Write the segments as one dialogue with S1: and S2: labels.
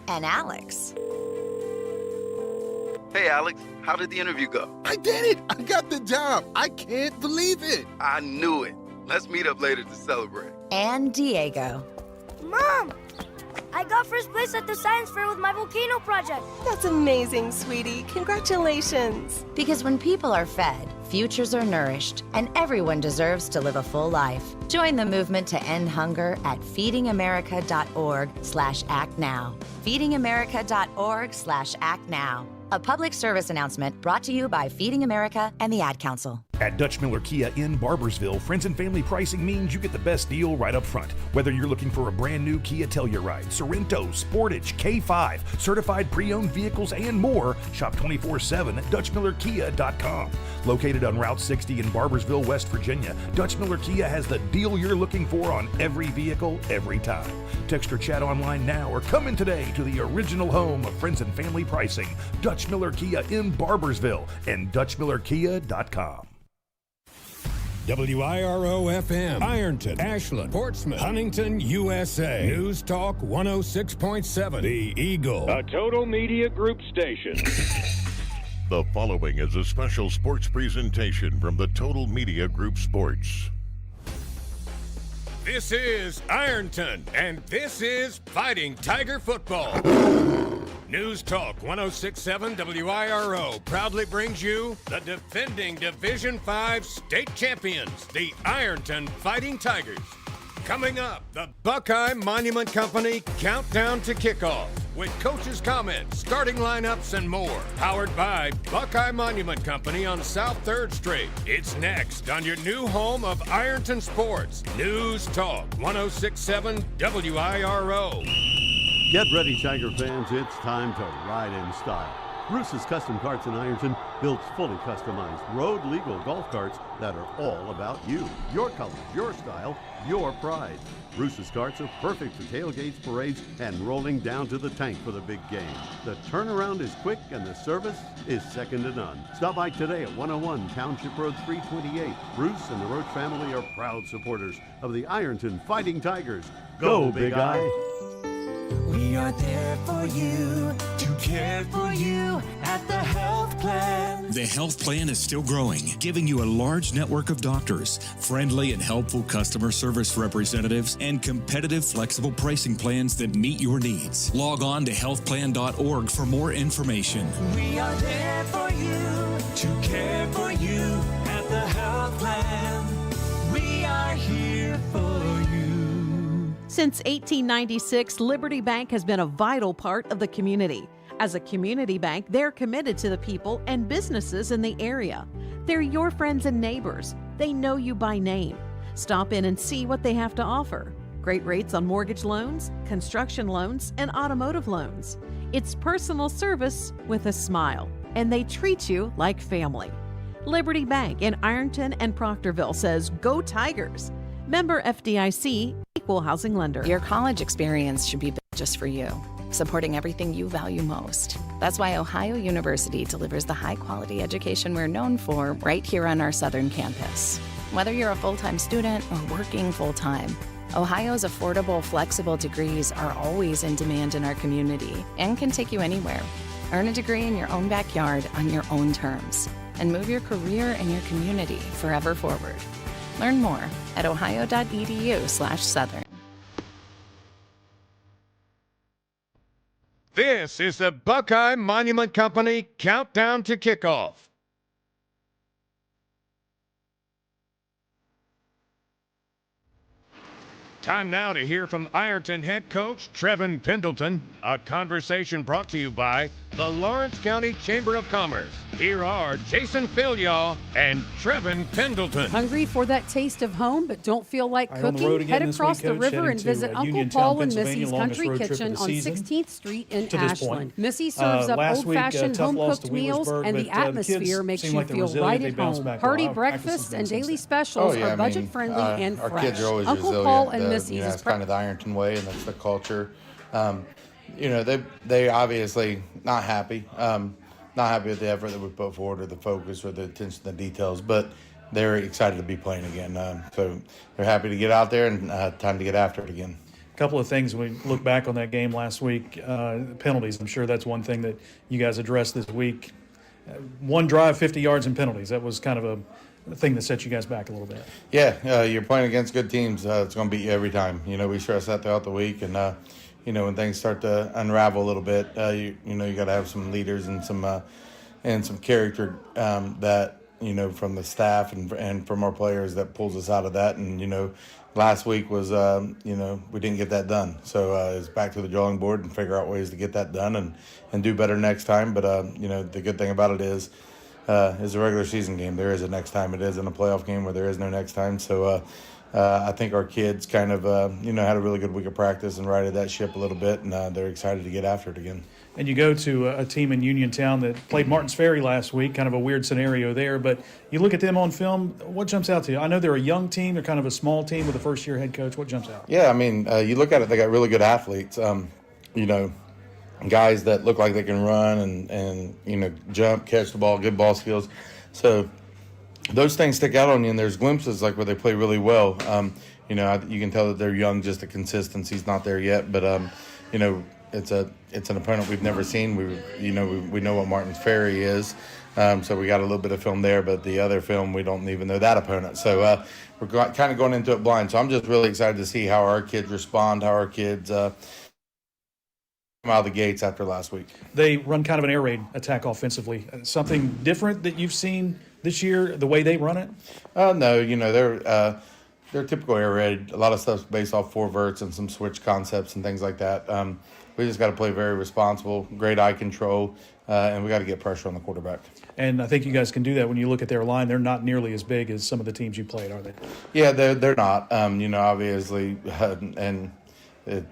S1: and Alex.
S2: Hey, Alex, how did the interview go?
S3: I did it! I got the job! I can't believe it!
S2: I knew it. Let's meet up later to celebrate.
S1: And Diego.
S4: Mom! I got first place at the science fair with my volcano project.
S5: That's amazing, sweetie. Congratulations.
S1: Because when people are fed, futures are nourished, and everyone deserves to live a full life. Join the movement to end hunger at feedingamerica.org/actnow. feedingamerica.org/actnow. A public service announcement brought to you by Feeding America and the Ad Council.
S6: At Dutch Miller Kia in Barbersville, friends and family pricing means you get the best deal right up front. Whether you're looking for a brand new Kia Telluride, Sorento, Sportage, K5, certified pre-owned vehicles, and more, shop 24/7 at DutchMillerKia.com. Located on Route 60 in Barbersville, West Virginia, Dutch Miller Kia has the deal you're looking for on every vehicle, every time. Text or chat online now or come in today to the original home of friends and family pricing, Dutch Miller Kia in Barbersville and DutchMillerKia.com.
S7: WIRO-FM, Ironton, Ashland, Portsmouth, Huntington, USA. News Talk 106.7, The Eagle.
S8: A Total Media Group station.
S9: The following is a special sports presentation from the Total Media Group Sports.
S7: This is Ironton, and this is Fighting Tiger Football. News Talk 106.7 WIRO proudly brings you the defending Division V state champions, the Ironton Fighting Tigers. Coming up, the Buckeye Monument Company countdown to kickoff with coaches' comments, starting lineups, and more. Powered by Buckeye Monument Company on South 3rd Street. It's next on your new home of Ironton Sports. News Talk 106.7 WIRO.
S10: Get ready, Tiger fans. It's time to ride in style. Bruce's Custom Carts in Ironton builds fully customized road-legal golf carts that are all about you. Your colors, your style, your pride. Bruce's carts are perfect for tailgates, parades, and rolling down to the tank for the big game. The turnaround is quick and the service is second to none. Stop by today at 101 Township Road 328. Bruce and the Roach family are proud supporters of the Ironton Fighting Tigers. Go, Big Eye!
S11: We are there for you, to care for you at the health plan.
S12: The health plan is still growing, giving you a large network of doctors, friendly and helpful customer service representatives, and competitive, flexible pricing plans that meet your needs. Log on to healthplan.org for more information.
S11: We are there for you, to care for you at the health plan. We are here for you.
S13: Since 1896, Liberty Bank has been a vital part of the community. As a community bank, they're committed to the people and businesses in the area. They're your friends and neighbors. They know you by name. Stop in and see what they have to offer. Great rates on mortgage loans, construction loans, and automotive loans. It's personal service with a smile, and they treat you like family. Liberty Bank in Ironton and Proctorville says, "Go Tigers." Member FDIC, Equal Housing Lender.
S14: Your college experience should be built just for you, supporting everything you value most. That's why Ohio University delivers the high-quality education we're known for right here on our southern campus. Whether you're a full-time student or working full-time, Ohio's affordable, flexible degrees are always in demand in our community and can take you anywhere. Earn a degree in your own backyard on your own terms and move your career and your community forever forward. Learn more at ohio.edu/southern.
S7: This is the Buckeye Monument Company countdown to kickoff. Time now to hear from Ironton head coach Trevan Pendleton. A conversation brought to you by the Lawrence County Chamber of Commerce. Here are Jason Philyaw and Trevan Pendleton.
S15: Hungry for that taste of home but don't feel like cooking? Head across the river and visit Uncle
S16: Uniontown,
S15: Paul and
S16: Pennsylvania,
S15: Missy's
S16: longest
S15: Country
S16: road trip of
S15: Kitchen
S16: the
S15: on
S16: season
S15: 16th Street in
S16: to this
S15: Ashland.
S16: point.
S15: Missy serves up
S16: Last week,
S15: old-fashioned
S16: tough loss
S15: home-cooked
S16: to
S15: meals,
S16: Wheelersburg,
S15: and
S16: but,
S15: the
S16: the
S15: atmosphere
S16: kids
S15: makes
S16: seem
S15: you
S16: like they're
S15: feel
S16: resilient.
S15: right
S16: They
S15: at
S16: bounced
S15: home.
S16: back
S15: Hearty
S16: well. Our practice has
S15: breakfasts
S16: been
S15: and
S16: since
S15: daily
S16: then.
S15: specials
S17: Oh, yeah,
S15: are
S17: I mean,
S15: budget-friendly and
S17: our
S15: fresh.
S17: kids are always
S15: Uncle
S17: resilient.
S15: Paul and Missy's
S17: You know,
S15: is
S17: it's kind of the Ironton way, and that's the culture. You know, they obviously not happy. Not happy with the effort that we put forward or the focus or the attention to the details, but they're excited to be playing again. So they're happy to get out there and time to get after it again.
S16: A couple of things when we look back on that game last week, penalties. I'm sure that's one thing that you guys addressed this week. One drive, 50 yards in penalties. That was kind of a thing that set you guys back a little bit.
S17: Yeah, you're playing against good teams. It's going to beat you every time. We stress that throughout the week, and when things start to unravel a little bit, you got to have some leaders and some character that from the staff and from our players that pulls us out of that. And last week was we didn't get that done, so it's back to the drawing board and figure out ways to get that done and do better next time. But the good thing about it is a regular season game. There is a next time. It isn't a playoff game where there is no next time. So I think our kids kind of had a really good week of practice and righted that ship a little bit, and they're excited to get after it again.
S16: And you go to a team in Uniontown that played Martins Ferry last week, kind of a weird scenario there, but you look at them on film, what jumps out to you? I know they're a young team, they're kind of a small team with a first-year head coach. What jumps out?
S17: Yeah, you look at it, they got really good athletes, guys that look like they can run and jump, catch the ball, good ball skills. So those things stick out on you, and there's glimpses like where they play really well. You can tell that they're young, just the consistency's not there yet, but it's an opponent we've never seen. We know what Martins Ferry is, so we got a little bit of film there, but the other film we don't even know that opponent. So we're kind of going into it blind. So I'm just really excited to see how our kids respond, how our kids come out of the gates after last week.
S16: They run kind of an air raid attack offensively. Something different that you've seen this year, the way they run it?
S17: No, they're typical air raid. A lot of stuff's based off four verts and some switch concepts and things like that. We just got to play very responsible, great eye control, and we got to get pressure on the quarterback.
S16: And I think you guys can do that when you look at their line. They're not nearly as big as some of the teams you played, are they?
S17: Yeah, they're not. Obviously, and it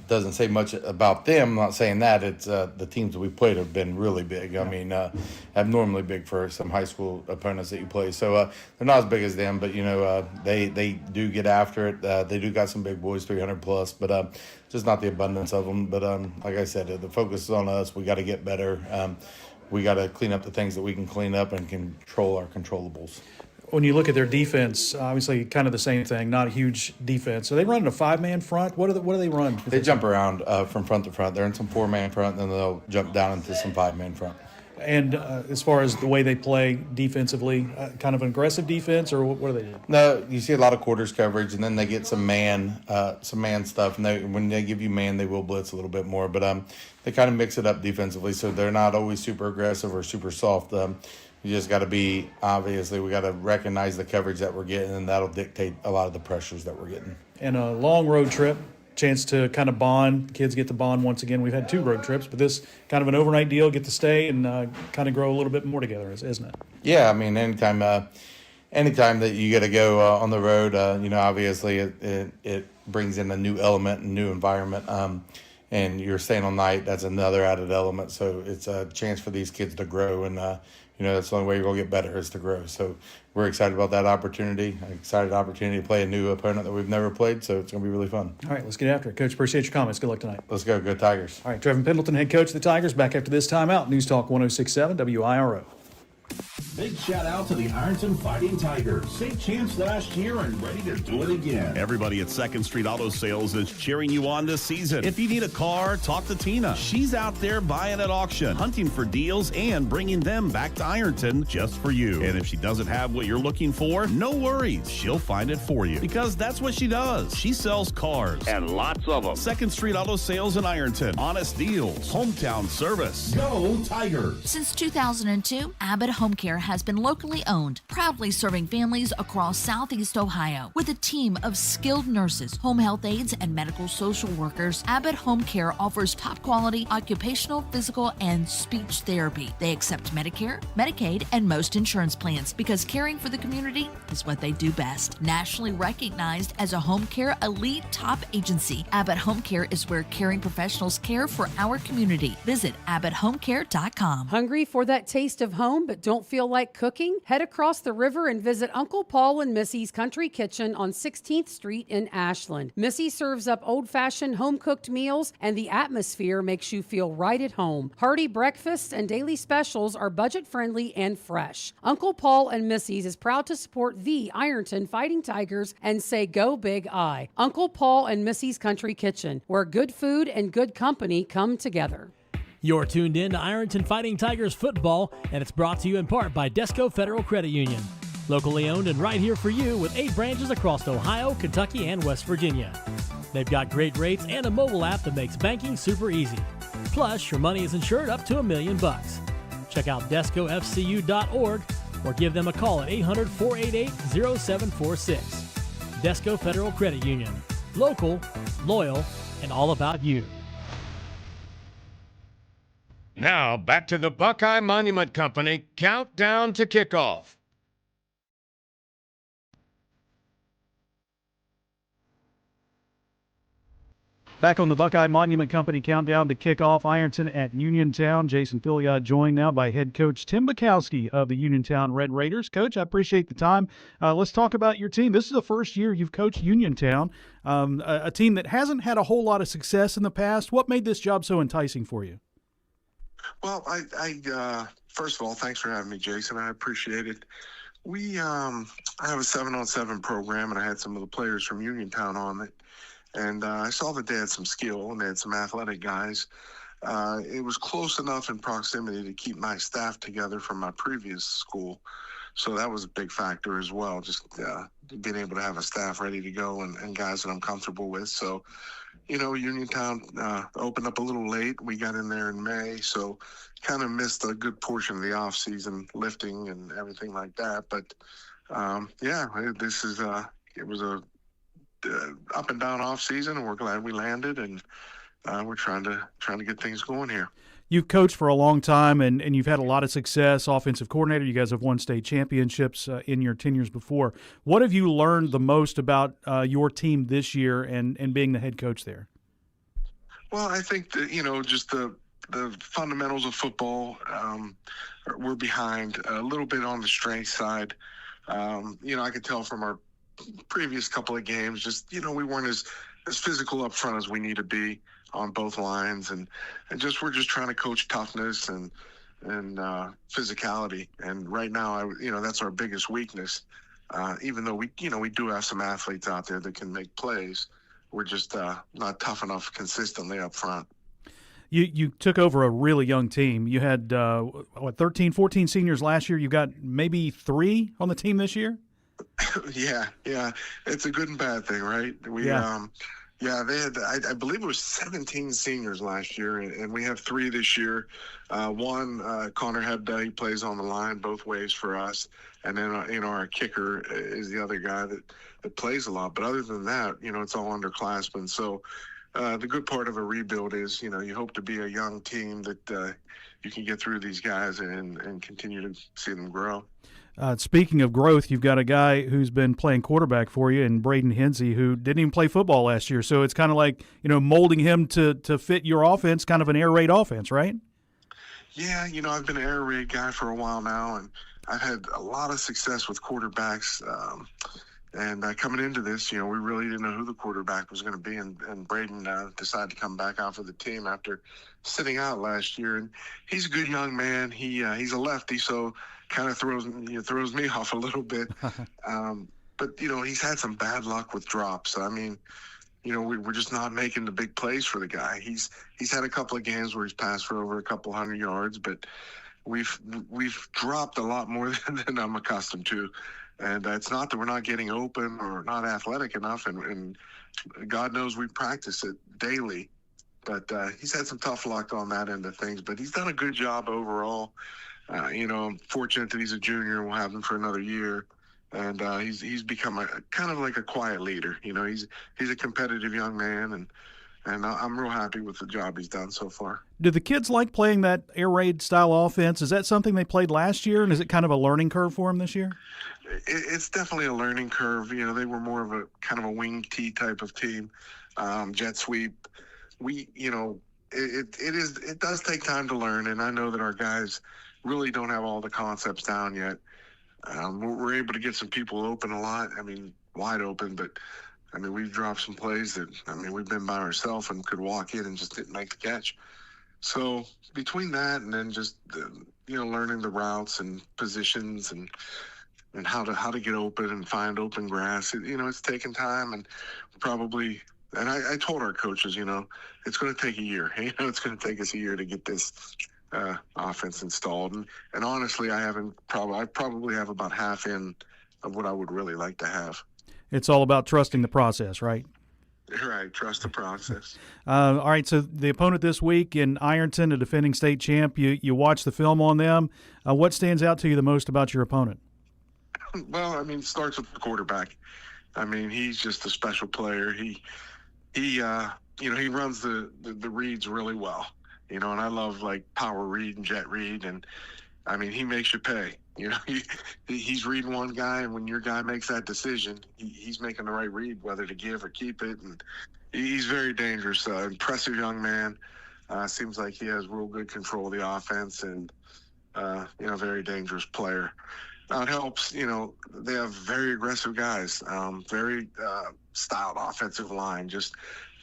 S17: doesn't say much about them. I'm not saying that. It's the teams that we played have been really big. Yeah. Abnormally big for some high school opponents that you play. So they're not as big as them, but they do get after it. They do got some big boys, 300 plus, but just not the abundance of them. But like I said, the focus is on us. We got to get better. We got to clean up the things that we can clean up and control our controllables.
S16: When you look at their defense, obviously kind of the same thing, not a huge defense. So they run in a five-man front. What do they run?
S17: They jump around from front to front. They're in some four-man front, and then they'll jump down into some five-man front.
S16: And as far as the way they play defensively, kind of an aggressive defense, or what do they do?
S17: No, you see a lot of quarters coverage, and then they get some man stuff. And when they give you man, they will blitz a little bit more. But they kind of mix it up defensively, so they're not always super aggressive or super soft. You just got to be, obviously, we got to recognize the coverage that we're getting, and that'll dictate a lot of the pressures that we're getting.
S16: And a long road trip, chance to kind of bond. Kids get to bond once again. We've had 2 road trips, but this kind of an overnight deal, get to stay and kind of grow a little bit more together, isn't it?
S17: Yeah, anytime that you get to go on the road, obviously it brings in a new element, a new environment. And you're staying all night, that's another added element. So it's a chance for these kids to grow, and that's the only way you're going to get better is to grow. So we're excited about that opportunity. Excited opportunity to play a new opponent that we've never played, so it's going to be really fun.
S16: All right, let's get after it. Coach, appreciate your comments. Good luck tonight.
S17: Let's go. Go Tigers.
S16: All right, Trevan Pendleton, head coach of the Tigers, back after this timeout. News Talk 106.7 WIRO.
S18: Big shout out to the Ironton Fighting Tigers. Big chance last year and ready to do it again.
S19: Everybody at 2nd Street Auto Sales is cheering you on this season. If you need a car, talk to Tina. She's out there buying at auction, hunting for deals, and bringing them back to Ironton just for you. And if she doesn't have what you're looking for, no worries. She'll find it for you because that's what she does. She sells cars.
S18: And lots of them.
S19: 2nd Street Auto Sales in Ironton. Honest deals. Hometown service.
S18: Go Tigers.
S20: Since 2002, Abbott Home Care has been locally owned, proudly serving families across Southeast Ohio. With a team of skilled nurses, home health aides, and medical social workers, Abbott Home Care offers top quality occupational, physical, and speech therapy. They accept Medicare, Medicaid, and most insurance plans because caring for the community is what they do best. Nationally recognized as a home care elite top agency, Abbott Home Care is where caring professionals care for our community. Visit AbbottHomeCare.com.
S15: Hungry for that taste of home but don't feel like cooking? Head across the river and visit Uncle Paul and Missy's Country Kitchen on 16th Street in Ashland. Missy serves up old-fashioned home-cooked meals, and the atmosphere makes you feel right at home. Hearty breakfasts and daily specials are budget-friendly and fresh. Uncle Paul and Missy's is proud to support the Ironton Fighting Tigers and say go big I. Uncle Paul and Missy's Country Kitchen, where good food and good company come together.
S21: You're tuned in to Ironton Fighting Tigers football, and it's brought to you in part by Desco Federal Credit Union. Locally owned and right here for you with 8 branches across Ohio, Kentucky, and West Virginia. They've got great rates and a mobile app that makes banking super easy. Plus, your money is insured up to $1 million. Check out DescoFCU.org or give them a call at 800-488-0746. Desco Federal Credit Union. Local, loyal, and all about you.
S7: Now, back to the Buckeye Monument Company countdown to kickoff.
S16: Back on the Buckeye Monument Company countdown to kickoff, Ironton at Uniontown. Jason Filliot joined now by head coach Tim Bakowski of the Uniontown Red Raiders. Coach, I appreciate the time. Let's talk about your team. This is the first year you've coached Uniontown, a team that hasn't had a whole lot of success in the past. What made this job so enticing for you?
S22: Well, I first of all, thanks for having me, Jason. I appreciate it. I have a 7-on-7 program, and I had some of the players from Uniontown on it. And I saw that they had some skill and they had some athletic guys. It was close enough in proximity to keep my staff together from my previous school. So that was a big factor as well, just being able to have a staff ready to go and guys that I'm comfortable with. So, Uniontown opened up a little late. We got in there in May, so kind of missed a good portion of the off-season lifting and everything like that. But, it was a up and down off season, and we're glad we landed, and we're trying to get things going here.
S16: You've coached for a long time, and you've had a lot of success, offensive coordinator. You guys have won state championships in your tenures before. What have you learned the most about your team this year and being the head coach there?
S22: Well, I think that, just the fundamentals of football, we're behind a little bit on the strength side. I could tell from our previous couple of games, just, we weren't as physical up front as we need to be on both lines. And we're just trying to coach toughness and physicality. And right now, that's our biggest weakness. Even though we do have some athletes out there that can make plays, we're just not tough enough consistently up front.
S16: You took over a really young team. You had, 13, 14 seniors last year. You got maybe 3 on the team this year?
S22: Yeah. It's a good and bad thing, right? They had, I believe it was 17 seniors last year, and we have 3 this year. One, Connor Hebda, he plays on the line both ways for us. And then, our kicker is the other guy that plays a lot. But other than that, it's all underclassmen. So the good part of a rebuild is, you hope to be a young team that you can get through these guys and continue to see them grow.
S16: Speaking of growth, you've got a guy who's been playing quarterback for you, and Braden Hensey, who didn't even play football last year. So it's kind of like, molding him to fit your offense, kind of an air raid offense, right?
S22: Yeah, I've been an air raid guy for a while now, and I've had a lot of success with quarterbacks. And coming into this, we really didn't know who the quarterback was going to be, and Braden decided to come back out for the team after sitting out last year. And he's a good young man. He's a lefty, so kind of throws me off a little bit. But he's had some bad luck with drops. I mean, we're just not making the big plays for the guy. He's had a couple of games where he's passed for over a couple 100 yards, but we've dropped a lot more than I'm accustomed to. And it's not that we're not getting open or not athletic enough, and God knows we practice it daily. But he's had some tough luck on that end of things. But he's done a good job overall. I'm fortunate that he's a junior and we'll have him for another year. And he's become a kind of like a quiet leader. He's a competitive young man, and I'm real happy with the job he's done so far.
S16: Do the kids like playing that air raid style offense? Is that something they played last year, and is it kind of a learning curve for them this year?
S22: It's definitely a learning curve. They were more of a kind of a wing tee type of team, jet sweep. It does take time to learn, and I know that our guys really don't have all the concepts down yet. We're able to get some people open a lot. I mean, wide open, but I mean, we've dropped some plays that, I mean, we've been by ourselves and could walk in and just didn't make the catch. So between that and then just, learning the routes and positions and how to get open and find open grass, it's taken time and probably, and I told our coaches, it's going to take a year. It's going to take us a year to get this offense installed. And honestly, I probably have about half in of what I would really like to have.
S16: It's all about trusting the process, right?
S22: Right, trust the process.
S16: All right, so the opponent this week in Ironton, a defending state champ, you watch the film on them. What stands out to you the most about your opponent?
S22: Well, I mean, it starts with the quarterback. I mean, he's just a special player. He runs the reads really well. And I love like power read and jet read, and I mean, he makes you pay. He's reading one guy, and when your guy makes that decision, he's making the right read, whether to give or keep it. And he's very dangerous, impressive young man. Seems like he has real good control of the offense, and very dangerous player. Now it helps. They have very aggressive guys, very styled offensive line. Just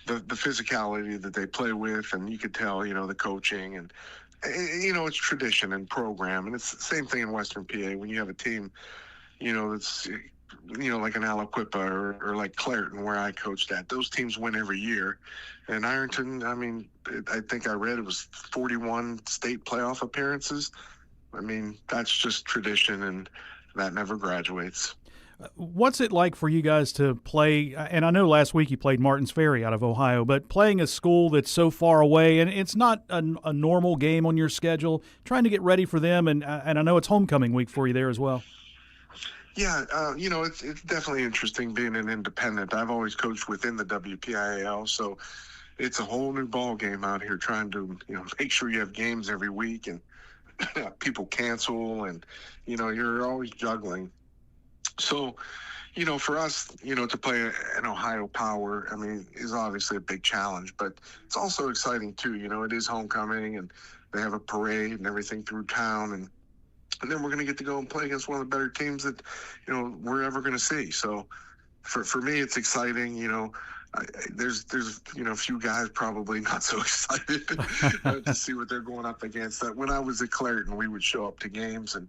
S22: the physicality that they play with, and you could tell, the coaching and. It's tradition and program, and it's the same thing in Western PA when you have a team, that's, like an Aliquippa or like Clareton where I coached at. Those teams win every year. And Ironton, I mean, I think I read it was 41 state playoff appearances. I mean, that's just tradition, and that never graduates.
S16: What's it like for you guys to play? And I know last week you played Martins Ferry out of Ohio, but playing a school that's so far away, and it's not a normal game on your schedule, trying to get ready for them, and I know it's homecoming week for you there as well.
S22: Yeah, it's definitely interesting being an independent. I've always coached within the WPIAL, so it's a whole new ball game out here trying to, make sure you have games every week, and people cancel, and, you're always juggling. So, for us, to play an Ohio Power, I mean, is obviously a big challenge, but it's also exciting too. It is homecoming, and they have a parade and everything through town, and then we're going to get to go and play against one of the better teams that, we're ever going to see. So for me, it's exciting. There's a few guys probably not so excited to see what they're going up against. That when I was at Clareton, we would show up to games and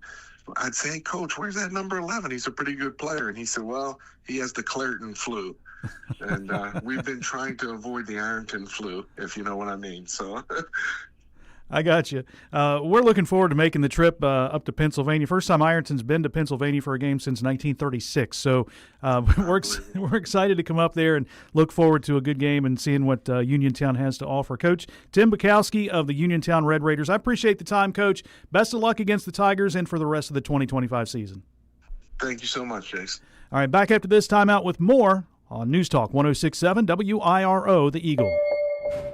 S22: I'd say, hey, Coach, where's that number 11? He's a pretty good player. And he said, well, he has the Clareton flu. And we've been trying to avoid the Ironton flu, if you know what I mean. So
S16: I got you. We're looking forward to making the trip up to Pennsylvania. First time Ironton's been to Pennsylvania for a game since 1936. So we're excited to come up there and look forward to a good game and seeing what Uniontown has to offer. Coach Tim Bakowski of the Uniontown Red Raiders, I appreciate the time, Coach. Best of luck against the Tigers and for the rest of the 2025 season.
S22: Thank you so much, Jason.
S16: All right, back after this timeout with more on News Talk 106.7 WIRO, The Eagle.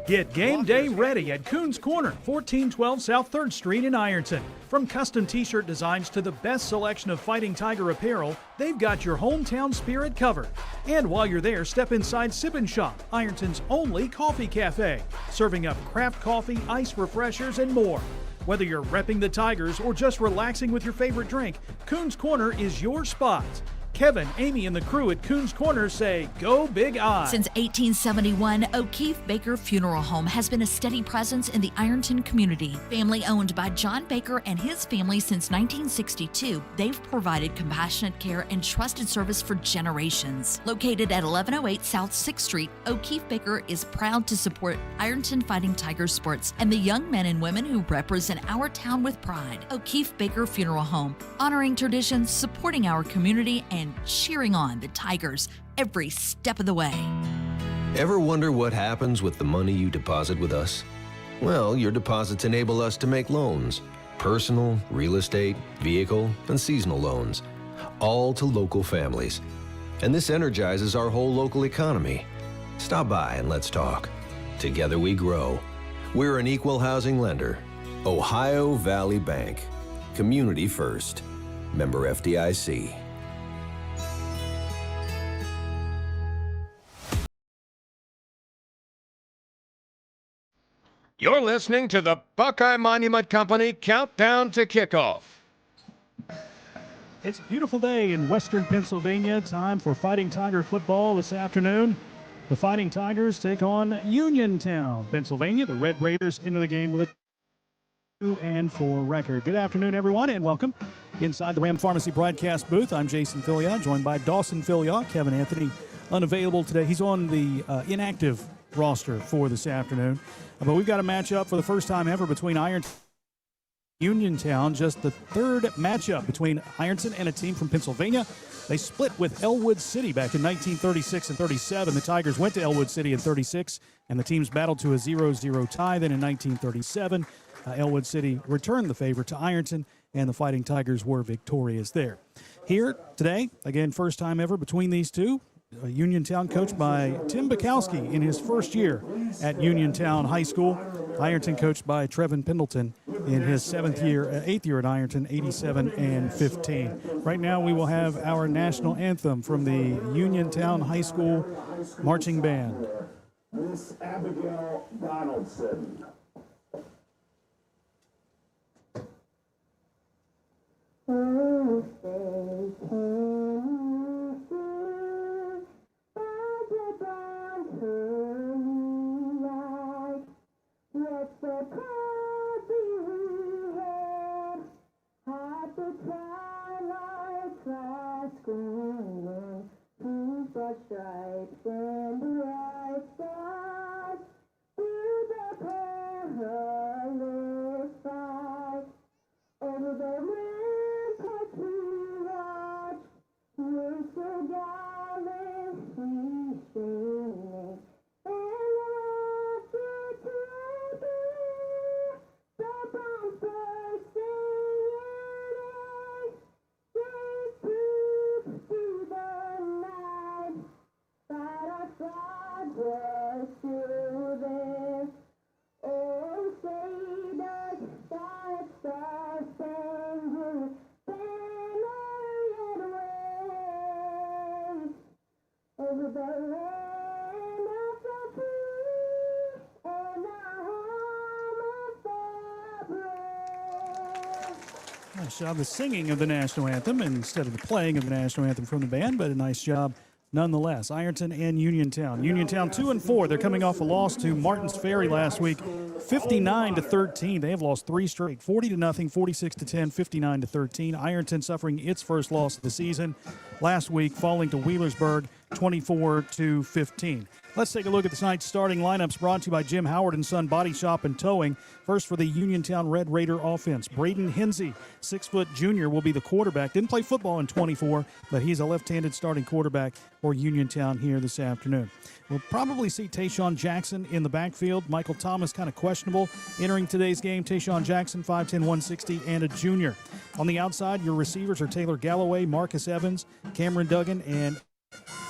S16: Get game day ready at Koon's Corner, 1412 South 3rd Street in Ironton. From custom t-shirt designs to the best selection of Fighting Tiger apparel, they've got your hometown spirit covered. And while you're there, step inside Sip & Shop, Ironton's only coffee cafe, serving up craft coffee, ice refreshers, and more. Whether you're repping the Tigers or just relaxing with your favorite drink, Koon's Corner is your spot. Kevin, Amy, and the crew at Koon's Corner say, go Big I.
S20: Since 1871, O'Keefe Baker Funeral Home has been a steady presence in the Ironton community. Family owned by John Baker and his family since 1962, they've provided compassionate care and trusted service for generations. Located at 1108 South 6th Street, O'Keefe Baker is proud to support Ironton Fighting Tigers sports and the young men and women who represent our town with pride. O'Keefe Baker Funeral Home, honoring traditions, supporting our community, and cheering on the Tigers every step of the way.
S2: Ever wonder what happens with the money you deposit with us? Well, your deposits enable us to make loans, personal, real estate, vehicle, and seasonal loans, all to local families. And this energizes our whole local economy. Stop by and let's talk. Together we grow. We're an equal housing lender. Ohio Valley Bank. Community first. Member FDIC.
S7: You're listening to the Buckeye Monument Company Countdown to Kickoff.
S3: It's a beautiful day in western Pennsylvania. Time for Fighting Tiger football this afternoon. The Fighting Tigers take on Uniontown, Pennsylvania. The Red Raiders into the game with a 2-4 record. Good afternoon, everyone, and welcome inside the Ram Pharmacy broadcast booth. I'm Jason Filion, joined by Dawson Filion. Kevin Anthony unavailable today. He's on the inactive roster for this afternoon. But we've got a matchup for the first time ever between Ironton and Uniontown. Just the third matchup between Ironton and a team from Pennsylvania. They split with Elwood City back in 1936 and 37. The Tigers went to Elwood City in 36, and the teams battled to a 0-0 tie. Then in 1937, Elwood City returned the favor to Ironton, and the Fighting Tigers were victorious there. Here today, again, first time ever between these two. Uniontown coached by Tim Bakowski in his first year at Uniontown High School. Ironton coached by Trevan Pendleton in his eighth year at Ironton, 87 and 15. Right now we will have our national anthem from the Uniontown High School marching band.
S18: Miss Abigail Donaldson.
S11: Stripes and bright stars through the perilous fight. Over the ramparts we watch, we're so gallantly singing. And after together, the bombs bursting in it, proof to the night that our flag was still there. Oh, say does that star-spangled banner yet wave over the land of the free and the home of the brave.
S3: Nice job of singing of the national anthem instead of the playing of the national anthem from the band, but a nice job nonetheless. Ironton and Uniontown. Uniontown 2-4. They're coming off a loss to Martins Ferry last week, 59-13. They have lost three straight, 40-0, 46-10, 59-13. Ironton suffering its first loss of the season last week, falling to Wheelersburg 24-15. Let's take a look at tonight's starting lineups brought to you by Jim Howard & Son Body Shop and Towing. First for the Uniontown Red Raider offense, Braden Hensey, 6-foot junior, will be the quarterback. Didn't play football in 24, but he's a left-handed starting quarterback for Uniontown here this afternoon. We'll probably see Tayshawn Jackson in the backfield. Michael Thomas kind of questionable entering today's game. Tayshawn Jackson, 5'10", 160, and a junior. On the outside, your receivers are Taylor Galloway, Marcus Evans, Cameron Duggan, and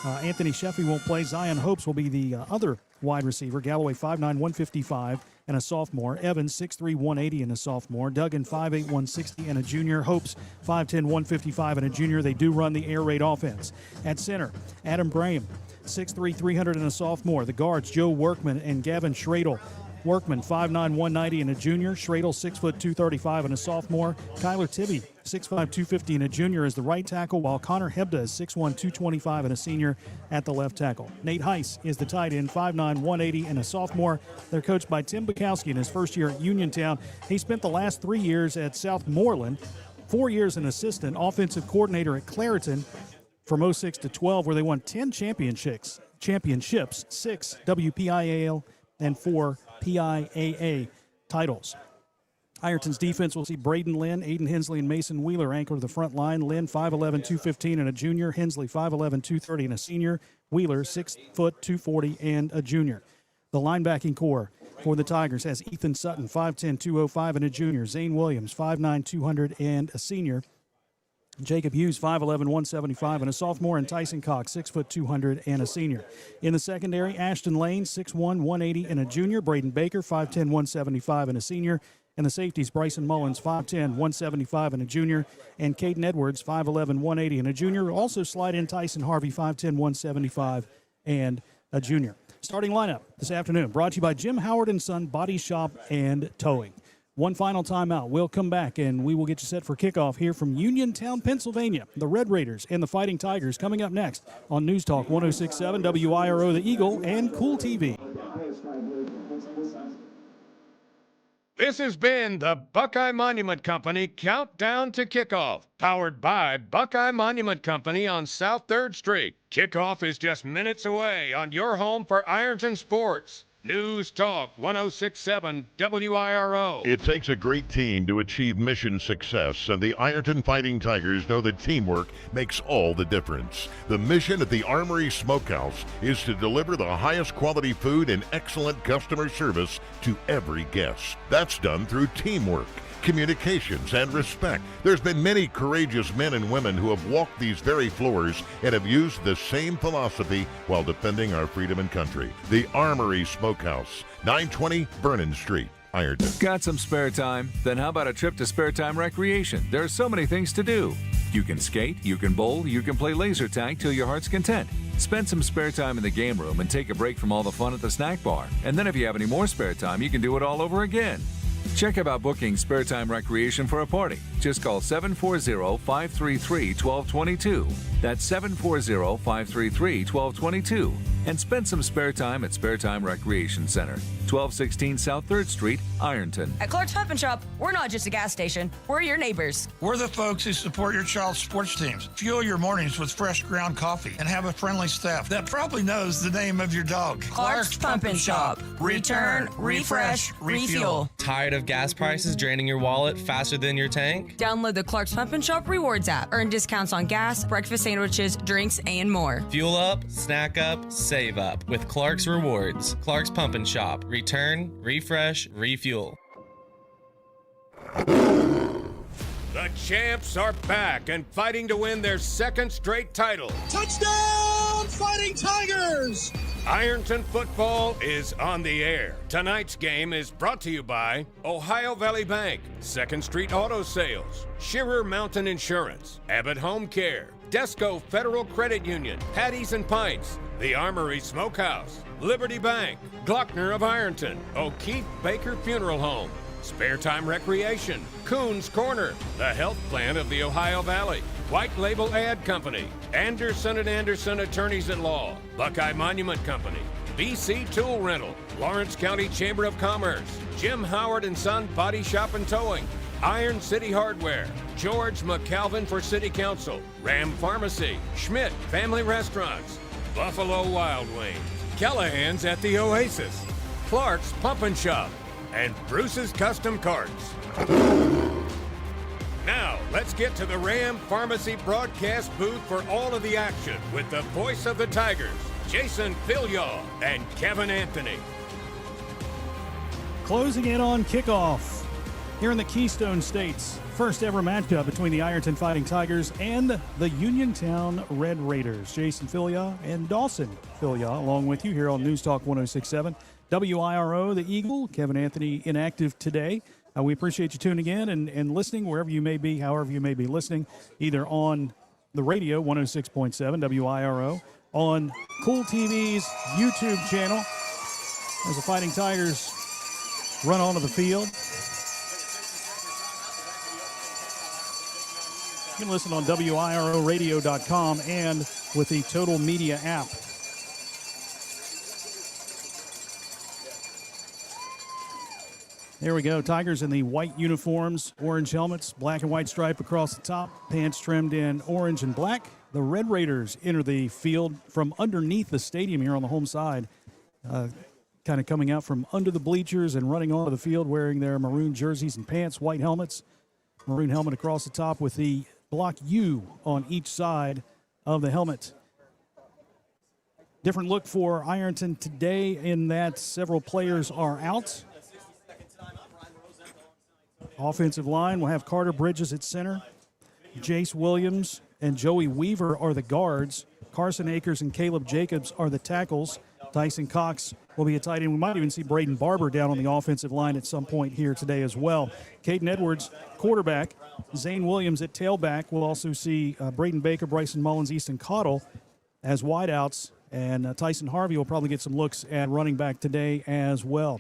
S3: Anthony Sheffy won't play. Zion Hopes will be the other wide receiver. Galloway 5'9", 155, and a sophomore. Evans 6'3", 180, and a sophomore. Duggan 5'8", 160, and a junior. Hopes 5'10", 155, and a junior. They do run the air raid offense. At center, Adam Braham, 6'3", 300, and a sophomore. The guards, Joe Workman and Gavin Schradel. Workman, 5'9", 190, and a junior. Schradel, 6', 235, and a sophomore. Kyler Tibby, 6'5", 250, and a junior is the right tackle, while Connor Hebda is 6'1", 225, and a senior at the left tackle. Nate Heiss is the tight end, 5'9", 180, and a sophomore. They're coached by Tim Bakowski in his first year at Uniontown. He spent the last 3 years at Southmoreland, 4 years an assistant offensive coordinator at Clareton from 06 to 12, where they won 10 championships, 6 WPIAL and 4 PIAA titles. Ironton's defense will see Braden Lynn, Aiden Hensley, and Mason Wheeler anchor the front line. Lynn, 5'11", 215, and a junior. Hensley, 5'11", 230, and a senior. Wheeler, 6', 240, and a junior. The linebacking core for the Tigers has Ethan Sutton, 5'10", 205, and a junior. Zane Williams, 5'9", 200, and a senior. Jacob Hughes, 5'11", 175, and a sophomore, and Tyson Cox, 6', 200, and a senior. In the secondary, Ashton Lane, 6'1", 180, and a junior. Braden Baker, 5'10", 175, and a senior. And the safeties, Bryson Mullins, 5'10", 175, and a junior. And Caden Edwards, 5'11", 180, and a junior. Also slide in Tyson Harvey, 5'10", 175, and a junior. Starting lineup this afternoon, brought to you by Jim Howard & Son Body Shop and Towing. One final timeout. We'll come back, and we will get you set for kickoff here from Uniontown, Pennsylvania. The Red Raiders and the Fighting Tigers coming up next on News Talk 106.7 WIRO, The Eagle, and Kool TV.
S7: This has been the Buckeye Monument Company Countdown to Kickoff, powered by Buckeye Monument Company on South 3rd Street. Kickoff is just minutes away on your home for Ironton Sports. News Talk 106.7 WIRO.
S9: It takes a great team to achieve mission success, and the Ironton Fighting Tigers know that teamwork makes all the difference. The mission at the Armory Smokehouse is to deliver the highest quality food and excellent customer service to every guest. That's done through teamwork, communications, and respect. There's been many courageous men and women who have walked these very floors and have used the same philosophy while defending our freedom and country. The Armory Smokehouse, 920 Vernon Street, Ironton.
S4: Got some spare time? Then how about a trip to Spare Time Recreation? There are so many things to do. You can skate, you can bowl, you can play laser tag till your heart's content. Spend some spare time in the game room and take a break from all the fun at the snack bar. And then if you have any more spare time, you can do it all over again. Check about booking Spare Time Recreation for a party. Just call 740-533-1222. That's 740-533-1222. And spend some spare time at Spare Time Recreation Center, 1216 South 3rd Street, Ironton.
S5: At Clark's Pump and Shop, we're not just a gas station. We're your neighbors.
S23: We're the folks who support your child's sports teams. Fuel your mornings with fresh ground coffee and have a friendly staff that probably knows the name of your dog.
S5: Clark's Pump and Shop. Return, refresh, refuel.
S24: Tired of gas prices draining your wallet faster than your tank?
S5: Download the Clark's Pump and Shop Rewards app. Earn discounts on gas, breakfast sandwiches, drinks, and more.
S24: Fuel up, snack up, save up with Clark's Rewards. Clark's Pump and Shop. Return, refresh, refuel.
S7: The champs are back and fighting to win their second straight title.
S25: Touchdown, Fighting Tigers!
S7: Ironton football is on the air. Tonight's game is brought to you by Ohio Valley Bank, 2nd Street Auto Sales, Shearer Mountain Insurance, Abbott Home Care, Desco Federal Credit Union, Patties and Pints, the Armory Smokehouse, Liberty Bank, Glockner of Ironton, O'Keefe Baker Funeral Home, Spare Time Recreation, Coon's Corner, the health plan of the Ohio Valley, White Label Ad Company, Anderson & Anderson Attorneys at Law, Buckeye Monument Company, BC Tool Rental, Lawrence County Chamber of Commerce, Jim Howard & Son Body Shop and Towing, Iron City Hardware, George McCalvin for City Council, Ram Pharmacy, Schmidt Family Restaurants, Buffalo Wild Wings, Callahan's at the Oasis, Clark's Pump and Shop, and Bruce's Custom Carts. Now, let's get to the Ram Pharmacy broadcast booth for all of the action with the voice of the Tigers, Jason Philyaw and Kevin Anthony.
S3: Closing in on kickoff here in the Keystone States. First ever matchup between the Ironton Fighting Tigers and the Uniontown Red Raiders. Jason Philyaw and Dawson Philyaw along with you here on News Talk 106.7. WIRO, the Eagle. Kevin Anthony inactive today. We appreciate you tuning in and listening wherever you may be, however you may be listening, either on the radio, 106.7 WIRO, on Kool TV's YouTube channel as the Fighting Tigers run onto the field. You can listen on WIROradio.com and with the Total Media app. There we go. Tigers in the white uniforms, orange helmets, black and white stripe across the top, pants trimmed in orange and black. The Red Raiders enter the field from underneath the stadium here on the home side, kind of coming out from under the bleachers and running onto the field wearing their maroon jerseys and pants, white helmets, maroon helmet across the top with the block U on each side of the helmet. Different look for Ironton today in that several players are out. Offensive line will have Carter Bridges at center. Jace Williams and Joey Weaver are the guards. Carson Akers and Caleb Jacobs are the tackles. Tyson Cox will be a tight end. We might even see Braden Barber down on the offensive line at some point here today as well. Caden Edwards, quarterback. Zane Williams at tailback. We'll also see Braden Baker, Bryson Mullins, Easton Cottle as wideouts. And Tyson Harvey will probably get some looks at running back today as well.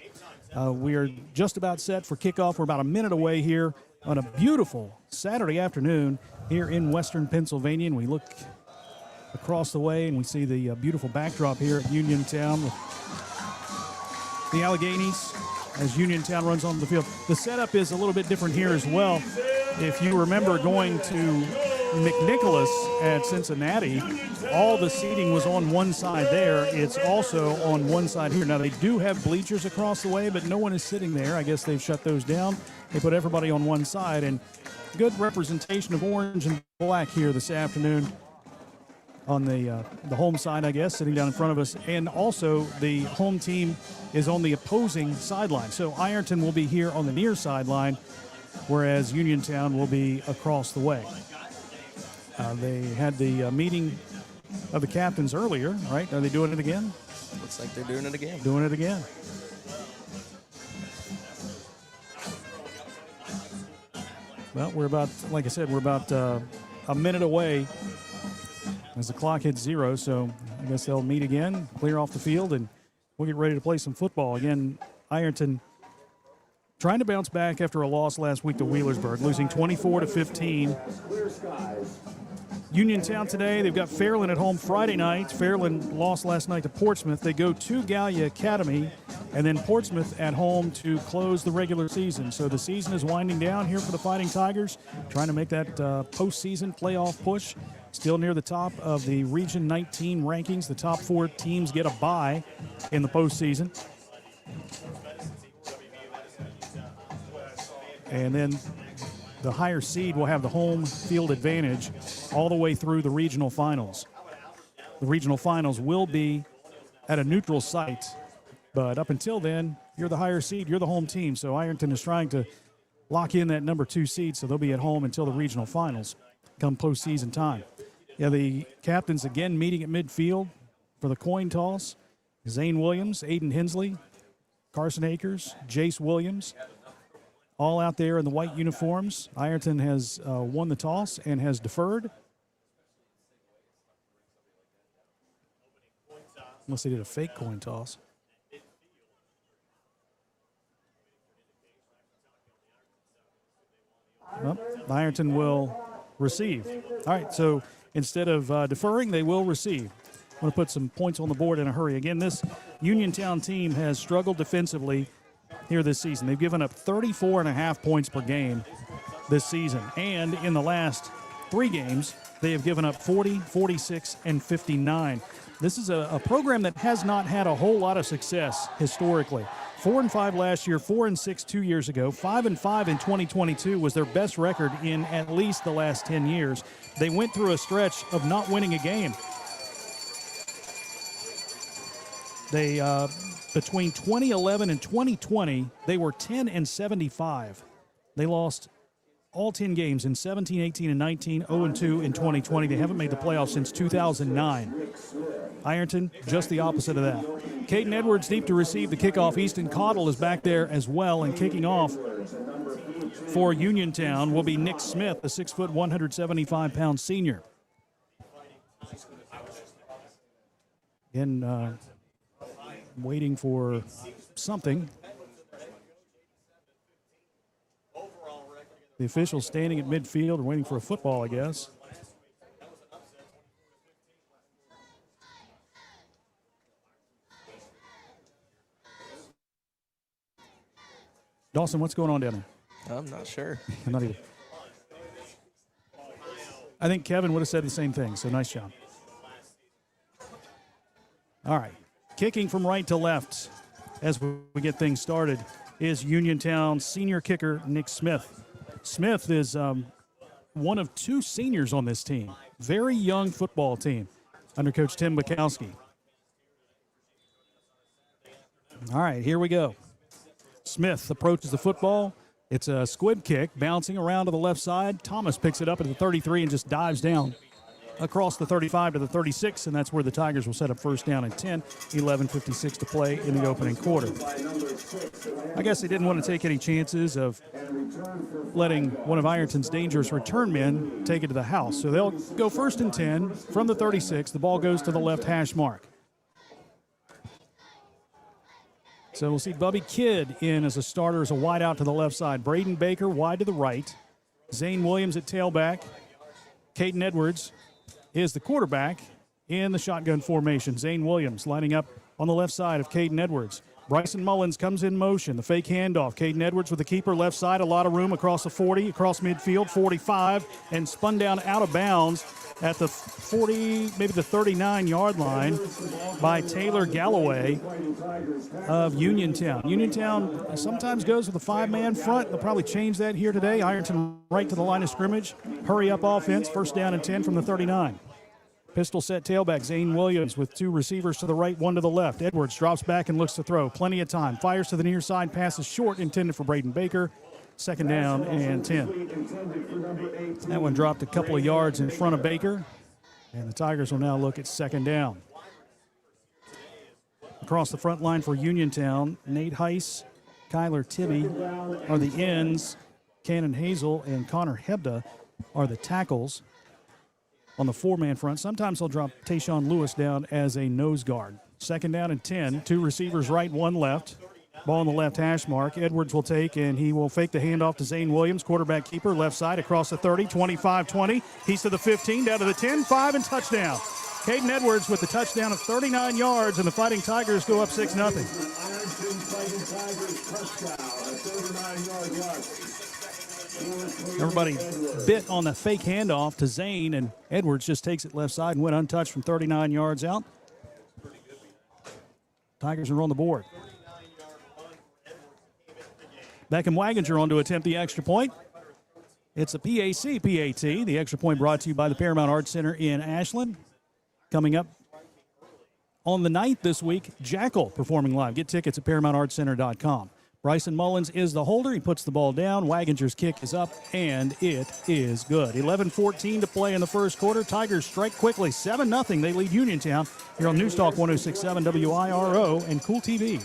S3: We are just about set for kickoff. We're about a minute away here on a beautiful Saturday afternoon here in western Pennsylvania. And we look across the way and we see the beautiful backdrop here at Uniontown with the Alleghenies as Uniontown runs on the field. The setup is a little bit different here as well. If you remember going to McNicholas at Cincinnati, all the seating was on one side there. It's also on one side here. Now, they do have bleachers across the way, but no one is sitting there. I guess they've shut those down. They put everybody on one side, and good representation of orange and black here this afternoon on the home side, I guess, sitting down in front of us. And also the home team is on the opposing sideline. So Ironton will be here on the near sideline, whereas Uniontown will be across the way. They had the meeting of the captains earlier, right? Are they doing it again?
S1: Looks like they're doing it again.
S3: Doing it again. Well, we're about, like I said, we're about a minute away as the clock hits 0. So I guess they'll meet again, clear off the field, and we'll get ready to play some football. Again, Ironton trying to bounce back after a loss last week to Wheelersburg, losing 24-15. Uniontown today, they've got Fairland at home Friday night. Fairland lost last night to Portsmouth. They go to Gallia Academy, and then Portsmouth at home to close the regular season. So the season is winding down here for the Fighting Tigers, trying to make that postseason playoff push. Still near the top of the Region 19 rankings. The top 4 teams get a bye in the postseason. And then the higher seed will have the home field advantage all the way through the regional finals. The regional finals will be at a neutral site, but up until then, you're the higher seed, you're the home team. So Ironton is trying to lock in that number 2 seed, so they'll be at home until the regional finals come postseason time. Yeah, the captains again meeting at midfield for the coin toss. Zane Williams, Aiden Hensley, Carson Akers, Jace Williams, all out there in the white uniforms. Ironton has won the toss and has deferred. Unless they did a fake coin toss. Well, Ironton will receive. All right, so instead of deferring, they will receive. I want to put some points on the board in a hurry. Again, this Uniontown team has struggled defensively here this season. They've given up 34.5 points per game this season. And in the last 3 games, they have given up 40, 46, and 59. This is a program that has not had a whole lot of success historically. 4-5 last year, 4-6 2 years ago, 5-5 in 2022 was their best record in at least the last 10 years. They went through a stretch of not winning a game. They between 2011 and 2020, they were 10-75. They lost all 10 games in 17, 18, and 19, 0-2 in 2020. They haven't made the playoffs since 2009. Ironton, just the opposite of that. Caden Edwards deep to receive the kickoff. Easton Cottle is back there as well, and kicking off for Uniontown will be Nick Smith, the 6', 175-pound senior. Again, waiting for something. The officials standing at midfield waiting for a football, I guess. Dawson, what's going on down there?
S1: I'm not sure.
S3: I'm not either. I think Kevin would have said the same thing, so nice job. All right. Kicking from right to left as we get things started is Uniontown senior kicker Nick Smith. Smith is one of 2 seniors on this team. Very young football team under Coach Tim Bakowski. All right, here we go. Smith approaches the football. It's a squib kick bouncing around to the left side. Thomas picks it up at the 33 and just dives down across the 35 to the 36, and that's where the Tigers will set up first down and 10, 11:56 to play in the opening quarter. I guess they didn't want to take any chances of letting one of Ironton's dangerous return men take it to the house. So they'll go first and 10 from the 36. The ball goes to the left hash mark. So we'll see Bubby Kidd in as a starter as a wide out to the left side. Braden Baker wide to the right. Zane Williams at tailback. Caden Edwards is the quarterback in the shotgun formation. Zane Williams lining up on the left side of Caden Edwards. Bryson Mullins comes in motion. The fake handoff. Caden Edwards with the keeper left side. A lot of room across the 40, across midfield, 45, and spun down out of bounds at the 40, maybe the 39-yard line by Taylor Galloway of Uniontown. Uniontown sometimes goes with a five-man front. They'll probably change that here today. Ironton right to the line of scrimmage. Hurry up offense. First down and 10 from the 39. Pistol set tailback, Zane Williams with two receivers to the right, one to the left. Edwards drops back and looks to throw. Plenty of time. Fires to the near side. Passes short, intended for Braden Baker. Second down and 10. That one dropped a couple of yards in front of Baker. And the Tigers will now look at second down. Across the front line for Uniontown, Nate Heiss, Kyler Tibby are the ends. Cannon Hazel and Connor Hebda are the tackles. On the four-man front, sometimes they'll drop Tayshawn Lewis down as a nose guard. Second down and 10. Two receivers right, one left. Ball on the left hash mark. Edwards will take, and he will fake the handoff to Zane Williams, quarterback keeper, left side across the 30, 25-20. He's to the 15, down to the 10, 5, and touchdown. Caden Edwards with the touchdown of 39 yards, and the Fighting Tigers go up 6-0. Everybody bit on the fake handoff to Zane, and Edwards just takes it left side and went untouched from 39 yards out. Tigers are on the board. Beckham Waginger on to attempt the extra point. It's a PAT. The extra point brought to you by the Paramount Arts Center in Ashland. Coming up on the 9th this week, Jackal performing live. Get tickets at ParamountArtsCenter.com. Bryson Mullins is the holder. He puts the ball down. Waginger's kick is up, and it is good. 11:14 to play in the first quarter. Tigers strike quickly. 7-0. They lead Uniontown here on News Talk 106.7 WIRO and Kool TV.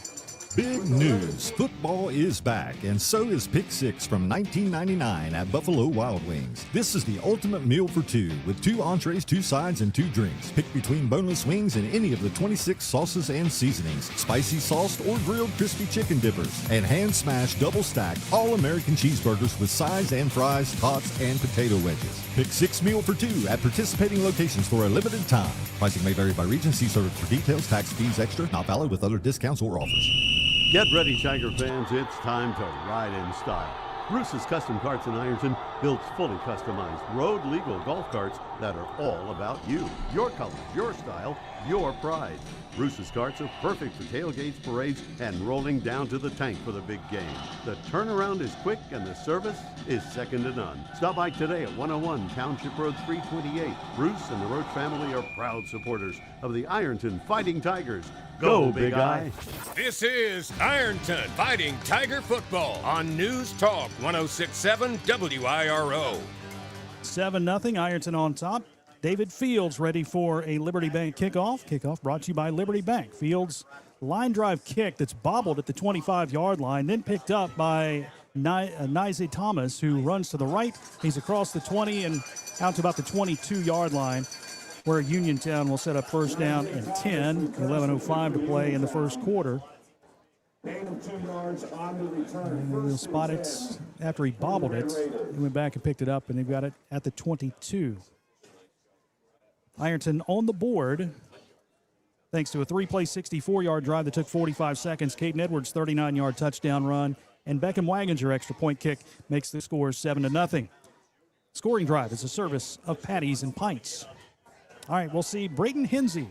S6: Big news. Football is back, and so is Pick Six from 1999 at Buffalo Wild Wings. This is the ultimate meal for two, with 2 entrees, 2 sides, and 2 drinks. Pick between boneless wings and any of the 26 sauces and seasonings, spicy sauced or grilled crispy chicken dippers, and hand-smashed double-stacked all-American cheeseburgers with sides and fries, tots, and potato wedges. Pick Six meal for two at participating locations for a limited time. Pricing may vary by region. See service for details. Tax fees extra. Not valid with other discounts or offers.
S8: Get ready, Tiger fans. It's time to ride in style. Bruce's Custom Carts in Ironton builds fully customized road-legal golf carts that are all about you. Your colors, your style, your pride. Bruce's carts are perfect for tailgates, parades, and rolling down to the tank for the big game. The turnaround is quick and the service is second to none. Stop by today at 101 Township Road 328. Bruce and the Roach family are proud supporters of the Ironton Fighting Tigers. Go, Big Eye.
S7: This is Ironton Fighting Tiger Football on News Talk 106.7 WIRO.
S3: 7-0, Ironton on top. David Fields ready for a Liberty Bank kickoff. Kickoff brought to you by Liberty Bank. Fields line drive kick that's bobbled at the 25-yard line, then picked up by Nize Thomas, who runs to the right. He's across the 20 and out to about the 22-yard line, where Uniontown will set up first down and 10. 11:05 to play in the first quarter. And they'll spot it after he bobbled it. He went back and picked it up, and they've got it at the 22. Ironton on the board thanks to a 3-play 64-yard drive that took 45 seconds. Caden Edwards' 39-yard touchdown run, and Beckham Waginger extra point kick makes the score 7-0. Scoring drive is a service of Patties and Pints. All right, we'll see Braden Hensey,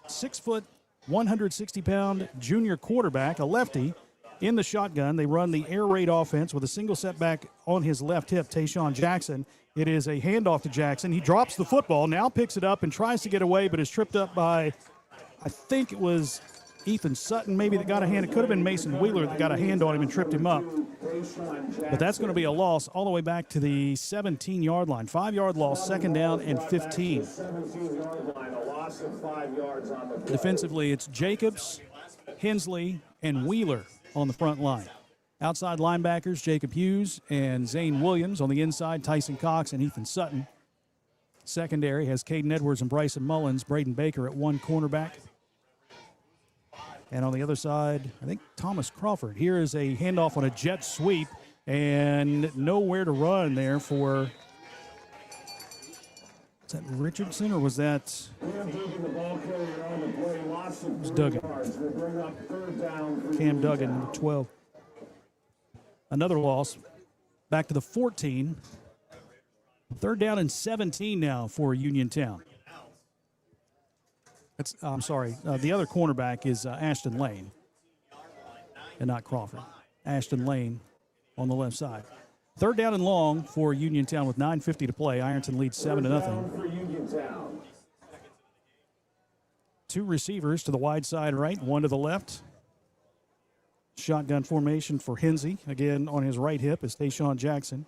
S3: 6 foot, 160-pound junior quarterback, a lefty, in the shotgun. They run the air raid offense with a single setback on his left hip, Tayshawn Jackson. It is a handoff to Jackson. He drops the football, now picks it up and tries to get away, but is tripped up by, I think it was Ethan Sutton maybe that got a hand. It could have been Mason Wheeler that got a hand on him and tripped him up. But that's going to be a loss all the way back to the 17-yard line. 5-yard loss, second down and 15. Defensively, it's Jacobs, Hensley, and Wheeler on the front line. Outside linebackers, Jacob Hughes and Zane Williams. On the inside, Tyson Cox and Ethan Sutton. Secondary has Caden Edwards and Bryson Mullins. Braden Baker at one cornerback. And on the other side, I think Thomas Crawford. Here is a handoff on a jet sweep, and nowhere to run there for, was that Richardson or was that? It was Duggan. Cam Duggan, number 12. Another loss. Back to the 14. Third down and 17 now for Uniontown. I'm sorry. The other cornerback is Ashton Lane, and not Crawford. Ashton Lane on the left side. Third down and long for Uniontown with 9:50 to play. Ironton leads 7-0. Two receivers to the wide side right, one to the left. Shotgun formation for Hensey. Again, on his right hip is Tayshawn Jackson.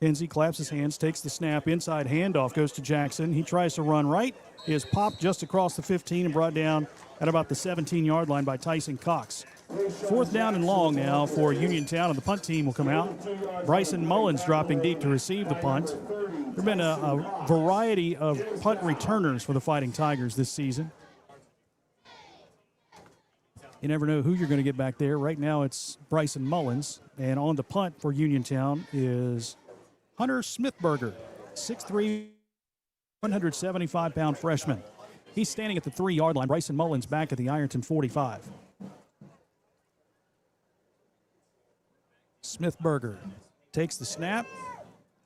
S3: Hensey claps his hands, takes the snap, inside handoff, goes to Jackson. He tries to run right, is popped just across the 15 and brought down at about the 17-yard line by Tyson Cox. Fourth down and long now for Uniontown, and the punt team will come out. Bryson Mullins dropping deep to receive the punt. There have been a variety of punt returners for the Fighting Tigers this season. You never know who you're going to get back there. Right now it's Bryson Mullins, and on the punt for Uniontown is Hunter Smithberger, 6'3", 175-pound freshman. He's standing at the 3-yard line. Bryson Mullins back at the Ironton 45. Smithberger takes the snap.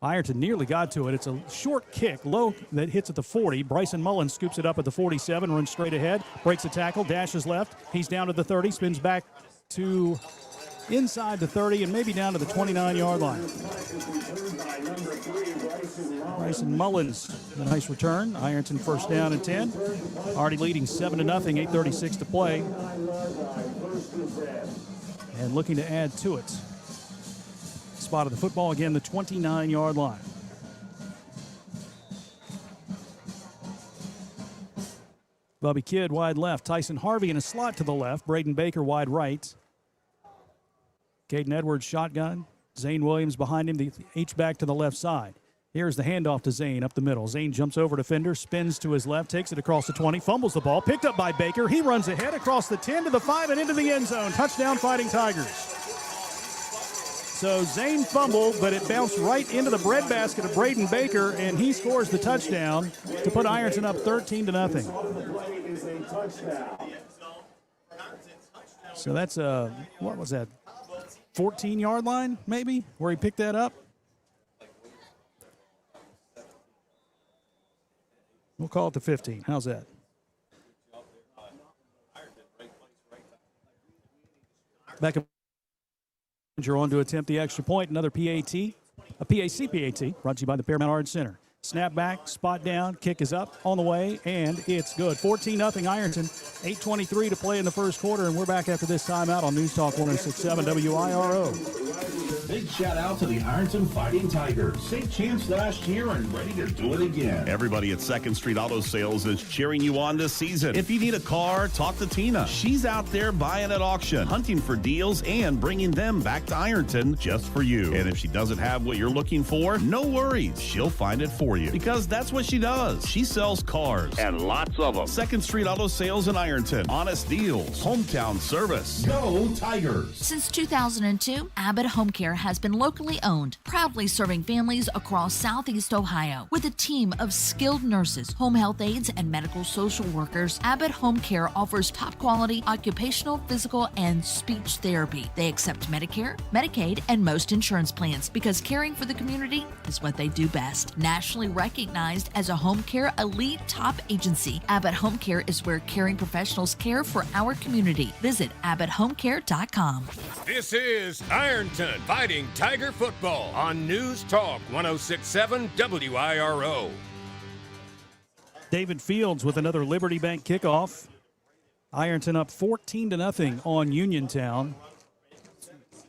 S3: Ironton nearly got to it. It's a short kick, low, that hits at the 40. Bryson Mullins scoops it up at the 47, runs straight ahead, breaks a tackle, dashes left. He's down to the 30, spins back to inside the 30 and maybe down to the 29-yard line. Bryson Mullins, a nice return. Ironton first down and 10. Already leading 7-0, 8:36 to play. And looking to add to it. Spot of the football, again, the 29-yard line. Bubby Kidd wide left. Tyson Harvey in a slot to the left. Braden Baker wide right. Caden Edwards shotgun. Zane Williams behind him, the H-back to the left side. Here's the handoff to Zane up the middle. Zane jumps over defender, spins to his left, takes it across the 20, fumbles the ball, picked up by Baker. He runs ahead across the 10 to the 5 and into the end zone. Touchdown, Fighting Tigers. So Zane fumbled, but it bounced right into the breadbasket of Braden Baker, and he scores the touchdown to put Ironton up 13-0. So that's a, what was that, 14-yard line maybe, where he picked that up? We'll call it the 15. How's that? Back up. You're on to attempt the extra point. Another PAT, a PAC PAT, brought to you by the Paramount Arts Center. Snap back, spot down, kick is up, on the way, and it's good. 14-0 Ironton, 8:23 to play in the first quarter, and we're back after this timeout on News Talk 106.7 WIRO.
S18: Big shout out to the Ironton Fighting Tigers. Same chance last year and ready to do it again.
S19: Everybody at 2nd Street Auto Sales is cheering you on this season. If you need a car, talk to Tina. She's out there buying at auction, hunting for deals, and bringing them back to Ironton just for you. And if she doesn't have what you're looking for, no worries. She'll find it for you, because that's what she does. She sells cars, and lots of them. 2nd Street Auto Sales in Ironton. Honest deals. Hometown service.
S18: Go Tigers!
S20: Since 2002, Abbott Home Care has been locally owned, proudly serving families across Southeast Ohio. With a team of skilled nurses, home health aides, and medical social workers, Abbott Home Care offers top quality occupational, physical, and speech therapy. They accept Medicare, Medicaid, and most insurance plans because caring for the community is what they do best. Nationally recognized as a home care elite top agency, Abbott Home Care is where caring professionals care for our community. Visit AbbottHomeCare.com.
S7: This is Ironton Fighting Tiger Football on News Talk 106.7 WIRO.
S3: David Fields with another Liberty Bank kickoff. Ironton up 14-0 on Uniontown.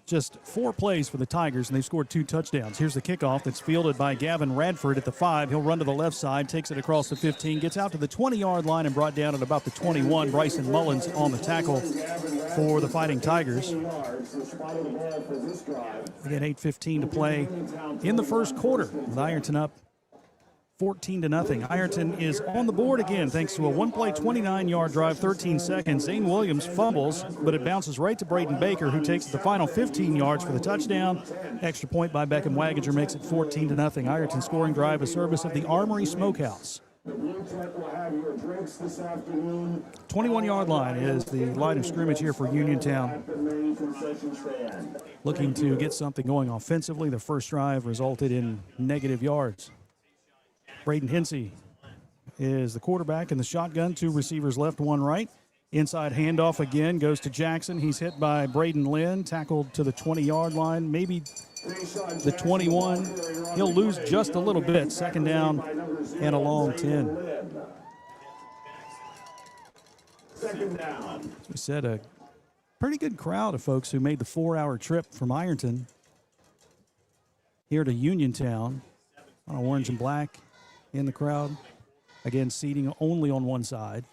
S3: Just 4 plays for the Tigers, and they've scored 2 touchdowns. Here's the kickoff that's fielded by Gavin Radford at the 5. He'll run to the left side, takes it across the 15, gets out to the 20-yard line and brought down at about the 21. Bryson Mullins on the tackle for the Fighting Tigers. Again, 8:15 to play in the first quarter, with Ironton up 14-0. Ironton is on the board again thanks to a one-play 29-yard drive, 13 seconds. Zane Williams fumbles, but it bounces right to Braden Baker, who takes the final 15 yards for the touchdown. Extra point by Beckham Waggager makes it 14-0. Ironton scoring drive, a service of the Armory Smokehouse. 21-yard line is the line of scrimmage here for Uniontown. Looking to get something going offensively. The first drive resulted in negative yards. Braden Hensey is the quarterback in the shotgun. Two receivers left, one right. Inside handoff again, goes to Jackson. He's hit by Braden Lynn, tackled to the 20-yard line, maybe the 21. He'll lose just a little bit. Second down and a long 10. As we said, a pretty good crowd of folks who made the 4-hour trip from Ironton here to Uniontown. On orange and black in the crowd. Again, seating only on one side.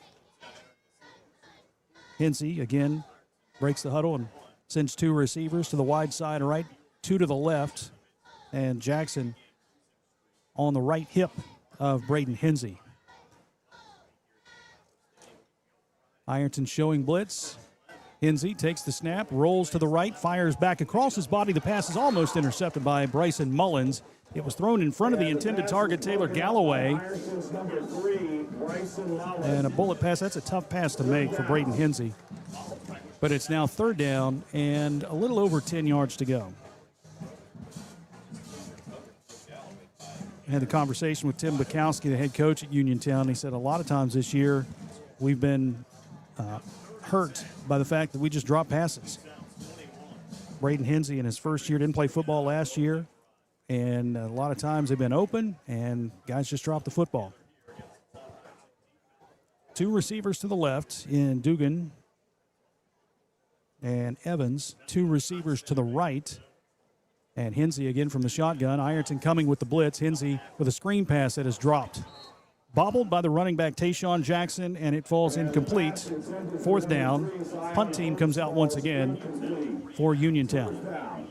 S3: Hensey, again, breaks the huddle and sends two receivers to the wide side right, two to the left, and Jackson on the right hip of Braden Hensey. Ironton showing blitz. Hensey takes the snap, rolls to the right, fires back across his body. The pass is almost intercepted by Bryson Mullins. It was thrown in front of the intended target, Taylor Galloway. And a bullet pass, that's a tough pass to make for Braden Hensey. But it's now third down and a little over 10 yards to go. I had the conversation with Tim Bakowski, the head coach at Uniontown. He said a lot of times this year we've been hurt by the fact that we just drop passes. Braden Hensey in his first year didn't play football last year. And a lot of times they've been open, and guys just drop the football. Two receivers to the left in Dugan and Evans. Two receivers to the right. And Hensey again from the shotgun. Ironton coming with the blitz. Hensey with a screen pass that is dropped. Bobbled by the running back Tayshawn Jackson, and it falls incomplete. Fourth down. Punt team comes out once again for Uniontown.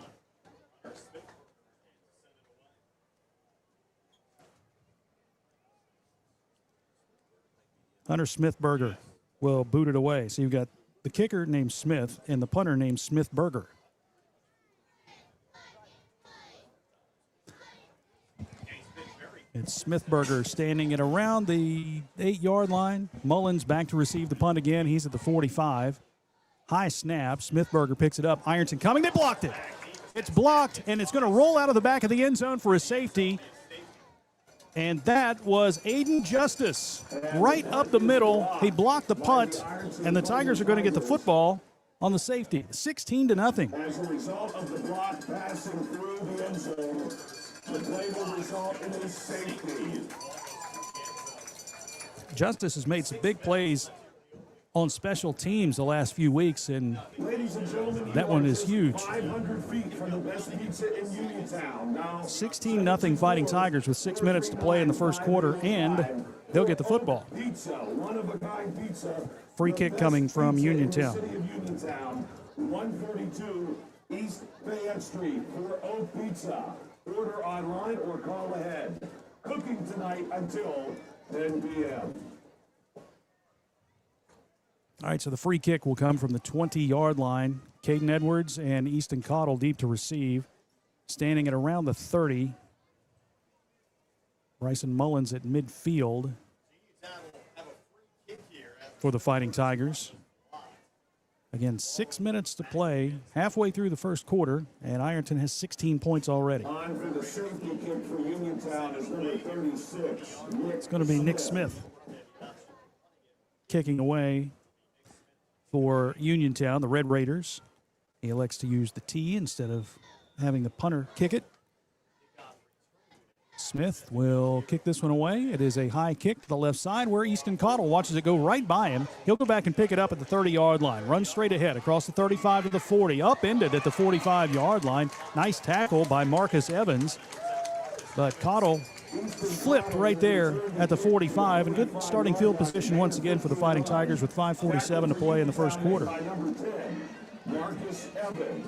S3: Hunter Smithberger will boot it away. So you've got the kicker named Smith and the punter named Smithberger. It's Smithberger standing at around the 8-yard line. Mullins back to receive the punt again. He's at the 45. High snap. Smithberger picks it up. Ironton coming. They blocked it. It's blocked, and it's going to roll out of the back of the end zone for a safety. And that was Aiden Justice right up the middle. He blocked the punt, and the Tigers are going to get the football on the safety. 16-0.
S10: As a result of the block passing through the end zone, the play will result in a safety.
S3: Justice has made some big plays on special teams the last few weeks, and that one is huge.
S10: 500 feet from the best pizza in Uniontown. Now
S3: 16-0 Fighting Tigers with 6 minutes to play in the first quarter, and they'll get the football.
S10: Pizza, one-of-a-kind pizza.
S3: Free kick coming from Uniontown.
S10: 132 East Fayette Street for O Pizza. Order online or call ahead. Cooking tonight until 10 p.m.
S3: All right, so the free kick will come from the 20-yard line. Caden Edwards and Easton Cottle deep to receive. Standing at around the 30. Bryson Mullins at midfield for the Fighting Tigers. Again, 6 minutes to play, halfway through the first quarter, and Ironton has 16 points already.
S10: On for the safety kick for Uniontown is number 36.
S3: It's going to be Nick Smith kicking away for Uniontown, the Red Raiders. He elects to use the tee instead of having the punter kick it. Smith will kick this one away. It is a high kick to the left side where Easton Cottle watches it go right by him. He'll go back and pick it up at the 30-yard line. Run straight ahead across the 35 to the 40. Upended at the 45-yard line. Nice tackle by Marcus Evans. But Cottle flipped right there at the 45. And good starting field position once again for the Fighting Tigers with 5:47 to play in the first quarter.
S10: Marcus Evans.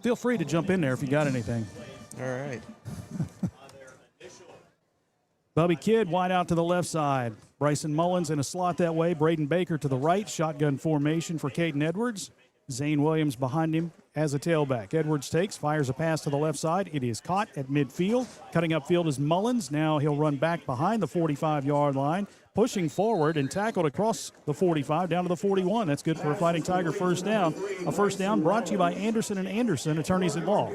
S3: Feel free to jump in there if you got anything.
S1: All right.
S3: Bubby Kidd wide out to the left side. Bryson Mullins in a slot that way. Braden Baker to the right. Shotgun formation for Caden Edwards. Zane Williams behind him as a tailback. Edwards takes, fires a pass to the left side. It is caught at midfield. Cutting upfield is Mullins. Now he'll run back behind the 45-yard line, pushing forward and tackled across the 45 down to the 41. That's good for a Fighting Tiger first down. A first down brought to you by Anderson & Anderson, attorneys at law.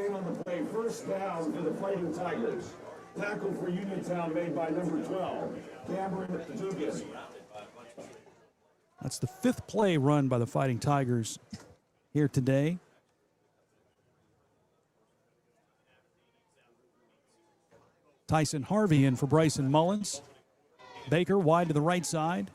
S10: First down to the Fighting Tigers. Tackle for Uniontown made by number 12, Cameron Dugan.
S3: That's the 5th play run by the Fighting Tigers here today. Tyson Harvey in for Bryson Mullins. Baker wide to the right side.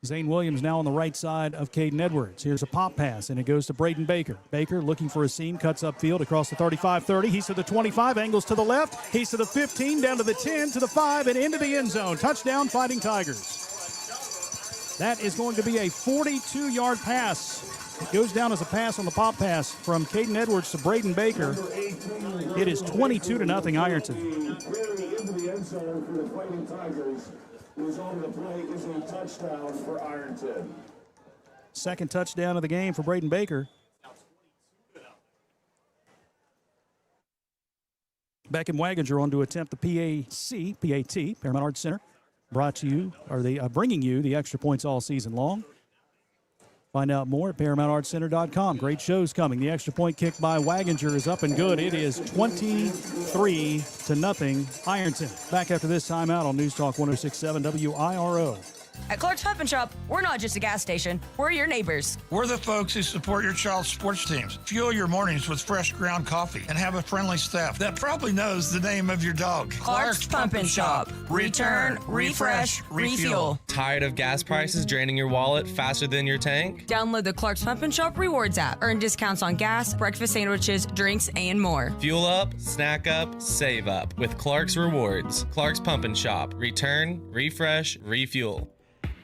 S3: Zane Williams now on the right side of Caden Edwards. Here's a pop pass, and it goes to Braden Baker. Baker looking for a seam, cuts upfield across the 35-30. He's to the 25, angles to the left. He's to the 15, down to the 10, to the 5, and into the end zone. Touchdown, Fighting Tigers. That is going to be a 42-yard pass. It goes down as a pass on the pop pass from Caden Edwards to Braden Baker. It is 22-0 Ironton.
S10: Into the end zone for the Fighting Tigers. Who's on the play is a touchdown for Ironton.
S3: Second touchdown of the game for Braden Baker. Beck and Waginger on to attempt the PAT, Paramount Arts Center. Bringing you the extra points all season long. Find out more at ParamountArtsCenter.com. Great shows coming. The extra point kick by Waginger is up and good. It is 23-0 Ironton. Back after this timeout on News Talk 106.7 WIRO.
S5: At Clark's Pump and Shop, we're not just a gas station. We're your neighbors.
S23: We're the folks who support your child's sports teams. Fuel your mornings with fresh ground coffee and have a friendly staff that probably knows the name of your dog.
S5: Clark's Pump and Shop. Return, refresh, refuel.
S24: Tired of gas prices draining your wallet faster than your tank?
S5: Download the Clark's Pump and Shop Rewards app. Earn discounts on gas, breakfast sandwiches, drinks, and more.
S24: Fuel up, snack up, save up with Clark's Rewards. Clark's Pump and Shop. Return, refresh, refuel.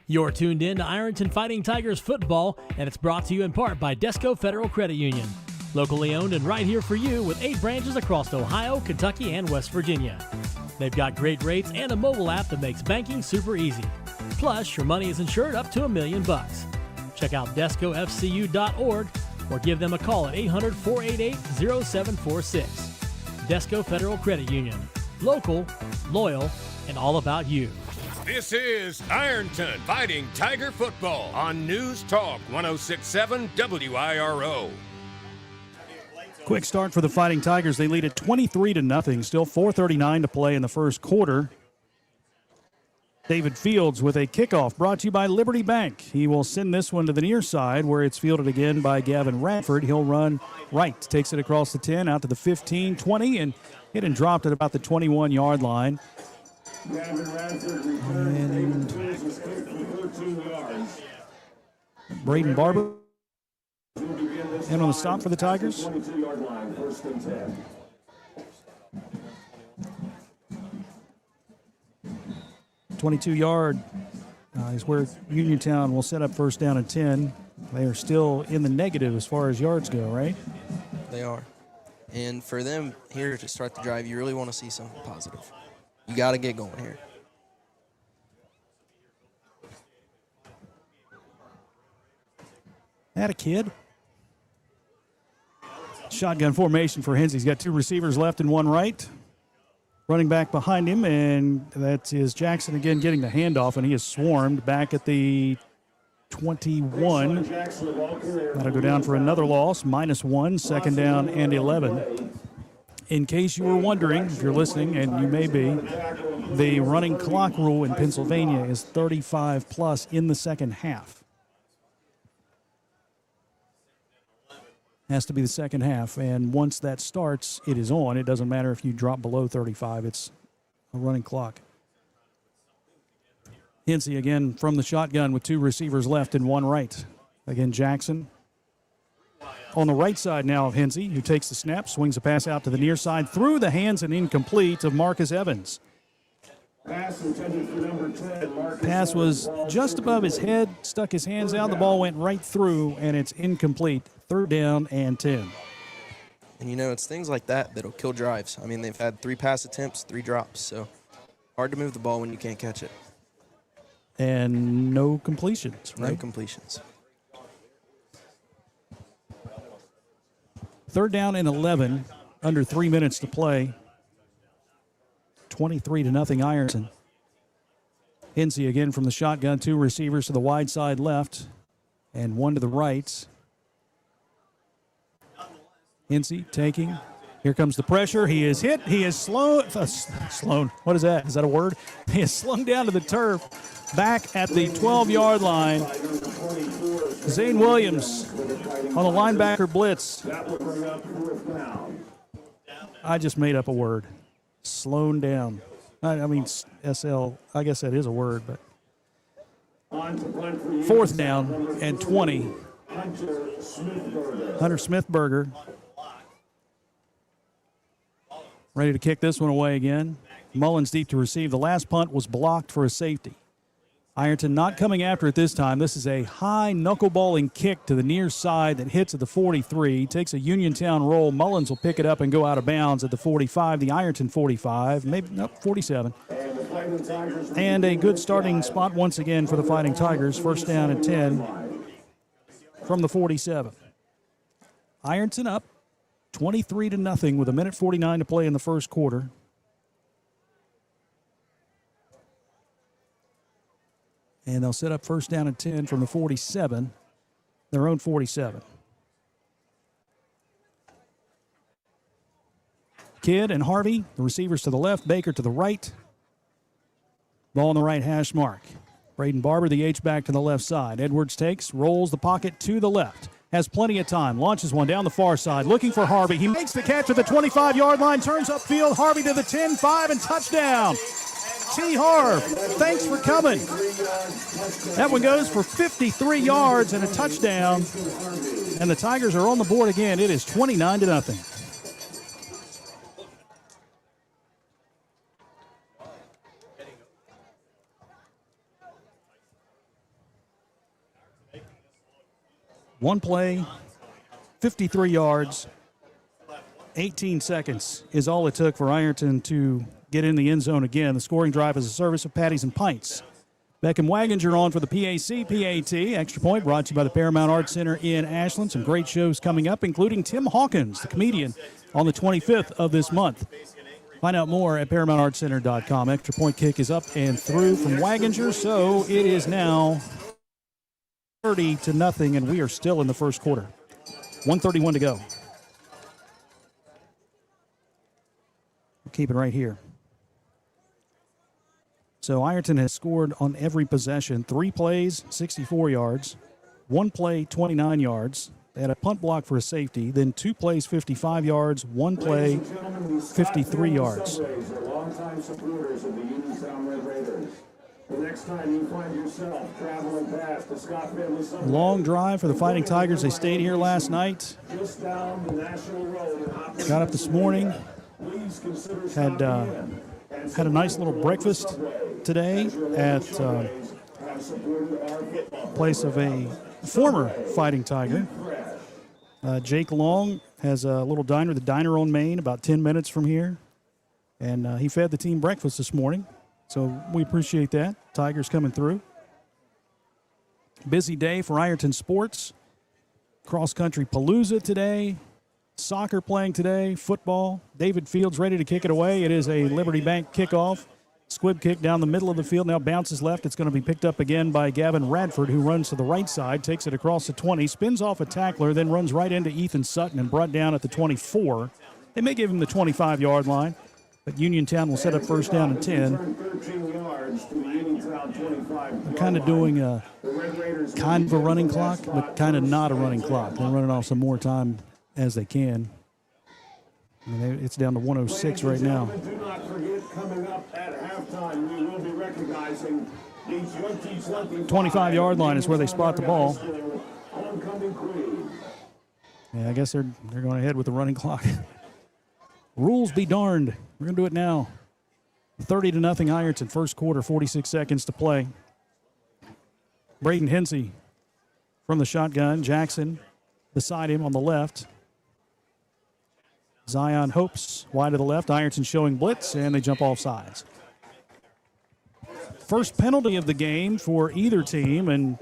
S21: You're tuned in to Ironton Fighting Tigers football, and it's brought to you in part by Desco Federal Credit Union. Locally owned and right here for you with 8 branches across Ohio, Kentucky, and West Virginia. They've got great rates and a mobile app that makes banking super easy. Plus, your money is insured up to $1 million. Check out DescoFCU.org or give them a call at 800-488-0746. Desco Federal Credit Union. Local, loyal, and all about you.
S7: This is Ironton Fighting Tiger Football on News Talk 106.7 WIRO.
S3: Quick start for the Fighting Tigers. They lead at 23-0. Still 4:39 to play in the first quarter. David Fields with a kickoff brought to you by Liberty Bank. He will send this one to the near side where it's fielded again by Gavin Radford. He'll run right, takes it across the 10, out to the 15, 20, and hit and dropped at about the 21-yard line. And Braden Barber in on the stop for the Tigers. 22-yard is where Uniontown will set up first down and 10. They are still in the negative as far as yards go, right?
S1: They are. And for them here to start the drive, you really want to see something positive. You got to get going here.
S3: That a kid. Shotgun formation for Hensey. He's got 2 receivers left and 1 right. Running back behind him, and that is Jackson again getting the handoff, and he is swarmed back at the 21. That'll go down for another loss, -1, second down and 11. In case you were wondering, if you're listening, and you may be, the running clock rule in Pennsylvania is 35 plus in the second half. Has to be the second half, and once that starts, it is on. It doesn't matter if you drop below 35. It's a running clock. Hensey again from the shotgun with 2 receivers left and 1 right. Again, Jackson on the right side now of Hensey, who takes the snap, swings a pass out to the near side, through the hands and incomplete of Marcus Evans.
S10: Pass intended for number 10, Marcus
S3: Pass was just above his head, stuck his hands out, the ball went right through, and it's incomplete. Third down and 10.
S1: And, it's things like that that'll kill drives. I mean, they've had 3 pass attempts, 3 drops, so hard to move the ball when you can't catch it.
S3: And no completions, right?
S1: No completions.
S3: 3rd down and 11, under 3 minutes to play. 23-0 Ironton. Hensey again from the shotgun, 2 receivers to the wide side left and 1 to the right. Hensey taking. Here comes the pressure. He is hit. He is slown. What is that? Is that a word? He is slung down to the turf back at the 12-yard line. Zane Williams on the linebacker blitz. I just made up a word. Slown down. I mean, SL, I guess that is a word, but 4th down and 20. Hunter Smithberger ready to kick this one away again. Mullins deep to receive. The last punt was blocked for a safety. Ironton not coming after it this time. This is a high knuckleballing kick to the near side that hits at the 43. Takes a Uniontown roll. Mullins will pick it up and go out of bounds at the 45, the Ironton 45, maybe, nope, 47. And a good starting spot once again for the Fighting Tigers. 1st down and 10 from the 47. Ironton up 23-0 with 1:49 to play in the first quarter. And they'll set up 1st down and 10 from the 47, their own 47. Kidd and Harvey, the receivers to the left, Baker to the right. Ball on the right hash mark. Braden Barber, the H-back to the left side. Edwards takes, rolls the pocket to the left. Has plenty of time, launches one down the far side, looking for Harvey. He makes the catch at the 25-yard line, turns upfield. Harvey to the 10-5 and touchdown. T. Harv, thanks for coming. That one goes for 53 yards and a touchdown. And the Tigers are on the board again. It is 29-0. One play, 53 yards, 18 seconds is all it took for Ironton to get in the end zone again. The scoring drive is a service of Patties and Pints. Beckham Waginger on for the PAT. Extra Point brought to you by the Paramount Arts Center in Ashland. Some great shows coming up, including Tim Hawkins, the comedian, on the 25th of this month. Find out more at ParamountArtsCenter.com. Extra Point kick is up and through from Waginger, so it is now 30-0, and we are still in the first quarter. 1:31 to go. We'll keep it right here. So Ironton has scored on every possession. 3 plays, 64 yards. 1 play, 29 yards. They had a punt block for a safety. Then 2 plays, 55 yards. 1 play, 53 yards.
S10: Longtime supporters of the Uniontown Red Raiders. The next time you find yourself traveling past the Scott Family Subway.
S3: Long drive for the Fighting Tigers. They stayed here last night.
S10: Just down the National Road.
S3: Got up this morning. Had a nice little breakfast today at place of a former Fighting Tiger. Jake Long has a little diner, the Diner on Main, about 10 minutes from here. And he fed the team breakfast this morning. So we appreciate that. Tigers coming through. Busy day for Ironton sports. Cross-country palooza today. Soccer playing today. Football. David Fields ready to kick it away. It is a Liberty Bank kickoff. Squib kick down the middle of the field. Now bounces left. It's going to be picked up again by Gavin Radford, who runs to the right side. Takes it across the 20. Spins off a tackler. Then runs right into Ethan Sutton and brought down at the 24. They may give him the 25-yard line. But Uniontown will set up 1st down and 10. They're kind of doing a kind of a running clock, but kind of not a running clock. They're running off some more time as they can. And it's down to 106 right now.
S10: Do not forget, coming up at halftime, we will be recognizing the
S3: 25-yard line is where they spot the ball. Yeah, I guess they're going ahead with the running clock. Rules be darned. We're going to do it now. 30-0 Ironton. First quarter, 46 seconds to play. Braden Hensey from the shotgun. Jackson beside him on the left. Zion Hopes wide to the left. Ironton showing blitz, and they jump off sides. First penalty of the game for either team, and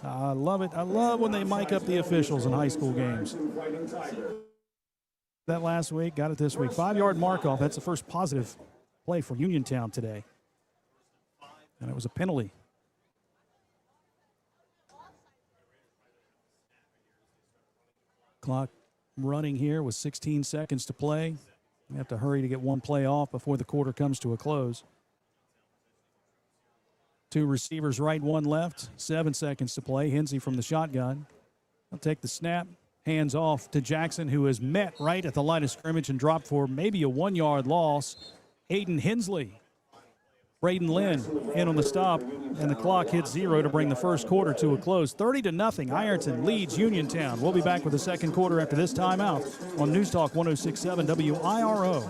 S3: I love it. I love when they mic up the officials in high school games. That last week, got it this week. 5-yard mark-off. That's the first positive play for Uniontown today. And it was a penalty. Clock running here with 16 seconds to play. We have to hurry to get one play off before the quarter comes to a close. 2 receivers right, 1 left. 7 seconds to play. Hensey from the shotgun. He'll take the snap. Hands off to Jackson, who is met right at the line of scrimmage and dropped for maybe a 1-yard loss. Aiden Hensley. Braden Lynn in on the stop, and the clock hits 0 to bring the first quarter to a close. 30-0. Ironton leads Uniontown. We'll be back with the second quarter after this timeout on News Talk 106.7 WIRO.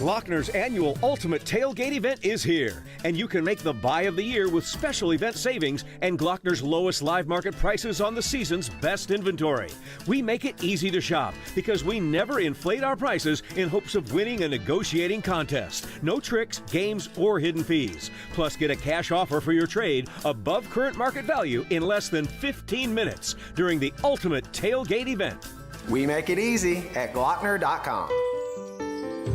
S12: Glockner's annual Ultimate Tailgate event is here, and you can make the buy of the year with special event savings and Glockner's lowest live market prices on the season's best inventory. We make it easy to shop because we never inflate our prices in hopes of winning a negotiating contest. No tricks, games, or hidden fees. Plus, get a cash offer for your trade above current market value in less than 15 minutes during the Ultimate Tailgate event.
S13: We make it easy at Glockner.com.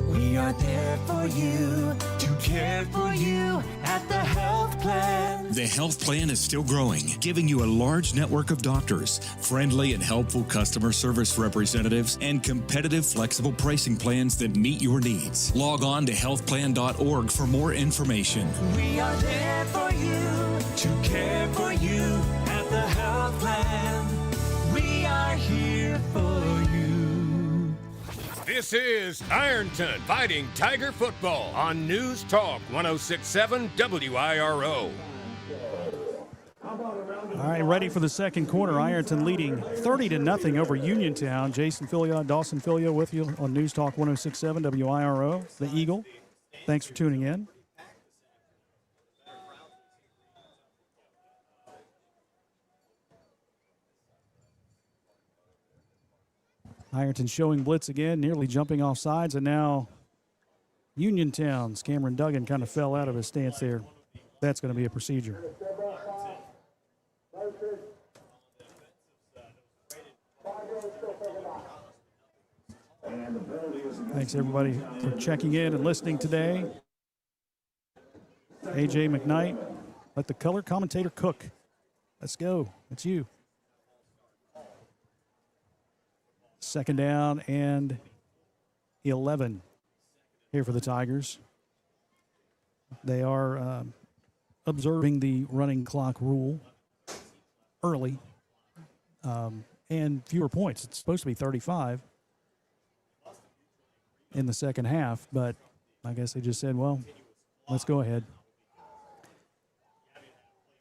S11: We are there for you, to care for you at the health plan.
S14: The health plan is still growing, giving you a large network of doctors, friendly and helpful customer service representatives, and competitive, flexible pricing plans that meet your needs. Log on to healthplan.org for more information.
S11: We are there for you, to care for you at the health plan. We are here for you.
S7: This is Ironton Fighting Tiger Football on News Talk 106.7 WIRO.
S3: All right, ready for the second quarter. Ironton leading 30-0 over Uniontown. Jason Filio, Dawson Filio with you on News Talk 106.7 WIRO, the Eagle. Thanks for tuning in. Ironton showing blitz again, nearly jumping off sides, and now Uniontown's Cameron Duggan kind of fell out of his stance there. That's going to be a procedure. Thanks, everybody, for checking in and listening today. A.J. McKnight, let the color commentator cook. Let's go. It's you. Second down and 11 here for the Tigers. They are observing the running clock rule early and fewer points. It's supposed to be 35 in the second half, but I guess they just said, well, let's go ahead.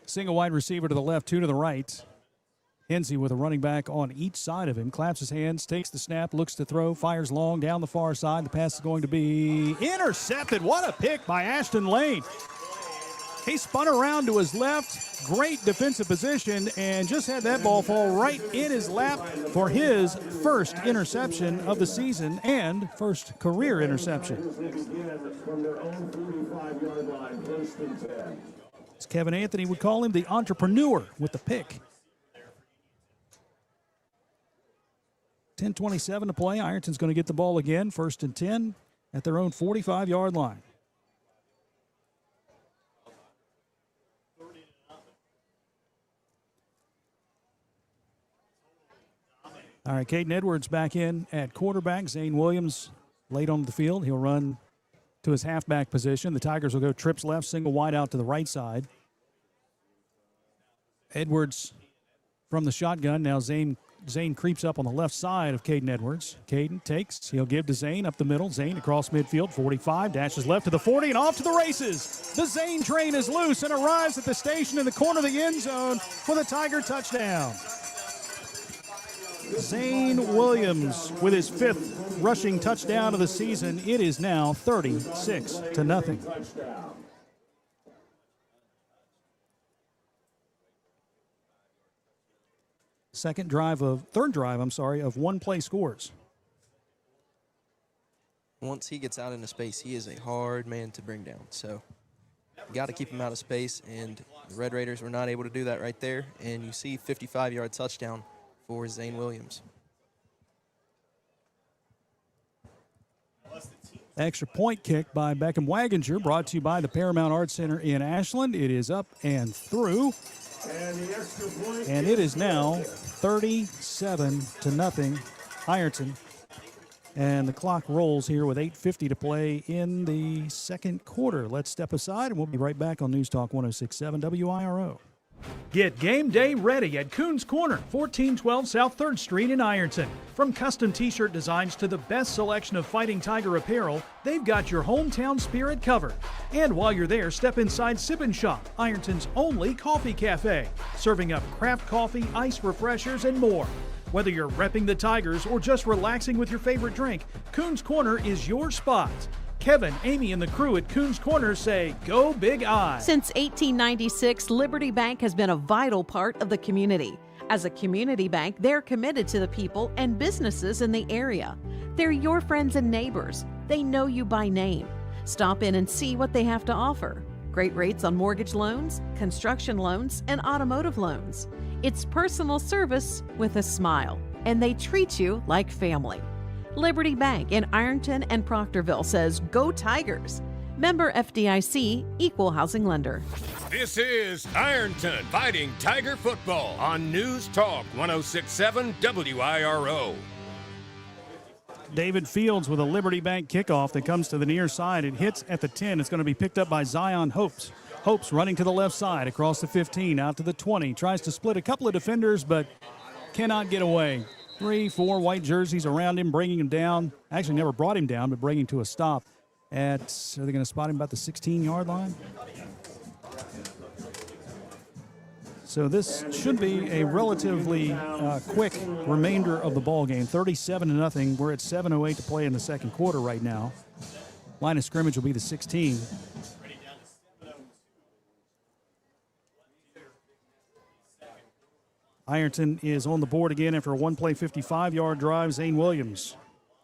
S3: Single wide receiver to the left, 2 to the right. Hensey with a running back on each side of him. Claps his hands, takes the snap, looks to throw, fires long down the far side. The pass is going to be intercepted. What a pick by Ashton Lane. He spun around to his left. Great defensive position and just had that ball fall right in his lap for his first interception of the season and first career interception. As Kevin Anthony would call him, the entrepreneur with the pick. 10:27 to play. Ironton's going to get the ball again. 1st and 10 at their own 45-yard line. All right, Caden Edwards back in at quarterback. Zane Williams late on the field. He'll run to his halfback position. The Tigers will go trips left, single wide out to the right side. Edwards from the shotgun. Now Zane creeps up on the left side of Caden Edwards. Caden takes. He'll give to Zane up the middle. Zane across midfield, 45, dashes left to the 40 and off to the races. The Zane train is loose and arrives at the station in the corner of the end zone for the Tiger touchdown. Zane Williams with his 5th rushing touchdown of the season. It is now 36-0. third drive, of one-play scores.
S1: Once he gets out into space, he is a hard man to bring down. So you got to keep him out of space, and the Red Raiders were not able to do that right there. And you see 55-yard touchdown for Zane Williams.
S3: Extra point kick by Beckham Waginger, brought to you by the Paramount Arts Center in Ashland. It is up and through. And it is now 37-0 Ironton. And the clock rolls here with 8:50 to play in the second quarter. Let's step aside, and we'll be right back on News Talk 106.7 WIRO.
S2: Get game day ready at Koon's Corner, 1412 South 3rd Street in Ironton. From custom t-shirt designs to the best selection of Fighting Tiger apparel, they've got your hometown spirit covered. And while you're there, step inside Sip and Shop, Ironton's only coffee cafe, serving up craft coffee, ice refreshers, and more. Whether you're repping the Tigers or just relaxing with your favorite drink, Koon's Corner is your spot. Kevin, Amy, and the crew at Koon's Corner say, go Big I.
S15: Since 1896, Liberty Bank has been a vital part of the community. As a community bank, they're committed to the people and businesses in the area. They're your friends and neighbors. They know you by name. Stop in and see what they have to offer. Great rates on mortgage loans, construction loans, and automotive loans. It's personal service with a smile, and they treat you like family. Liberty Bank in Ironton and Proctorville says, go Tigers. Member FDIC, equal housing lender.
S7: This is Ironton Fighting Tiger Football on News Talk 106.7 WIRO.
S3: David Fields with a Liberty Bank kickoff that comes to the near side. It hits at the 10. It's going to be picked up by Zion Hopes. Hopes running to the left side, across the 15, out to the 20. Tries to split a couple of defenders, but cannot get away. 3-4 white jerseys around him, bringing him down. Actually never brought him down, but bringing him to a stop. Are they going to spot him about the 16-yard line? So this should be a relatively quick remainder of the ball game. 37-0. We're at 7:08 to play in the second quarter right now. Line of scrimmage will be the 16. Ironton is on the board again after a one-play 55-yard drive. Zane Williams,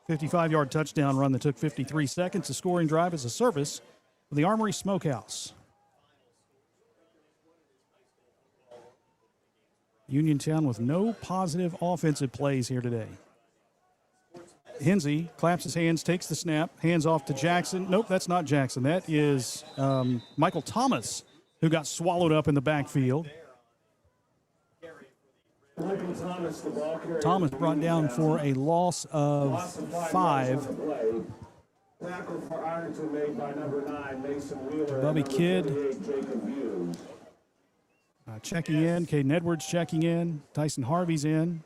S3: 55-yard touchdown run that took 53 seconds. The scoring drive is a service for the Armory Smokehouse. Uniontown with no positive offensive plays here today. Hensey claps his hands, takes the snap, hands off to Jackson. Nope, that's not Jackson. That is Michael Thomas, who got swallowed up in the backfield. Thomas brought down for a loss of 5. Bubby Kidd checking in. Caden Edwards checking in. Tyson Harvey's in.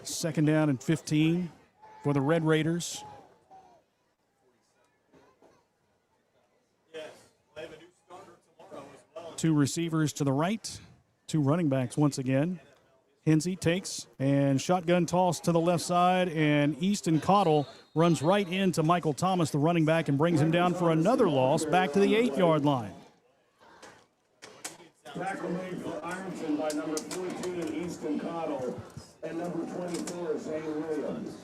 S3: Second down and 15 for the Red Raiders. Two receivers to the right, two running backs once again. Hensey takes and shotgun toss to the left side, and Easton Cottle runs right into Michael Thomas, the running back, and brings him down for another loss back to the 8-yard line.
S10: Tackle made for Ironton by number 14, Easton Cottle, and number 24, Zane Williams.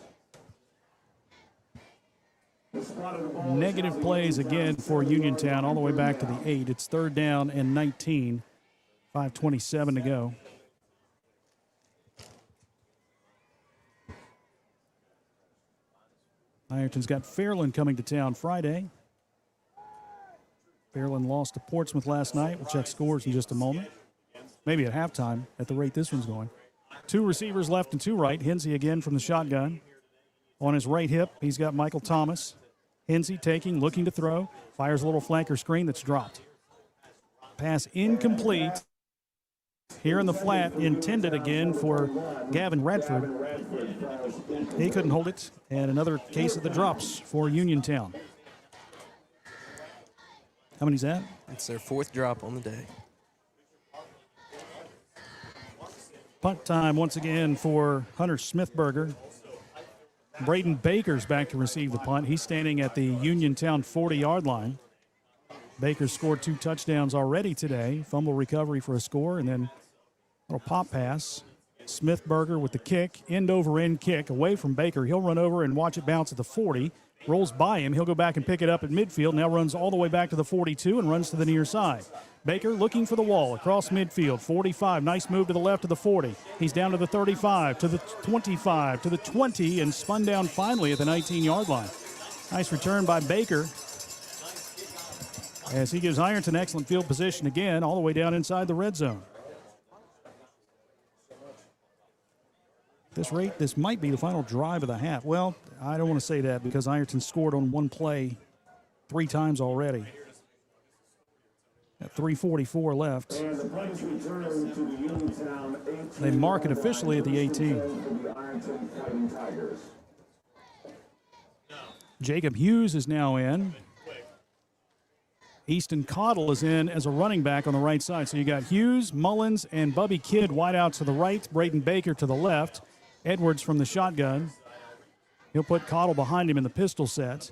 S3: Negative plays again for Uniontown all the way back to the 8. It's third down and 19. 5:27 to go. Ironton's got Fairland coming to town Friday. Fairland lost to Portsmouth last night. We'll check scores in just a moment. Maybe at halftime at the rate this one's going. Two receivers left and two right. Hensey again from the shotgun. On his right hip, he's got Michael Thomas. Hensey taking, looking to throw. Fires a little flanker screen that's dropped. Pass incomplete. Here in the flat, intended again for Gavin Radford. He couldn't hold it. And another case of the drops for Uniontown. How many's that?
S1: It's their fourth drop on the day.
S3: Punt time once again for Hunter Smithberger. Braden Baker's back to receive the punt. He's standing at the Uniontown 40-yard line. Baker scored 2 touchdowns already today. Fumble recovery for a score, and then Little pop pass. Smithberger with the kick, end-over-end kick away from Baker. He'll run over and watch it bounce at the 40. Rolls by him. He'll go back and pick it up at midfield. Now runs all the way back to the 42 and runs to the near side. Baker looking for the wall across midfield. 45. Nice move to the left of the 40. He's down to the 35, to the 25, to the 20, and spun down finally at the 19-yard line. Nice return by Baker as he gives Ironton excellent field position again, all the way down inside the red zone. At this rate, this might be the final drive of the half. Well, I don't want to say that because Ironton scored on one play 3 times already. At 3:44 left.
S10: And the punt is returned to the Uniontown 18.
S3: They mark it officially at the 18.
S10: The Ironton Fighting Tigers.
S3: Jacob Hughes is now in. Easton Cottle is in as a running back on the right side. So you got Hughes, Mullins, and Bubby Kidd wide out to the right. Braden Baker to the left. Edwards from the shotgun. He'll put Cottle behind him in the pistol set.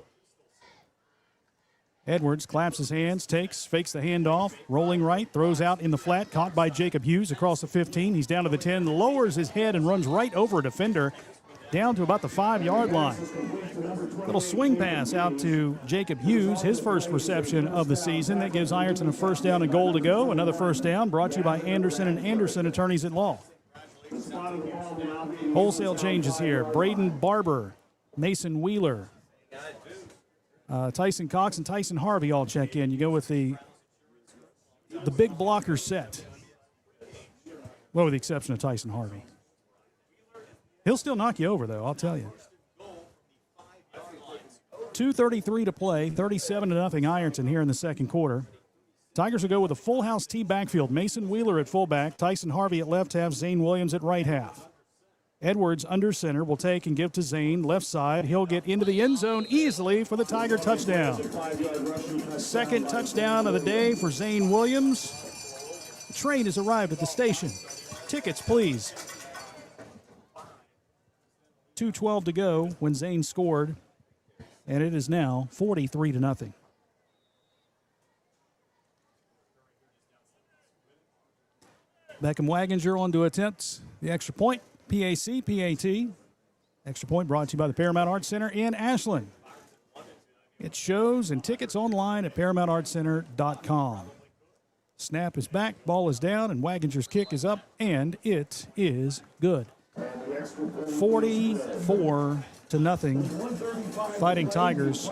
S3: Edwards claps his hands, fakes the handoff, rolling right, throws out in the flat, caught by Jacob Hughes across the 15. He's down to the 10, lowers his head and runs right over a defender down to about the 5-yard line. Little swing pass out to Jacob Hughes, his first reception of the season. That gives Ironton a first down and goal to go. Another first down brought to you by Anderson and Anderson, attorneys at law. Wholesale changes here. Braden Barber, Mason Wheeler, Tyson Cox and Tyson Harvey all check in. You go with the big blocker set. Well, with the exception of Tyson Harvey. He'll still knock you over, though, I'll tell you. 2:33 to play, 37-0 Ironton here in the second quarter. Tigers will go with a full house T backfield. Mason Wheeler at fullback, Tyson Harvey at left half, Zane Williams at right half. Edwards under center will take and give to Zane, left side. He'll get into the end zone easily for the Tiger touchdown. Second touchdown of the day for Zane Williams. The train has arrived at the station. Tickets, please. 2:12 to go when Zane scored, and it is now 43-0. Beckham Waginger on to attempt the extra point. PAC, PAT. Extra point brought to you by the Paramount Arts Center in Ashland. It shows and tickets online at ParamountArtsCenter.com. Snap is back, ball is down, and Waginger's kick is up, and it is good. 44-0. Fighting Tigers.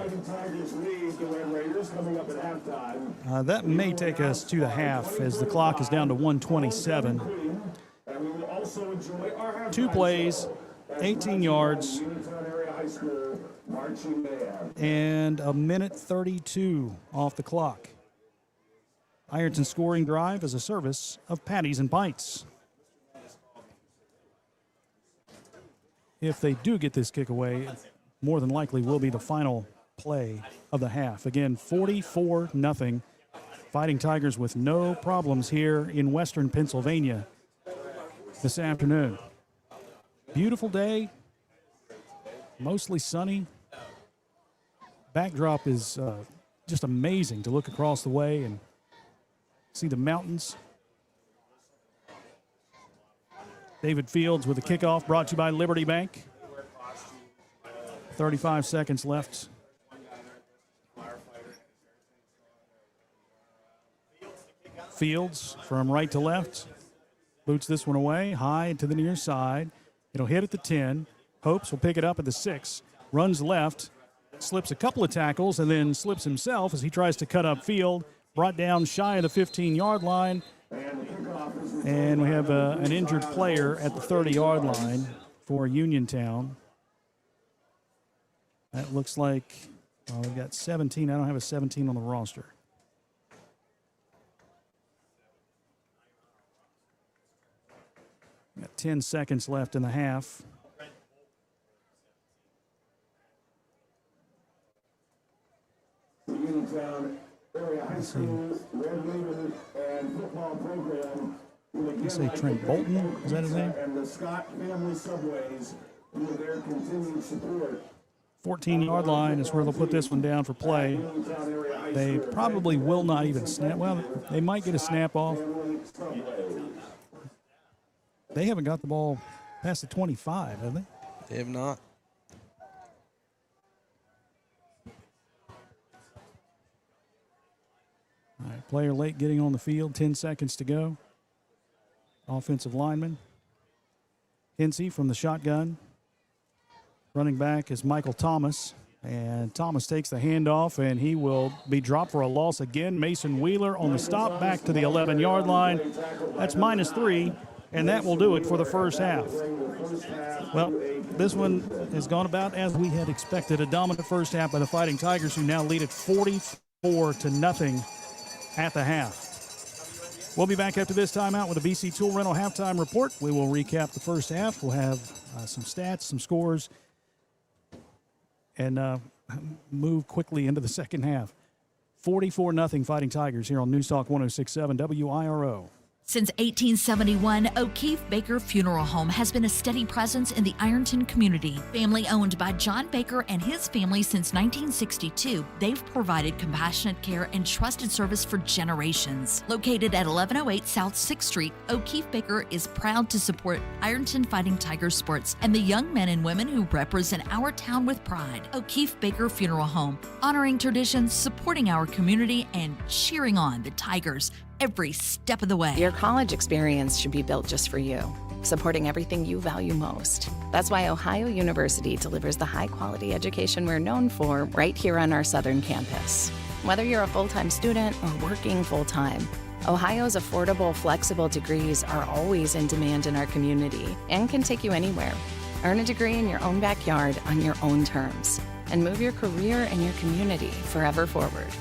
S3: That may take us to the half as the clock is down to 1:27. 2 plays, 18 yards, and a minute 32 off the clock. Ironton's scoring drive is a service of Patties and Pints. If they do get this kick away, it more than likely will be the final play of the half. Again, 44-0. Fighting Tigers with no problems here in western Pennsylvania this afternoon. Beautiful day, mostly sunny. Backdrop is just amazing to look across the way and see the mountains. David Fields with the kickoff brought to you by Liberty Bank. 35 seconds left. Fields from right to left. Boots this one away, high to the near side. It'll hit at the 10. Hopes will pick it up at the 6. Runs left, slips a couple of tackles, and then slips himself as he tries to cut up field. Brought down shy of the 15-yard line. And we have an injured player at the 30-yard line for Uniontown. That looks like, we've got 17. I don't have a 17 on the roster. Got 10 seconds left in the half.
S10: Uniontown area high school, Red Raven, and football program.
S3: You say Trent Bolton? Is that his name?
S10: And the Scott Family Subways with their continued support.
S3: 14-yard line is where they'll put this one down for play. They probably will not even snap. Well, they might get a snap off. they haven't got the ball past the 25, have they?
S1: They have not.
S3: All right, player late getting on the field, 10 seconds to go. Offensive lineman. Kinsey from the shotgun. Running back is Michael Thomas. And Thomas takes the handoff, and he will be dropped for a loss again. Mason Wheeler on the stop back to the 11-yard line. That's -3, and that will do it for the first half. Well, this one has gone about as we had expected. A dominant first half by the Fighting Tigers, who now lead at 44-0 at the half. We'll be back after this timeout with a BC Tool Rental halftime report. We will recap the first half. We'll have some stats, some scores, and move quickly into the second half. 44-0 Fighting Tigers here on News Talk 106.7 WIRO.
S20: Since 1871, O'Keefe Baker Funeral Home has been a steady presence in the Ironton community. Family owned by John Baker and his family since 1962, they've provided compassionate care and trusted service for generations. Located at 1108 South 6th Street, O'Keefe Baker is proud to support Ironton Fighting Tigers sports and the young men and women who represent our town with pride. O'Keefe Baker Funeral Home, honoring traditions, supporting our community, and cheering on the Tigers every step of the way.
S4: Your college experience should be built just for you, supporting everything you value most. That's why Ohio University delivers the high-quality education we're known for right here on our southern campus. Whether you're a full-time student or working full-time, Ohio's affordable, flexible degrees are always in demand in our community and can take you anywhere. Earn a degree in your own backyard on your own terms and move your career and your community forever forward.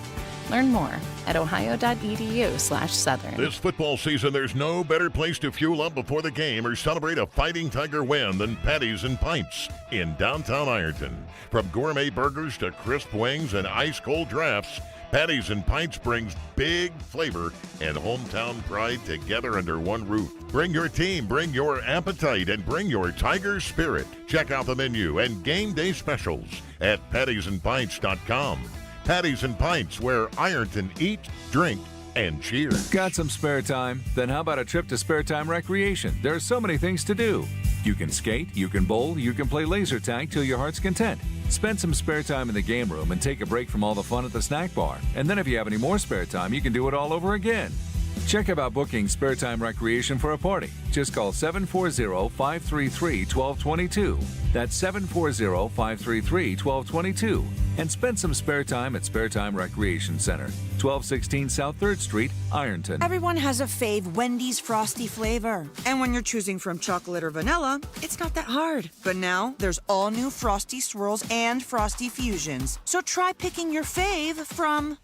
S4: Learn more at ohio.edu/southern.
S9: This football season, there's no better place to fuel up before the game or celebrate a Fighting Tiger win than Patties and Pints in downtown Ironton. From gourmet burgers to crisp wings and ice-cold drafts, Patties and Pints brings big flavor and hometown pride together under one roof. Bring your team, bring your appetite, and bring your Tiger spirit. Check out the menu and game day specials at pattiesandpints.com. Patties and Pints, where Ironton eat, drink, and cheer.
S16: Got some spare time? Then how about a trip to Spare Time Recreation? There are so many things to do. You can skate, you can bowl, you can play laser tag till your heart's content. Spend some spare time in the game room and take a break from all the fun at the snack bar. And then if you have any more spare time, you can do it all over again. Check about booking Spare Time Recreation for a party. Just call 740-533-1222. That's 740-533-1222. And spend some spare time at Spare Time Recreation Center, 1216 South 3rd Street, Ironton.
S17: Everyone has a fave Wendy's Frosty flavor. And when you're choosing from chocolate or vanilla, it's not that hard. But now, there's all new Frosty Swirls and Frosty Fusions. So try picking your fave from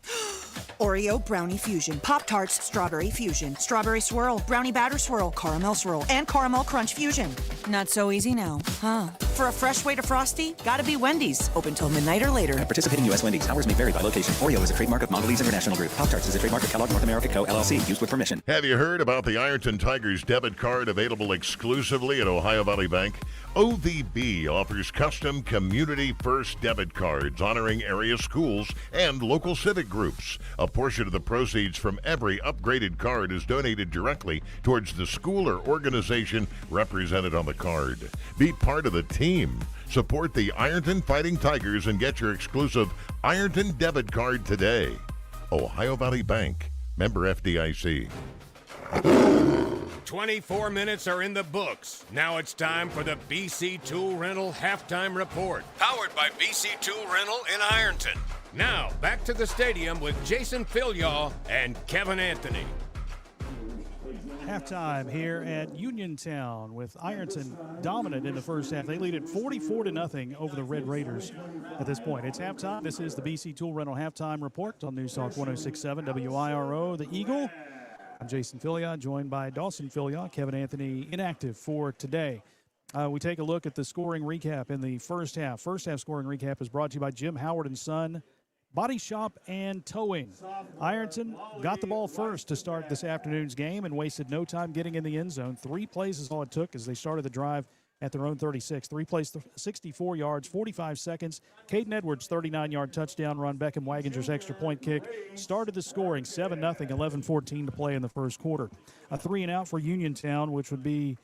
S17: Oreo Brownie Fusion, Pop-Tarts Strawberry Fusion, Strawberry Swirl, Brownie Batter Swirl, Caramel Swirl, and Caramel Crunch Fusion. Not so easy now, huh? For a fresh way to Frosty, gotta be Wendy's. Open till midnight or later.
S22: At participating U.S. Wendy's. Hours may vary by location. Oreo is a trademark of Mondelez International Group. Pop-Tarts is a trademark of Kellogg North America Co., LLC. Used with permission.
S9: Have you heard about the Ironton Tigers debit card available exclusively at Ohio Valley Bank? OVB offers custom Community First debit cards honoring area schools and local civic groups. A portion of the proceeds from every upgraded card is donated directly towards the school or organization represented on the card. Be part of the team. Support the Ironton Fighting Tigers and get your exclusive Ironton debit card today. Ohio Valley Bank, member FDIC.
S7: 24 minutes are in the books. Now it's time for the BC Tool Rental Halftime Report, powered by BC Tool Rental in Ironton. Now, back to the stadium with Jason Philyaw and Kevin Anthony.
S3: Halftime here at Uniontown with Ironton dominant in the first half. They lead at 44-0 over the Red Raiders at this point. It's halftime. This is the BC Tool Rental Halftime Report on News Talk 106.7 WIRO, the Eagle. I'm Jason Philyaw, joined by Dawson Philyaw. Kevin Anthony inactive for today. We take a look at the scoring recap in the first half. First half scoring recap is brought to you by Jim Howard & Son Body Shop and Towing. Ironton got the ball first to start this afternoon's game and wasted no time getting in the end zone. 3 plays is all it took as they started the drive at their own 36. 3 plays, 64 yards, 45 seconds. Caden Edwards' 39-yard touchdown run. Beckham Waginger's extra point kick started the scoring 7-0, 11-14 to play in the first quarter. A 3-and-out for Uniontown, which would be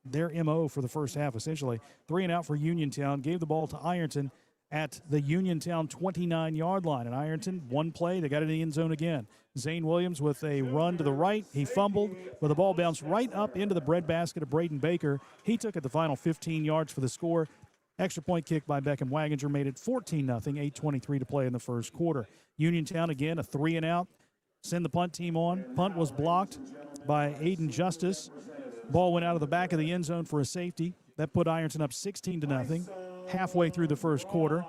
S3: their MO for the first half, essentially. 3-and-out for Uniontown. Gave the ball to Ironton at the Uniontown 29-yard line. And Ironton, one play, they got it in the end zone again. Zane Williams with a run to the right. He fumbled, but the ball bounced right up into the breadbasket of Braden Baker. He took it the final 15 yards for the score. Extra point kick by Beckham Waginger made it 14-0, 8:23 to play in the first quarter. Uniontown, again, a 3-and-out. Send the punt team on. Punt was blocked by Aiden Justice. Ball went out of the back of the end zone for a safety. That put Ironton up 16-0 halfway through the first quarter.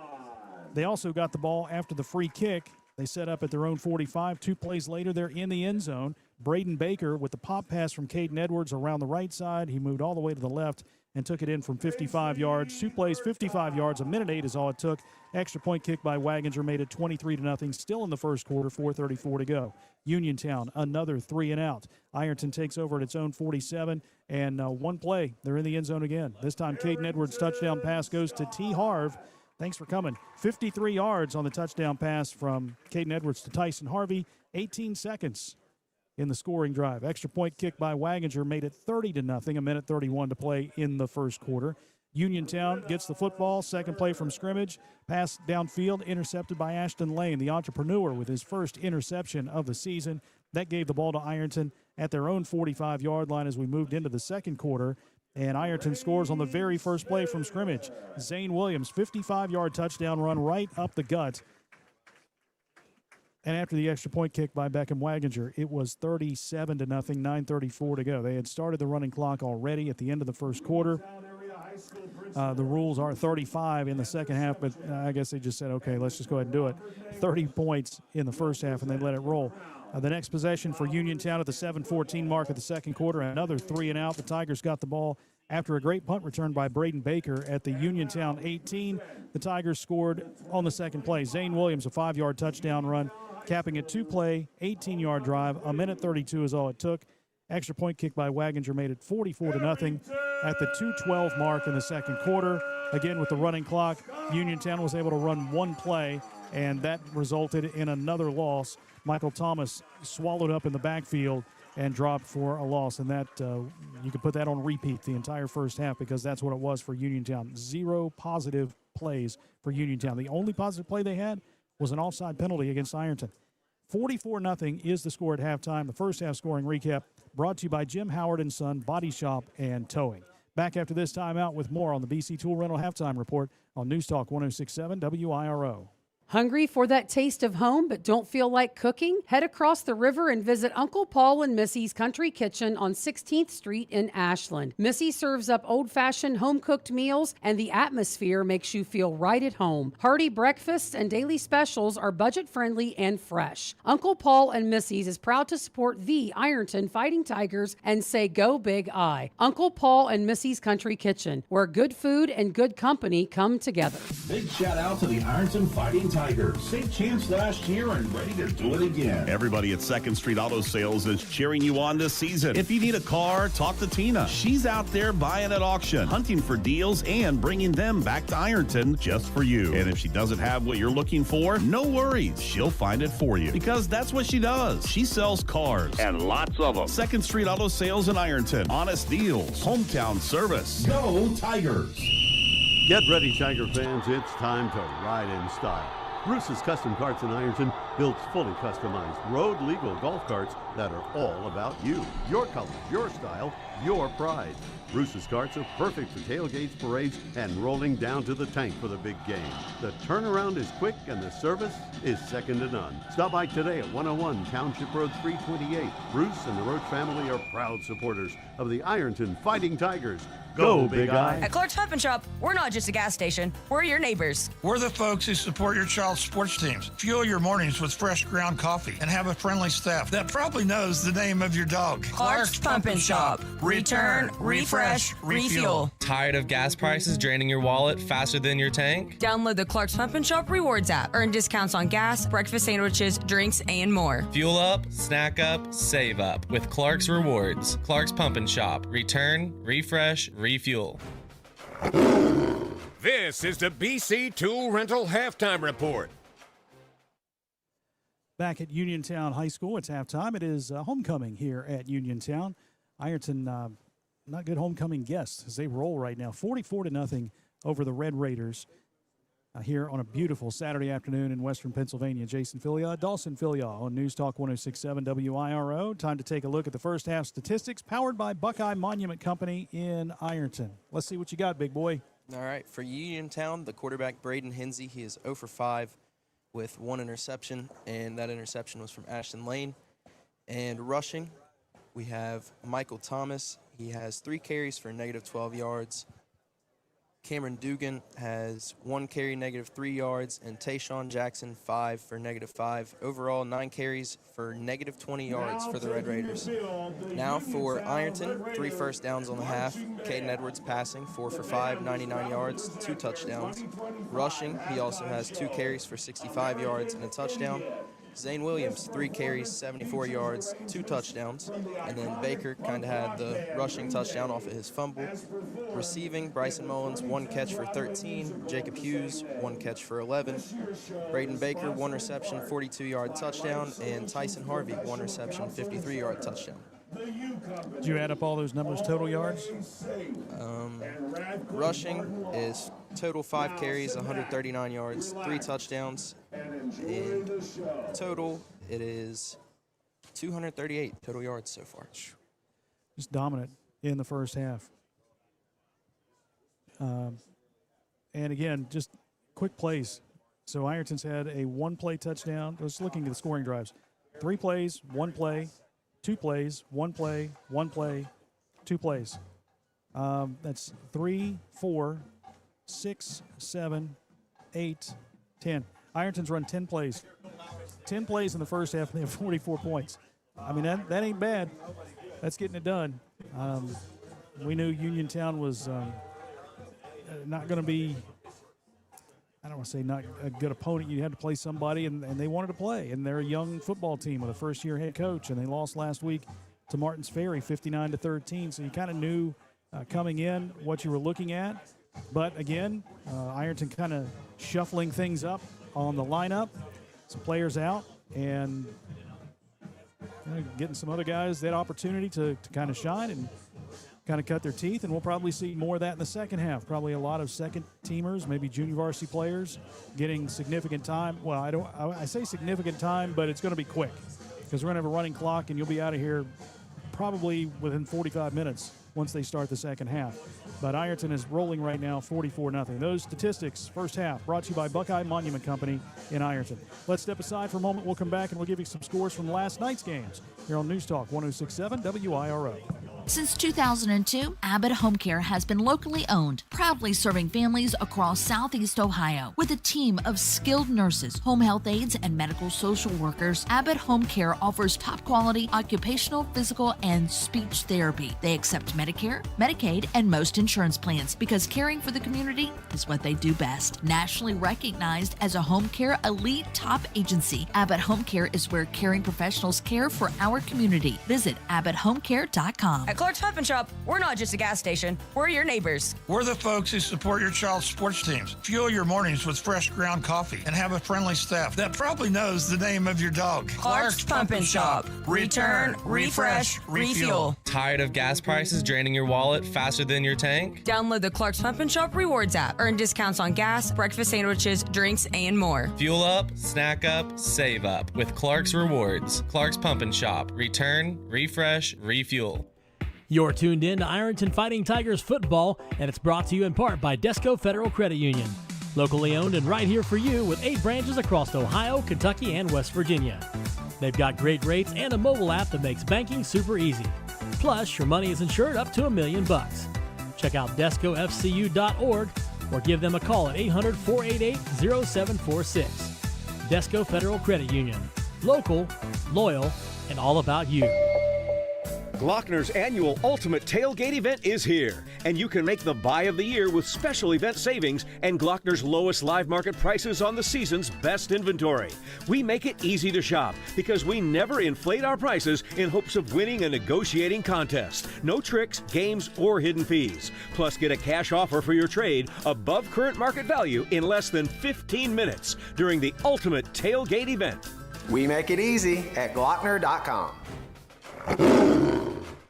S3: They also got the ball after the free kick. They set up at their own 45. 2 plays later, they're in the end zone. Braden Baker with the pop pass from Caden Edwards around the right side. He moved all the way to the left and took it in from 55 yards. 2 plays, 55 yards. 1:08 is all it took. Extra point kick by Waginger made it 23-0. Still in the first quarter, 4:34 to go. Uniontown, another 3-and-out. Ironton takes over at its own 47, and one play, they're in the end zone again. This time, Caden Edwards' touchdown pass goes to T. Harv. Thanks for coming. 53 yards on the touchdown pass from Caden Edwards to Tyson Harvey. 18 seconds in the scoring drive. Extra point kick by Waginger made it 30-0, 1:31 to play in the first quarter. Uniontown gets the football. Second play from scrimmage. Pass downfield, intercepted by Ashton Lane, the entrepreneur, with his first interception of the season. That gave the ball to Ironton at their own 45-yard line as we moved into the second quarter. And Ironton scores on the very first play from scrimmage. Zane Williams, 55-yard touchdown run right up the gut. And after the extra point kick by Beckham Waginger, it was 37-0, 9:34 to go. They had started the running clock already at the end of the first quarter. The rules are 35 in the second half, but I guess they just said, okay, let's just go ahead and do it. 30 points in the first half, and they let it roll. The next possession for Uniontown at the 7:14 mark of the second quarter, another 3-and-out. The Tigers got the ball after a great punt return by Braden Baker at the Uniontown 18. The Tigers scored on the second play. Zane Williams, a 5-yard touchdown run, capping a 2-play, 18-yard drive. 1:32 is all it took. Extra point kick by Waginger made it 44-0 at the 2:12 mark in the second quarter. Again, with the running clock, Uniontown was able to run one play, and that resulted in another loss. Michael Thomas swallowed up in the backfield and dropped for a loss, and that you can put that on repeat the entire first half because that's what it was for Uniontown. 0 positive plays for Uniontown. The only positive play they had was an offside penalty against Ironton. 44-0 is the score at halftime. The first half scoring recap brought to you by Jim Howard & Son Body Shop and Towing. Back after this timeout with more on the BC Tool Rental Halftime Report on News Talk 106.7 WIRO.
S6: Hungry for that taste of home but don't feel like cooking? Head across the river and visit Uncle Paul and Missy's Country Kitchen on 16th Street in Ashland. Missy serves up old-fashioned home-cooked meals, and the atmosphere makes you feel right at home. Hearty breakfasts and daily specials are budget-friendly and fresh. Uncle Paul and Missy's is proud to support the Ironton Fighting Tigers and say go big I. Uncle Paul and Missy's Country Kitchen, where good food and good company come together.
S8: Big shout out to the Ironton Fighting Tigers. Same chance last year and ready to do it again.
S18: Everybody at 2nd Street Auto Sales is cheering you on this season. If you need a car, talk to Tina. She's out there buying at auction, hunting for deals, and bringing them back to Ironton just for you. And if she doesn't have what you're looking for, no worries. She'll find it for you because that's what she does. She sells cars and lots of them. 2nd Street Auto Sales in Ironton. Honest deals. Hometown service.
S8: Go Tigers.
S19: Get ready, Tiger fans. It's time to ride in style. Bruce's Custom Carts in Ironton builds fully customized, road-legal golf carts that are all about you. Your colors, your style, your pride. Bruce's carts are perfect for tailgates, parades, and rolling down to the tank for the big game. The turnaround is quick and the service is second to none. Stop by today at 101 Township Road 328. Bruce and the Roach family are proud supporters of the Ironton Fighting Tigers. Go, Big Eye.
S5: At Clark's Pump and Shop, we're not just a gas station. We're your neighbors.
S23: We're the folks who support your child's sports teams. Fuel your mornings with fresh ground coffee and have a friendly staff that probably knows the name of your dog.
S5: Clark's Pump and Shop. Return, refresh, refuel.
S24: Tired of gas prices draining your wallet faster than your tank?
S5: Download the Clark's Pump and Shop Rewards app. Earn discounts on gas, breakfast sandwiches, drinks, and more.
S24: Fuel up, snack up, save up with Clark's Rewards. Clark's Pump and Shop. Return, refresh, refuel.
S7: This is the BC Tool Rental Halftime Report.
S3: Back at Uniontown High School, it's halftime. It is homecoming here at Uniontown. Ironton, not good homecoming guests as they roll right now, 44-0 over the Red Raiders here on a beautiful Saturday afternoon in Western Pennsylvania. Jason Filia, Dawson Filia on News Talk 106.7 WIRO. Time to take a look at the first half statistics powered by Buckeye Monument Company in Ironton. Let's see what you got, big boy.
S1: All right, for Uniontown, the quarterback Braden Hinsey, he is 0 for 5 with 1 interception, and that interception was from Ashton Lane. And rushing, we have Michael Thomas. He has 3 carries for -12 yards. Cameron Dugan has 1 carry, -3 yards, and Tayshawn Jackson 5 for -5. Overall, 9 carries for -20 yards for the Red Raiders. Now for Ironton, 3 first downs on the half. Caden Edwards passing, 4 for 5, 99 yards, 2 touchdowns. Rushing, he also has 2 carries for 65 yards and a touchdown. Zane Williams, 3 carries, 74 yards, 2 touchdowns. And then Baker kind of had the rushing touchdown off of his fumble. Receiving, Bryson Mullins, 1 catch for 13. Jacob Hughes, 1 catch for 11. Braden Baker, 1 reception, 42-yard touchdown. And Tyson Harvey, 1 reception, 53-yard touchdown.
S3: Did you add up all those numbers, total yards?
S1: Rushing is total 5 carries, 139 yards, 3 touchdowns. And total, it is 238 total yards so far.
S3: Just dominant in the first half. And again, just quick plays. So Ironton's had a 1-play touchdown. Just looking at the scoring drives. 3 plays, 1 play, 2 plays, 1 play, 1 play, 2 plays. That's 3, 4, 6, 7, 8, 10. Ironton's run 10 plays. 10 plays in the first half, and they have 44 points. I mean, that ain't bad. That's getting it done. We knew Uniontown was not going to be, I don't want to say not a good opponent. You had to play somebody, and they wanted to play. And they're a young football team with a first-year head coach, and they lost last week to Martins Ferry, 59-13. So you kind of knew coming in what you were looking at. But, again, Ironton kind of shuffling things up on the lineup, some players out, and getting some other guys that opportunity to kind of shine and kind of cut their teeth, and we'll probably see more of that in the second half. Probably a lot of second-teamers, maybe junior varsity players, getting significant time. Well, I say significant time, but it's going to be quick because we're going to have a running clock, and you'll be out of here probably within 45 minutes once they start the second half. But Ironton is rolling right now, 44-0. Those statistics, first half, brought to you by Buckeye Monument Company in Ironton. Let's step aside for a moment. We'll come back, and we'll give you some scores from last night's games here on News Talk 106.7 WIRO.
S20: Since 2002, Abbott Home Care has been locally owned, proudly serving families across Southeast Ohio. With a team of skilled nurses, home health aides, and medical social workers, Abbott Home Care offers top-quality occupational, physical, and speech therapy. They accept Medicare, Medicaid, and most insurance plans because caring for the community is what they do best. Nationally recognized as a home care elite top agency, Abbott Home Care is where caring professionals care for our community. Visit abbotthomecare.com.
S5: At Clark's Pump and Shop, we're not just a gas station. We're your neighbors.
S23: We're the folks who support your child's sports teams. Fuel your mornings with fresh ground coffee and have a friendly staff that probably knows the name of your dog.
S5: Clark's Pump and Shop. Return, refresh, refuel.
S24: Tired of gas prices draining your wallet faster than your tank?
S5: Download the Clark's Pump and Shop Rewards app. Earn discounts on gas, breakfast sandwiches, drinks, and more.
S24: Fuel up, snack up, save up with Clark's Rewards. Clark's Pump and Shop. Return, refresh, refuel.
S12: You're tuned in to Ironton Fighting Tigers football, and it's brought to you in part by Desco Federal Credit Union. Locally owned and right here for you with 8 branches across Ohio, Kentucky, and West Virginia. They've got great rates and a mobile app that makes banking super easy. Plus, your money is insured up to $1 million. Check out DescoFCU.org or give them a call at 800-488-0746. Desco Federal Credit Union. Local, loyal, and all about you.
S11: Glockner's annual Ultimate Tailgate event is here, and you can make the buy of the year with special event savings and Glockner's lowest live market prices on the season's best inventory. We make it easy to shop because we never inflate our prices in hopes of winning a negotiating contest. No tricks, games, or hidden fees. Plus, get a cash offer for your trade above current market value in less than 15 minutes during the Ultimate Tailgate event.
S13: We make it easy at Glockner.com.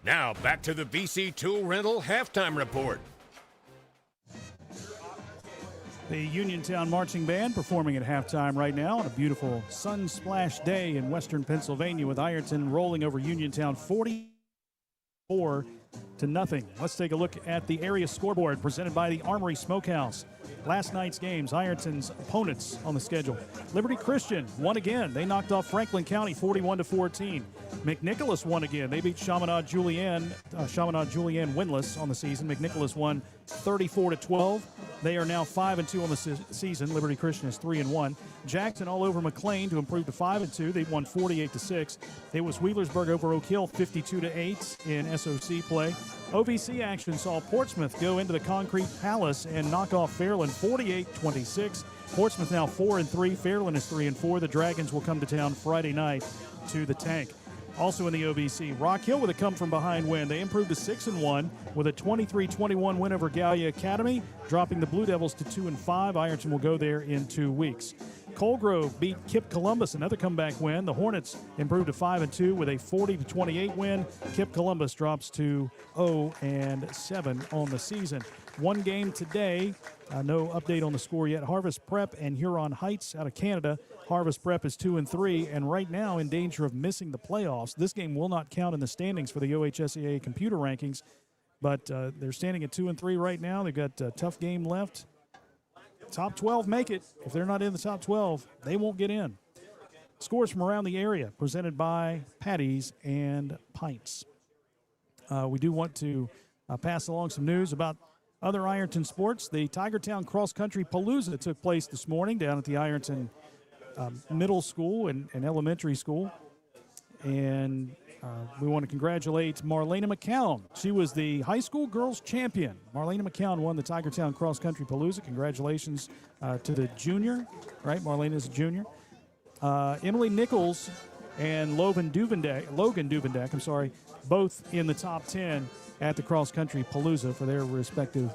S7: Now back to the BC Tool Rental halftime report.
S3: The Uniontown Marching Band performing at halftime right now on a beautiful sun-splashed day in western Pennsylvania with Ironton rolling over Uniontown 44-0. Let's take a look at the area scoreboard presented by the Armory Smokehouse. Last night's games, Ironton's opponents on the schedule. Liberty Christian won again. They knocked off Franklin County 41-14. McNicholas won again. They beat Chaminade Julienne winless on the season. McNicholas won 34-12. They are now 5-2 on the season. Liberty Christian is 3-1. Jackson all over McLean to improve to 5-2. They won 48-6. It was Wheelersburg over Oak Hill 52-8 in SOC play. OVC action saw Portsmouth go into the Concrete Palace and knock off Fairland 48-26. Portsmouth now 4-3. Fairland is 3-4. The Dragons will come to town Friday night to the Tank. Also in the OVC, Rock Hill with a come-from-behind win. They improved to 6-1 with a 23-21 win over Gallia Academy, dropping the Blue Devils to 2-5. Ironton will go there in 2 weeks. Colgrove beat Kip Columbus, another comeback win. The Hornets improved to 5-2 with a 40-28 win. Kip Columbus drops to 0-7 on the season. One game today, no update on the score yet. Harvest Prep and Huron Heights out of Canada. Harvest Prep is 2-3 and right now in danger of missing the playoffs. This game will not count in the standings for the OHSAA computer rankings, but they're standing at 2-3 right now. They've got a tough game left. Top 12 make it. If they're not in the top 12, they won't get in. Scores from around the area presented by Patties and Pints. We do want to pass along some news about other Ironton sports. The Tigertown Cross Country Palooza took place this morning down at the Ironton Middle School and Elementary School. And we want to congratulate Marlena McCown. She was the high school girls champion. Marlena McCown won the Tigertown Cross Country Palooza. Congratulations to the junior, right? Marlena is a junior. Emily Nichols and Logan Duvendak, both in the top 10 at the Cross Country Palooza for their respective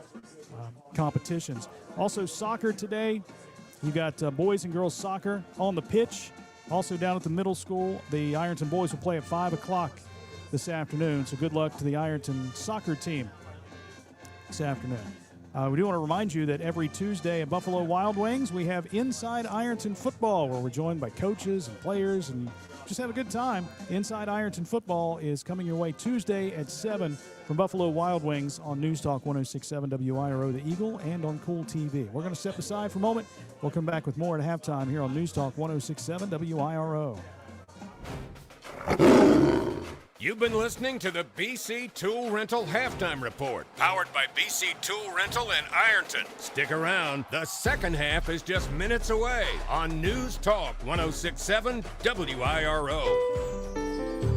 S3: competitions. Also soccer today. You got boys and girls soccer on the pitch. Also down at the middle school, the Ironton boys will play at 5 o'clock this afternoon. So good luck to the Ironton soccer team this afternoon. We do want to remind you that every Tuesday at Buffalo Wild Wings, we have Inside Ironton Football, where we're joined by coaches and players and just have a good time. Inside Ironton Football is coming your way Tuesday at 7 from Buffalo Wild Wings on News Talk 106.7 WIRO, The Eagle, and on Kool TV. We're going to step aside for a moment. We'll come back with more at halftime here on News Talk 106.7 WIRO.
S7: You've been listening to the BC Tool Rental Halftime Report, powered by BC Tool Rental in Ironton. Stick around. The second half is just minutes away on News Talk 106.7 WIRO.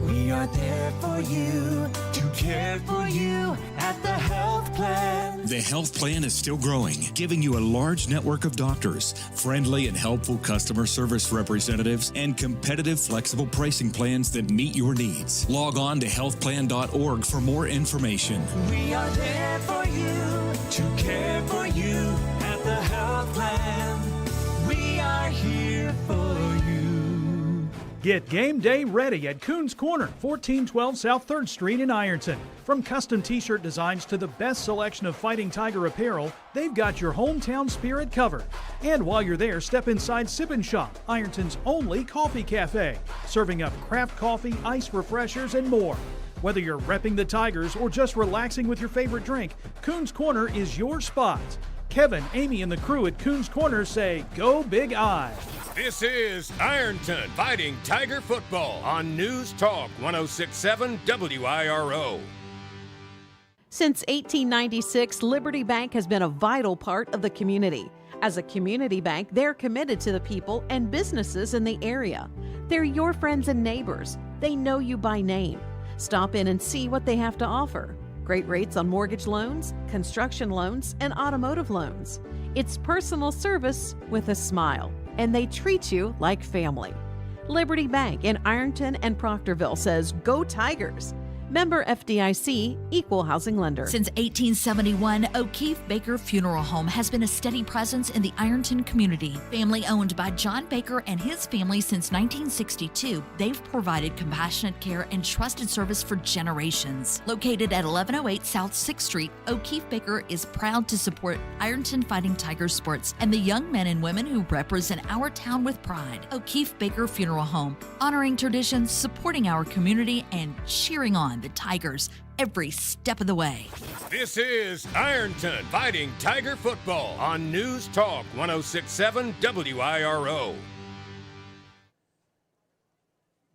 S14: We are there for you, to care for you at the health plan.
S21: The health plan is still growing, giving you a large network of doctors, friendly and helpful customer service representatives, and competitive, flexible pricing plans that meet your needs. Log on to healthplan.org for more information.
S14: We are there for you, to care for you at the health plan. We are here for you.
S2: Get game day ready at Koon's Corner, 1412 South 3rd Street in Ironton. From custom t-shirt designs to the best selection of Fighting Tiger apparel, they've got your hometown spirit covered. And while you're there, step inside Sip & Shop, Ironton's only coffee cafe, serving up craft coffee, ice refreshers, and more. Whether you're repping the Tigers or just relaxing with your favorite drink, Koon's Corner is your spot. Kevin, Amy, and the crew at Koon's Corner say, go Big I.
S7: This is Ironton Fighting Tiger Football on News Talk 106.7 WIRO.
S15: Since 1896, Liberty Bank has been a vital part of the community. As a community bank, they're committed to the people and businesses in the area. They're your friends and neighbors. They know you by name. Stop in and see what they have to offer. Great rates on mortgage loans, construction loans, and automotive loans. It's personal service with a smile, and they treat you like family. Liberty Bank in Ironton and Proctorville says, "Go Tigers." Member FDIC, Equal Housing Lender.
S20: Since 1871, O'Keefe Baker Funeral Home has been a steady presence in the Ironton community. Family owned by John Baker and his family since 1962, they've provided compassionate care and trusted service for generations. Located at 1108 South 6th Street, O'Keefe Baker is proud to support Ironton Fighting Tigers sports and the young men and women who represent our town with pride. O'Keefe Baker Funeral Home, honoring traditions, supporting our community, and cheering on the Tigers every step of the way.
S7: This is Ironton Fighting Tiger Football on News Talk 1067 WIRO.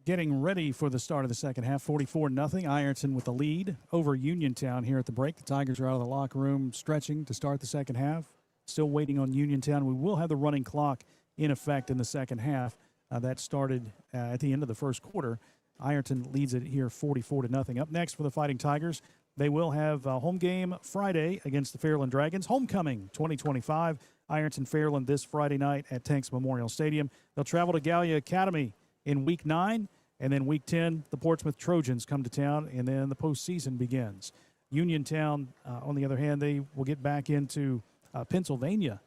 S3: Getting ready for the start of the second half, 44-0. Ironton with the lead over Uniontown here at the break. The Tigers are out of the locker room stretching to start the second half. Still waiting on Uniontown. We will have the running clock in effect in the second half. That started at the end of the first quarter. Ironton leads it here 44-0. Up next for the Fighting Tigers, they will have a home game Friday against the Fairland Dragons. Homecoming 2025. Ironton Fairland this Friday night at Tanks Memorial Stadium. They'll travel to Gallia Academy in Week 9, and then Week 10, the Portsmouth Trojans come to town, and then the postseason begins. Uniontown, on the other hand, they will get back into Pennsylvania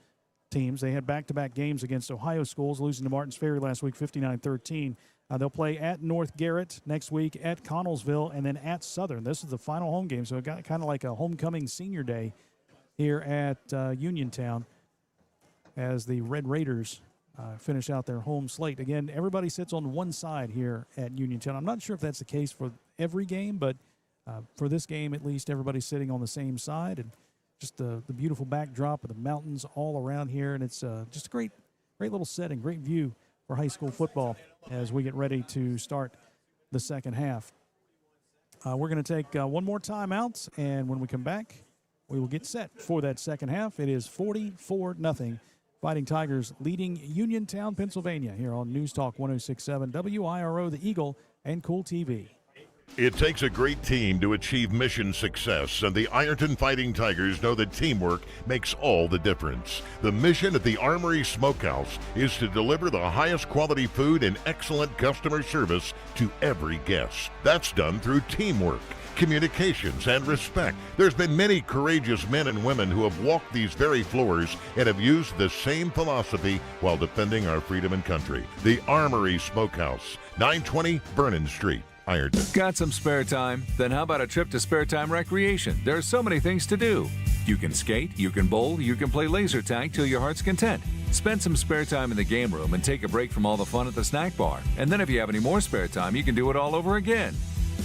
S3: teams. They had back-to-back games against Ohio schools, losing to Martins Ferry last week 59-13. They'll play at North Garrett next week, at Connellsville, and then at Southern. This is the final home game, so it got kind of like a homecoming senior day here at Uniontown as the Red Raiders finish out their home slate. Again, everybody sits on one side here at Uniontown. I'm not sure if that's the case for every game, but for this game at least, everybody's sitting on the same side. And just the beautiful backdrop of the mountains all around here, and it's just a great little setting, great view for high school football as we get ready to start the second half. We're going to take one more timeout, and when we come back, we will get set for that second half. It is 44-0. Fighting Tigers leading Uniontown, Pennsylvania, here on News Talk 1067 WIRO, the Eagle, and Kool TV.
S9: It takes a great team to achieve mission success, and the Ironton Fighting Tigers know that teamwork makes all the difference. The mission at the Armory Smokehouse is to deliver the highest quality food and excellent customer service to every guest. That's done through teamwork, communications, and respect. There's been many courageous men and women who have walked these very floors and have used the same philosophy while defending our freedom and country. The Armory Smokehouse, 920 Vernon Street, Ironton.
S4: Got some spare time? Then how about a trip to Spare Time Recreation? There are so many things to do. You can skate, you can bowl, you can play laser tag till your heart's content. Spend some spare time in the game room and take a break from all the fun at the snack bar. And then if you have any more spare time, you can do it all over again.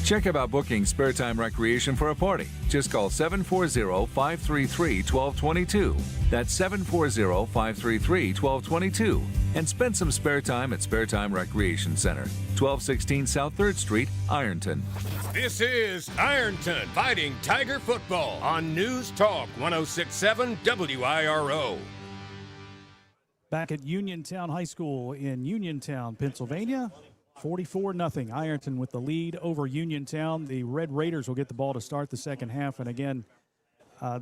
S4: Check about booking Spare Time Recreation for a party. Just call 740-533-1222. That's 740-533-1222. And spend some spare time at Spare Time Recreation Center, 1216 South 3rd Street, Ironton.
S7: This is Ironton Fighting Tiger Football on News Talk 1067 WIRO.
S3: Back at Uniontown High School in Uniontown, Pennsylvania. 44-0. Ironton with the lead over Uniontown. The Red Raiders will get the ball to start the second half. And again,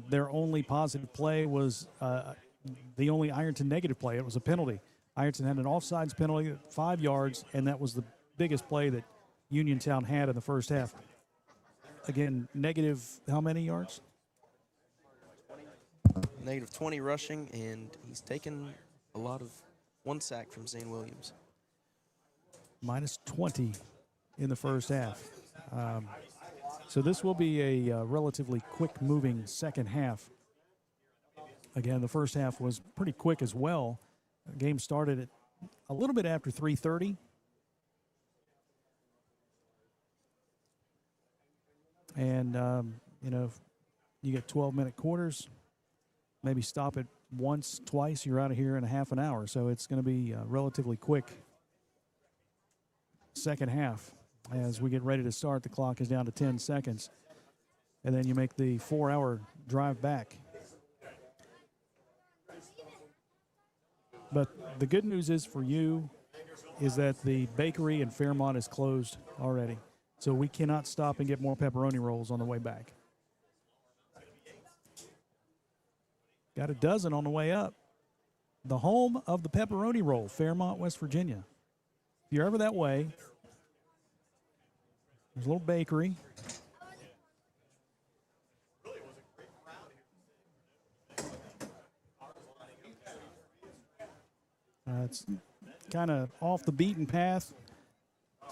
S3: their only positive play was the only Ironton negative play. It was a penalty. Ironton had an offsides penalty, 5 yards, and that was the biggest play that Uniontown had in the first half. Again, negative how many yards?
S1: Negative 20 rushing, and he's taken a lot of one sack from Zane Williams.
S3: Minus 20 in the first half. So this will be a relatively quick-moving second half. Again, the first half was pretty quick as well. The game started at a little bit after 3:30. And, you get 12-minute quarters. Maybe stop it once, twice. You're out of here in a half an hour. So it's going to be relatively quick second half. As we get ready to start, the clock is down to 10 seconds. And then you make the 4-hour drive back. But the good news is for you is that the bakery in Fairmont is closed already. So we cannot stop and get more pepperoni rolls on the way back. Got a dozen on the way up. The home of the pepperoni roll, Fairmont, West Virginia. If you're ever that way, there's a little bakery. It's kind of off the beaten path,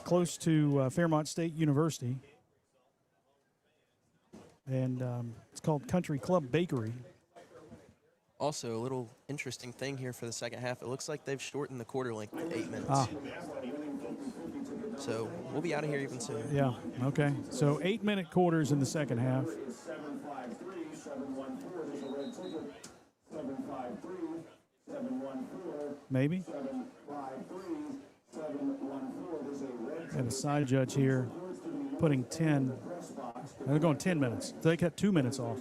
S3: close to Fairmont State University. And it's called Country Club Bakery.
S1: Also, a little interesting thing here for the second half. It looks like they've shortened the quarter length to 8 minutes. So we'll be out of here even soon.
S3: Yeah, okay. So 8-minute quarters in the second half. Maybe. And a side judge here putting 10. They're going 10 minutes. So they cut 2 minutes off.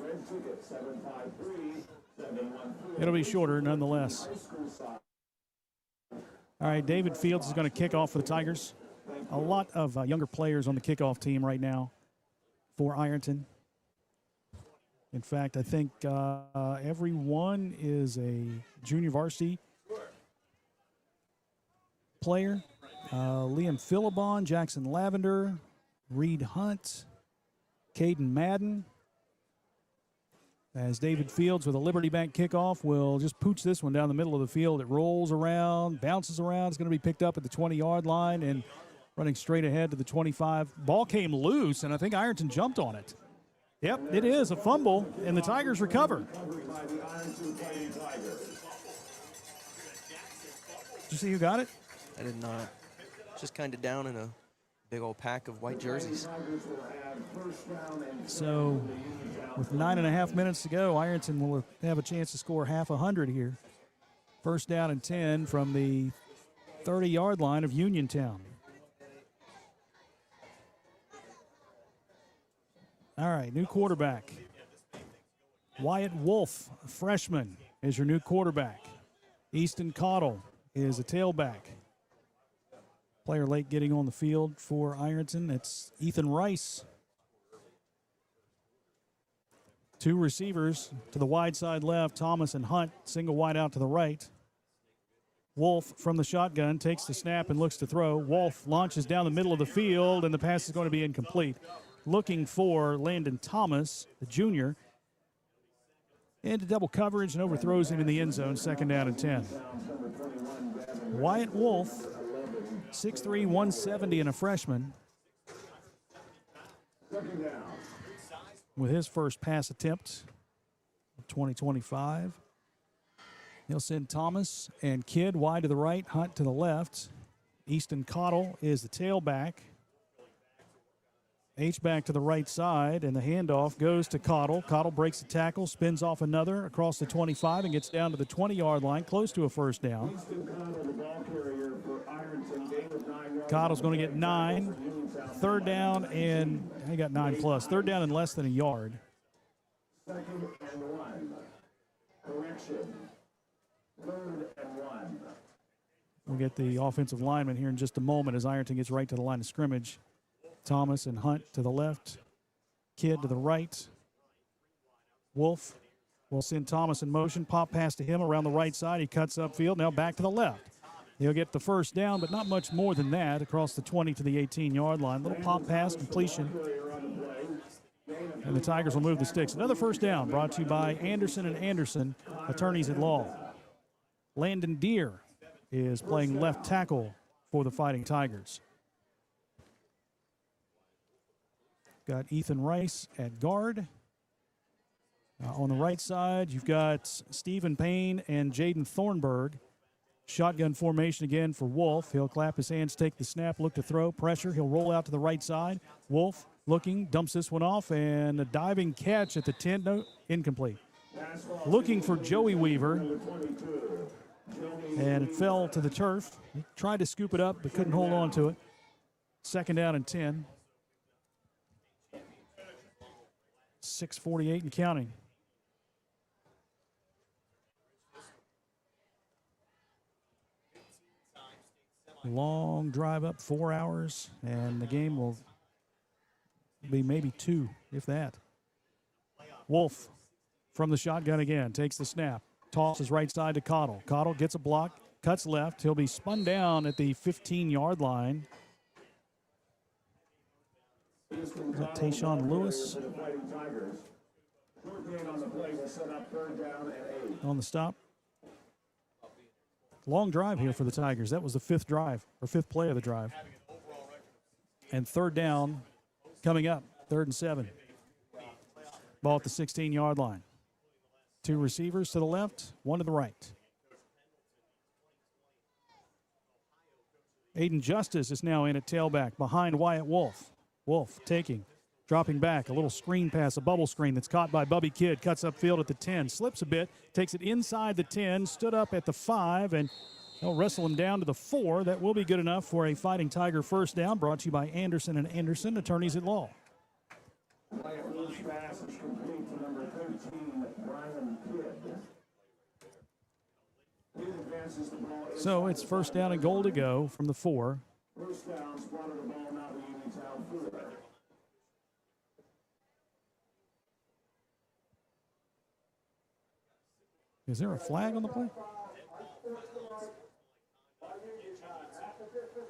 S3: It'll be shorter nonetheless. All right, David Fields is going to kick off for the Tigers. A lot of younger players on the kickoff team right now for Ironton. In fact, I think everyone is a junior varsity player. Liam Philibon, Jackson Lavender, Reed Hunt, Caden Madden. As David Fields with a Liberty Bank kickoff will just pooch this one down the middle of the field. It rolls around, bounces around. It's going to be picked up at the 20-yard line and running straight ahead to the 25. Ball came loose, and I think Ironton jumped on it. Yep, it is a fumble, and the Tigers recover. Did you see who got it?
S1: I did not. Just kind of down in a big old pack of white jerseys.
S3: So with 9.5 minutes to go, Ironton will have a chance to score half 100 here. First down and 10 from the 30-yard line of Uniontown. All right, new quarterback. Wyatt Wolf, a freshman, is your new quarterback. Easton Cottle is a tailback. Player late getting on the field for Ironton. It's Ethan Rice. Two receivers to the wide side left, Thomas and Hunt. Single wide out to the right. Wolf from the shotgun takes the snap and looks to throw. Wolf launches down the middle of the field, and the pass is going to be incomplete. Looking for Landon Thomas, the junior, into double coverage and overthrows him in the end zone. Second down and 10. Wyatt Wolf, 6'3", 170, and a freshman, with his first pass attempt of 2025. He'll send Thomas and Kidd wide to the right, Hunt to the left. Easton Cottle is the tailback. H-back to the right side, and the handoff goes to Cottle. Cottle breaks a tackle, spins off another across the 25 and gets down to the 20-yard line, close to a first down. Cottle's going to get 9. Third down, and he got 9 plus. Third down and less than a yard.
S10: Second and 1. Correction. Third and 1.
S3: We'll get the offensive lineman here in just a moment as Ironton gets right to the line of scrimmage. Thomas and Hunt to the left. Kidd to the right. Wolf will send Thomas in motion. Pop pass to him around the right side. He cuts upfield. Now back to the left. He'll get the first down, but not much more than that, across the 20 to the 18-yard line. Little pop pass, completion. And the Tigers will move the sticks. Another first down brought to you by Anderson & Anderson, attorneys at law. Landon Deere is playing left tackle for the Fighting Tigers. Got Ethan Rice at guard. On the right side, you've got Stephen Payne and Jaden Thornburg. Shotgun formation again for Wolf. He'll clap his hands, take the snap, look to throw, pressure. He'll roll out to the right side. Wolf looking, dumps this one off, and a diving catch at the 10. No, incomplete. Looking for Joey Weaver, and it fell to the turf. He tried to scoop it up, but couldn't hold on to it. Second down and 10. 6:48 and counting. Long drive up, 4 hours, and the game will Be maybe 2, if that. Wolf from the shotgun again, takes the snap, tosses right side to Cottle. Cottle gets a block, cuts left. He'll be spun down at the 15-yard line. Is that Tayshawn Lewis? On the stop. Long drive here for the Tigers. That was the 5th drive, or 5th play of the drive. And 3rd down coming up, 3rd and 7. Ball at the 16-yard line. 2 receivers to the left, 1 to the right. Aiden Justice is now in at tailback behind Wyatt Wolf. Wolf taking, dropping back, a little screen pass, a bubble screen that's caught by Bubby Kidd, cuts upfield at the 10, slips a bit, takes it inside the 10, stood up at the 5, and they'll wrestle him down to the 4. That will be good enough for a Fighting Tiger first down, brought to you by Anderson & Anderson, attorneys at law.
S10: Wyatt Wolf's pass is complete to number 13, Brian Kidd.
S3: So it's first down and goal to go from the 4.
S10: First down, spotted the ball now to Uniontown 4.
S3: Is there a flag on the play?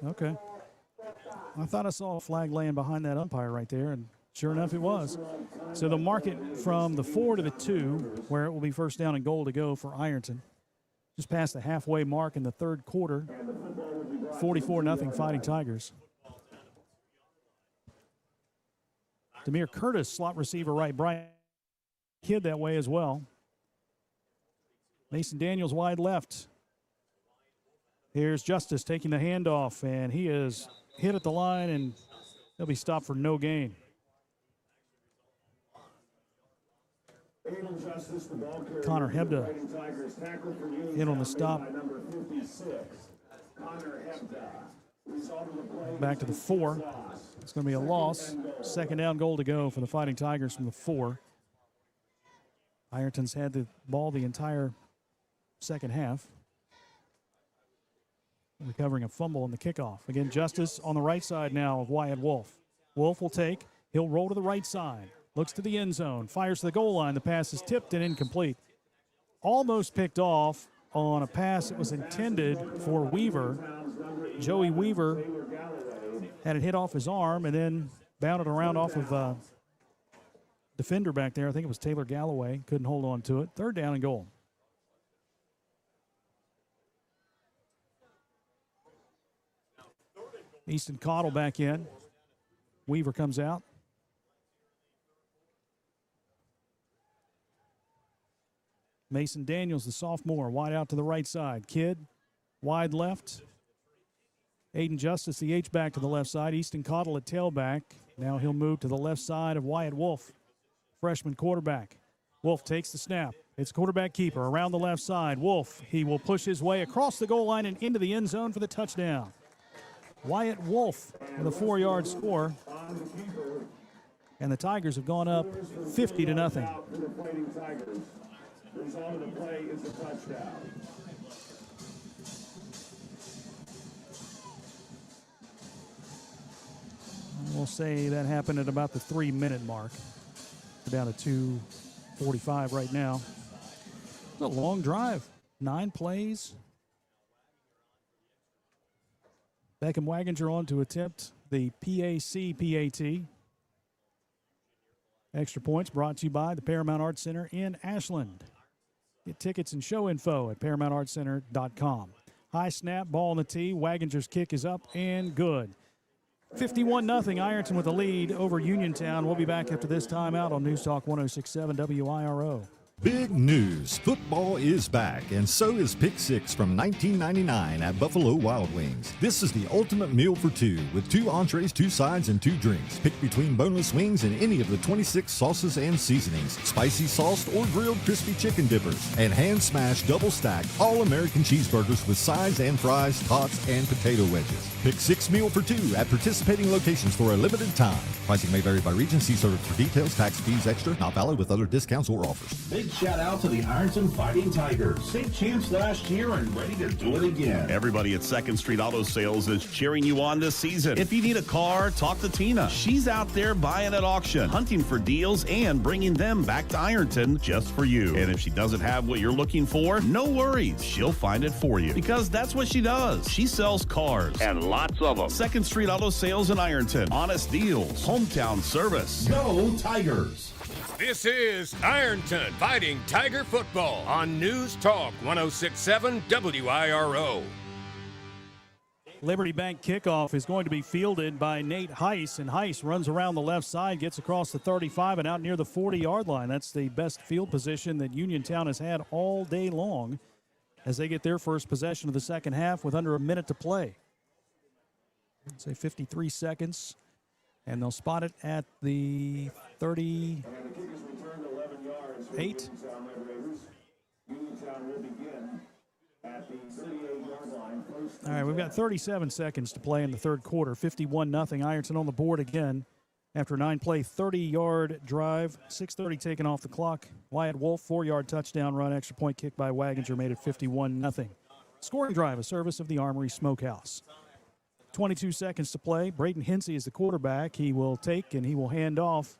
S3: Okay. I thought I saw a flag laying behind that umpire right there, and sure enough it was. So they'll mark it from the 4 to the 2, where it will be first down and goal to go for Ironton. Just past the halfway mark in the 3rd quarter. 44-0 Fighting Tigers. Demir Curtis, slot receiver right. Brian Kidd that way as well. Mason Daniels wide left. Here's Justice taking the handoff, and he is hit at the line, and he'll be stopped for no gain. Connor Hebda hit on the stop. Back to the 4. It's going to be a loss. Second down, goal to go for the Fighting Tigers from the 4. Ironton's had the ball the entire second half. Recovering a fumble on the kickoff. Again, Justice on the right side now of Wyatt Wolf. Wolf will take. He'll roll to the right side. Looks to the end zone. Fires to the goal line. The pass is tipped and incomplete. Almost picked off on a pass that was intended for Weaver. Joey Weaver had it hit off his arm and then bounded around off of a defender back there. I think it was Taylor Galloway. Couldn't hold on to it. 3rd down and goal. Easton Cottle back in. Weaver comes out. Mason Daniels, the sophomore, wide out to the right side. Kidd, wide left. Aiden Justice, the H-back to the left side. Easton Cottle at tailback. Now he'll move to the left side of Wyatt Wolf, freshman quarterback. Wolf takes the snap. It's quarterback keeper around the left side. Wolf, he will push his way across the goal line and into the end zone for the touchdown. Wyatt Wolf with a 4-yard score. And the Tigers have gone up 50-0.
S10: The result of the play is a touchdown.
S3: We'll say that happened at about the 3-minute mark. We're down to 2:45 right now. It's a long drive. 9 plays. Beckham Waginger on to attempt the PAT. Extra points brought to you by the Paramount Arts Center in Ashland. Get tickets and show info at ParamountArtsCenter.com. High snap, ball on the tee. Waginger's kick is up and good. 51-0 Ironton with the lead over Uniontown. We'll be back after this timeout on News Talk 106.7 WIRO.
S6: Big news. Football is back, and so is Pick 6 from $19.99 at Buffalo Wild Wings. This is the ultimate meal for 2, with 2 entrees, 2 sides, and 2 drinks. Pick between boneless wings and any of the 26 sauces and seasonings, spicy sauced or grilled crispy chicken dippers, and hand-smashed double-stacked all-American cheeseburgers with sides and fries, tots, and potato wedges. Pick 6 meal for 2 at participating locations for a limited time. Pricing may vary by region. See service for details. Tax fees extra. Not valid with other discounts or offers.
S8: Big shout out to the Ironton Fighting Tigers. Same chance last year and ready to do it again.
S16: Everybody at 2nd Street Auto Sales is cheering you on this season. If you need a car, talk to Tina. She's out there buying at auction, hunting for deals, and bringing them back to Ironton just for you. And if she doesn't have what you're looking for, no worries. She'll find it for you because that's what she does. She sells cars.
S8: And lots of them.
S16: 2nd Street Auto Sales in Ironton. Honest deals. Hometown service.
S8: Go Tigers!
S7: This is Ironton Fighting Tiger Football on News Talk 106.7 WIRO.
S3: Liberty Bank kickoff is going to be fielded by Nate Heiss, and Heiss runs around the left side, gets across the 35 and out near the 40-yard line. That's the best field position that Uniontown has had all day long as they get their first possession of the second half with under a minute to play. I'd say 53 seconds, and they'll spot it at the 38. All right, we've got 37 seconds to play in the third quarter. 51-0. Ironton on the board again after a 9-play, 30-yard drive. 6:30 taken off the clock. Wyatt Wolf, 4-yard touchdown run. Extra point kick by Waginger made it 51-0. Scoring drive, a service of the Armory Smokehouse. 22 seconds to play. Braden Hinsey is the quarterback. He will take and he will hand off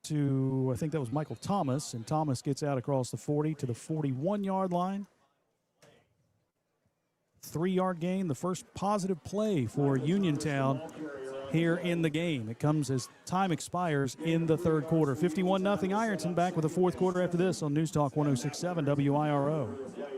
S3: to, I think that was Michael Thomas, and Thomas gets out across the 40 to the 41-yard line. 3-yard gain, the first positive play for Uniontown here in the game. It comes as time expires in the third quarter. 51-0 Ironton. Back with the fourth quarter after this on News Talk 106.7 WIRO.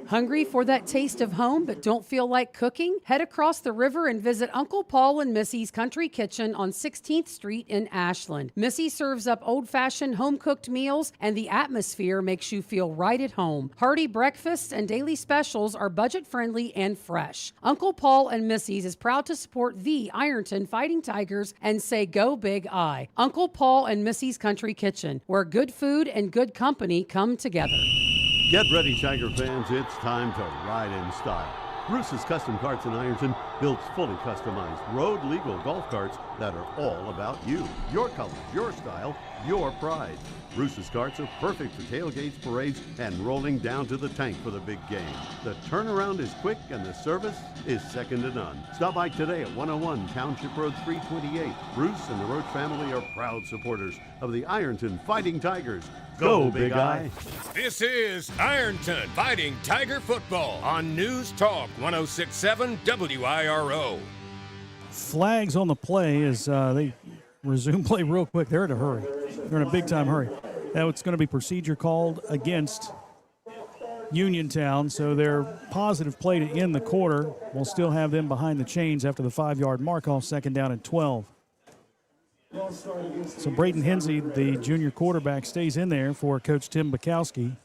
S17: Hungry for that taste of home but don't feel like cooking? Head across the river and visit Uncle Paul and Missy's Country Kitchen on 16th Street in Ashland. Missy serves up old-fashioned home-cooked meals, and the atmosphere makes you feel right at home. Hearty breakfasts and daily specials are budget-friendly and fresh. Uncle Paul and Missy's is proud to support the Ironton Fighting Tigers and say go Big I. Uncle Paul and Missy's Country Kitchen, where good food and good company come together.
S19: Get ready, Tiger fans. It's time to ride in style. Bruce's Custom Carts in Ironton builds fully customized road legal golf carts that are all about you. Your colors, your style, your pride. Bruce's carts are perfect for tailgates, parades, and rolling down to the tank for the big game. The turnaround is quick and the service is second to none. Stop by today at 101 Township Road 328. Bruce and the Roach family are proud supporters of the Ironton Fighting Tigers. Go, Big I.
S7: This is Ironton Fighting Tiger Football on News Talk 106.7 WIRO.
S3: Flags on the play as they resume play real quick. They're in a hurry. They're in a big-time hurry. Now it's going to be procedure called against Uniontown, so their positive play to end the quarter will still have them behind the chains after the 5-yard mark-off, second down and 12. So Braden Hinsey, the junior quarterback, stays in there for Coach Tim Bakowski.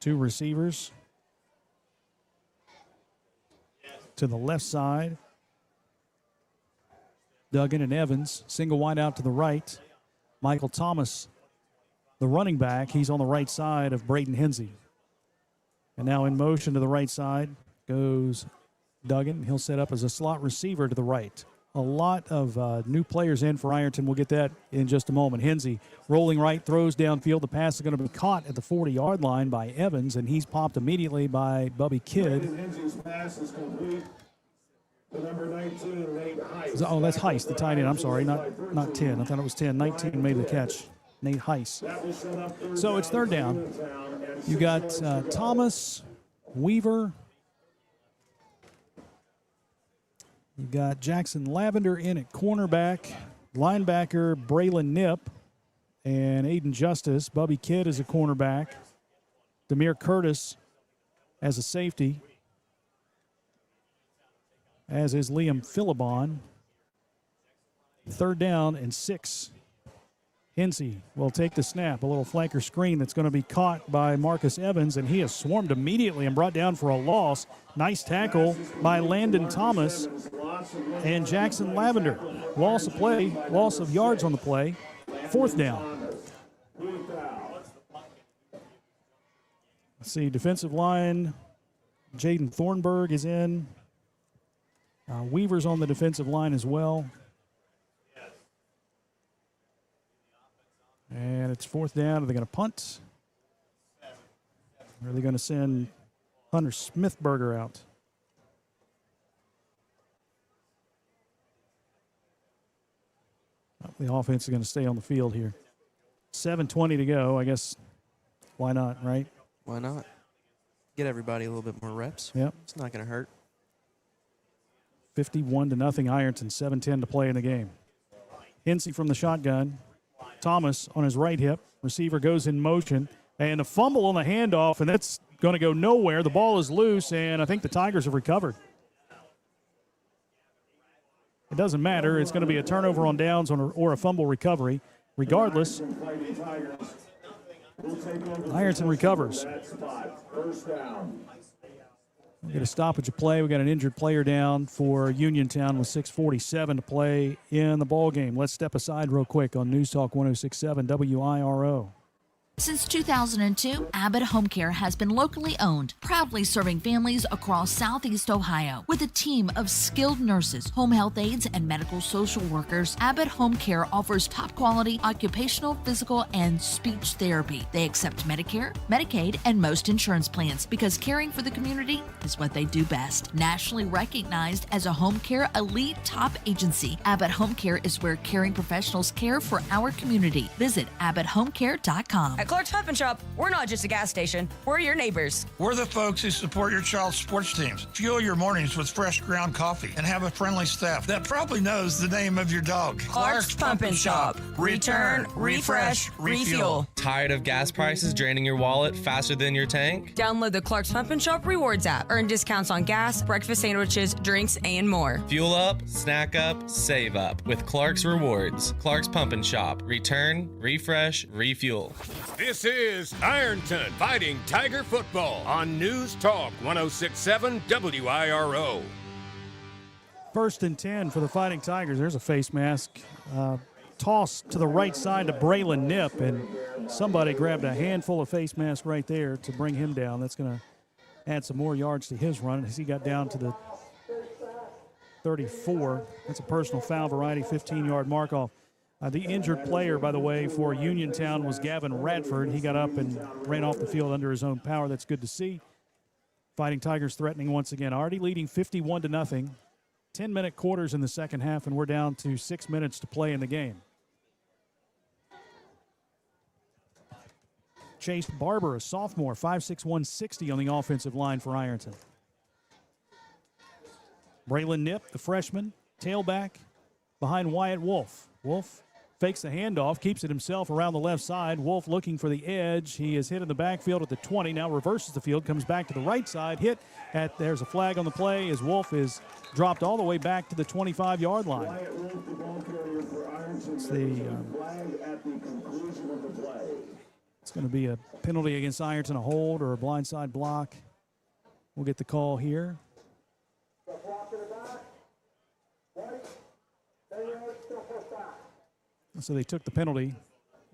S3: Two receivers to the left side. Duggan and Evans, single wide out to the right. Michael Thomas, the running back, he's on the right side of Braden Hinsey. And now in motion to the right side goes Duggan. He'll set up as a slot receiver to the right. A lot of new players in for Ironton. We'll get that in just a moment. Hinsey rolling right, throws downfield. The pass is going to be caught at the 40-yard line by Evans, and he's popped immediately by Bubby Kidd.
S10: Hinsey's pass is complete. The number 19, Nate Heiss.
S3: Oh, that's Heiss, the tight end. I'm sorry, not 10. I thought it was 10. 19 made the catch. Nate Heiss. So it's third down. You got Thomas, Weaver. You got Jackson Lavender in at cornerback, linebacker Braylon Nip, and Aiden Justice. Bubby Kidd is a cornerback. Demir Curtis as a safety, as is Liam Philibon. Third down and 6. Hinsey will take the snap, a little flanker screen that's going to be caught by Marcus Evans, and he is swarmed immediately and brought down for a loss. Nice tackle by Landon Thomas and Jackson Lavender. Loss of play, loss of yards on the play. Fourth down. Let's see, defensive line, Jaden Thornburg is in. Weaver's on the defensive line as well. And it's 4th down. Are they going to punt? Or are they going to send Hunter Smithberger out? The offense is going to stay on the field here. 7:20 to go. I guess why not, right?
S1: Why not? Get everybody a little bit more reps.
S3: Yep.
S1: It's not going to hurt.
S3: 51-0 Ironton. 7:10 to play in the game. Hensey from the shotgun. Thomas on his right hip. Receiver goes in motion. And a fumble on the handoff, and that's going to go nowhere. The ball is loose, and I think the Tigers have recovered. It doesn't matter. It's going to be a turnover on downs or a fumble recovery. Regardless, Ironton recovers. We get a stoppage of play. We got an injured player down for Uniontown with 6:47 to play in the ball game. Let's step aside real quick on News Talk 106.7 WIRO.
S20: Since 2002, Abbott Home Care has been locally owned, proudly serving families across Southeast Ohio. With a team of skilled nurses, home health aides, and medical social workers, Abbott Home Care offers top-quality occupational, physical, and speech therapy. They accept Medicare, Medicaid, and most insurance plans because caring for the community is what they do best. Nationally recognized as a home care elite top agency, Abbott Home Care is where caring professionals care for our community. Visit abbotthomecare.com.
S5: At Clark's Pump and Shop, we're not just a gas station. We're your neighbors.
S18: We're the folks who support your child's sports teams. Fuel your mornings with fresh ground coffee and have a friendly staff that probably knows the name of your dog.
S5: Clark's Pump and Shop. Return, refresh, refuel.
S24: Tired of gas prices draining your wallet faster than your tank?
S5: Download the Clark's Pump and Shop Rewards app. Earn discounts on gas, breakfast sandwiches, drinks, and more.
S24: Fuel up, snack up, save up with Clark's Rewards. Clark's Pump and Shop. Return, refresh, refuel.
S7: This is Ironton Fighting Tiger Football on News Talk 106.7 WIRO.
S3: 1st and 10 for the Fighting Tigers. There's a face mask. Toss to the right side to Braylon Nip, and somebody grabbed a handful of face masks right there to bring him down. That's going to add some more yards to his run as he got down to the 34. That's a personal foul variety, 15-yard mark off. The injured player, by the way, for Uniontown was Gavin Radford. He got up and ran off the field under his own power. That's good to see. Fighting Tigers threatening once again. Already leading 51-0. 10-minute quarters in the second half, and we're down to 6 minutes to play in the game. Chase Barber, a sophomore, 5'6", 160 on the offensive line for Ironton. Braylon Nip, the freshman, tailback behind Wyatt Wolf. Wolf fakes the handoff, keeps it himself around the left side. Wolf looking for the edge. He is hit in the backfield at the 20, now reverses the field, comes back to the right side, hit at, there's a flag on the play as Wolf is dropped all the way back to the 25-yard line. It's going to be a penalty against Ironton, a hold or a blindside block. We'll get the call here. So they took the penalty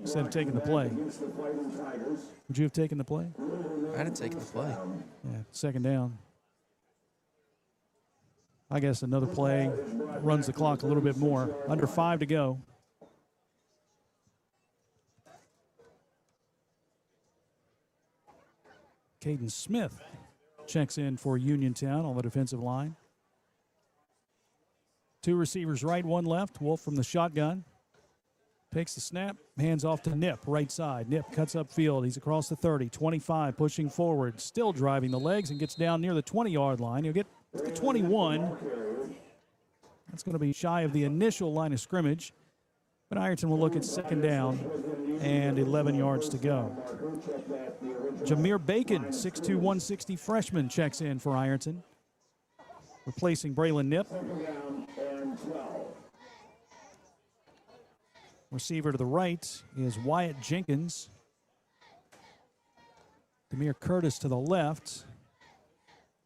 S3: instead of taking the play. Would you have taken the play?
S1: I'd have taken the play.
S3: Yeah, 2nd down. I guess another play runs the clock a little bit more. Under 5 to go. Caden Smith checks in for Uniontown on the defensive line. 2 receivers right, 1 left. Wolf from the shotgun. Takes the snap, hands off to Nip, right side. Nip cuts upfield. He's across the 30, 25, pushing forward, still driving the legs and gets down near the 20-yard line. He'll get to the 21. That's going to be shy of the initial line of scrimmage. But Ironton will look at 2nd down and 11 yards to go. Jameer Bacon, 6'2", 160 freshman, checks in for Ironton, replacing Braylon Nip. Receiver to the right is Wyatt Jenkins. Demir Curtis to the left.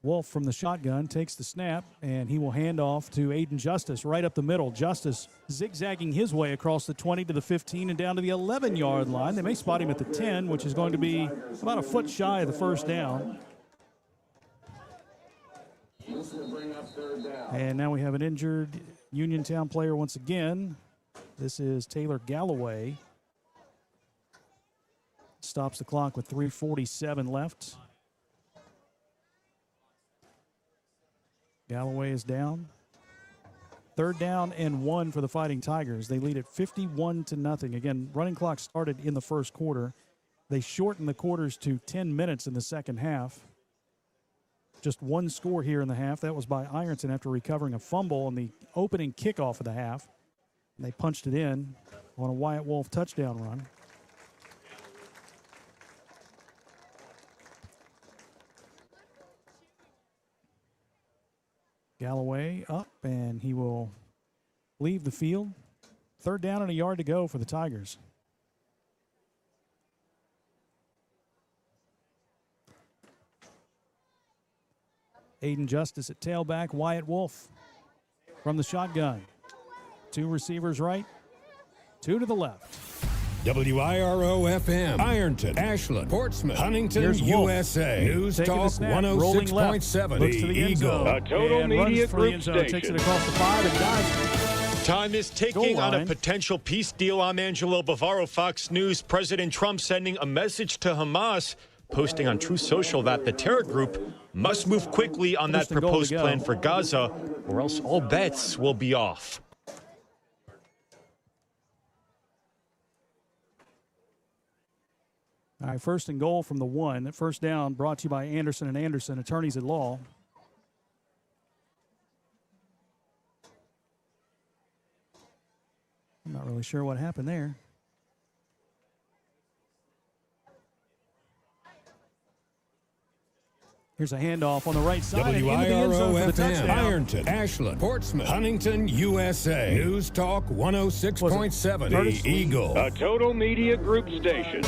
S3: Wolf from the shotgun takes the snap, and he will hand off to Aiden Justice right up the middle. Justice zigzagging his way across the 20 to the 15 and down to the 11-yard line. They may spot him at the 10, which is going to be about a foot shy of the 1st down. And now we have an injured Uniontown player once again. This is Taylor Galloway. stops the clock with 3:47 left. Galloway is down. 3rd down and 1 for the Fighting Tigers. They lead at 51-0. Again, running clock started in the first quarter. They shortened the quarters to 10 minutes in the second half. Just one score here in the half. That was by Ironton after recovering a fumble on the opening kickoff of the half. And they punched it in on a Wyatt Wolf touchdown run. Galloway up, and he will leave the field. 3rd down and a yard to go for the Tigers. Aiden Justice at tailback. Wyatt Wolf from the shotgun. 2 receivers right, 2 to the left.
S7: WIRO-FM, Ironton, Ashland, Portsmouth, Huntington,
S3: Here's Wolf.
S7: USA. News
S3: Taking
S7: Talk
S3: the snap, rolling left,
S7: 106.7.
S3: looks to the end
S7: Eagle.
S3: zone.
S11: A total
S3: and
S11: media
S3: runs for the
S11: group
S3: end zone,
S11: station.
S3: takes it across the 5 and dives.
S11: Time is ticking
S3: Goal
S11: on a
S3: line.
S11: potential peace deal. I'm Angelo Bavaro, Fox News. President Trump sending a message to Hamas, posting on Truth Social that the terror group must move quickly on that
S3: First and goal
S11: proposed
S3: to go.
S11: plan for Gaza, or else all bets will be off.
S3: All right, 1st and goal from the 1. That 1st down brought to you by Anderson & Anderson, attorneys at law. I'm not really sure what happened there. Here's a handoff on the right side. and into the end zone for the
S7: WIRO-FM,
S3: touchdown.
S7: Ironton, Ashland, Portsmouth, Huntington, USA. News Talk 106.7.
S3: Curtis?
S7: The Eagle.
S11: A total media group station.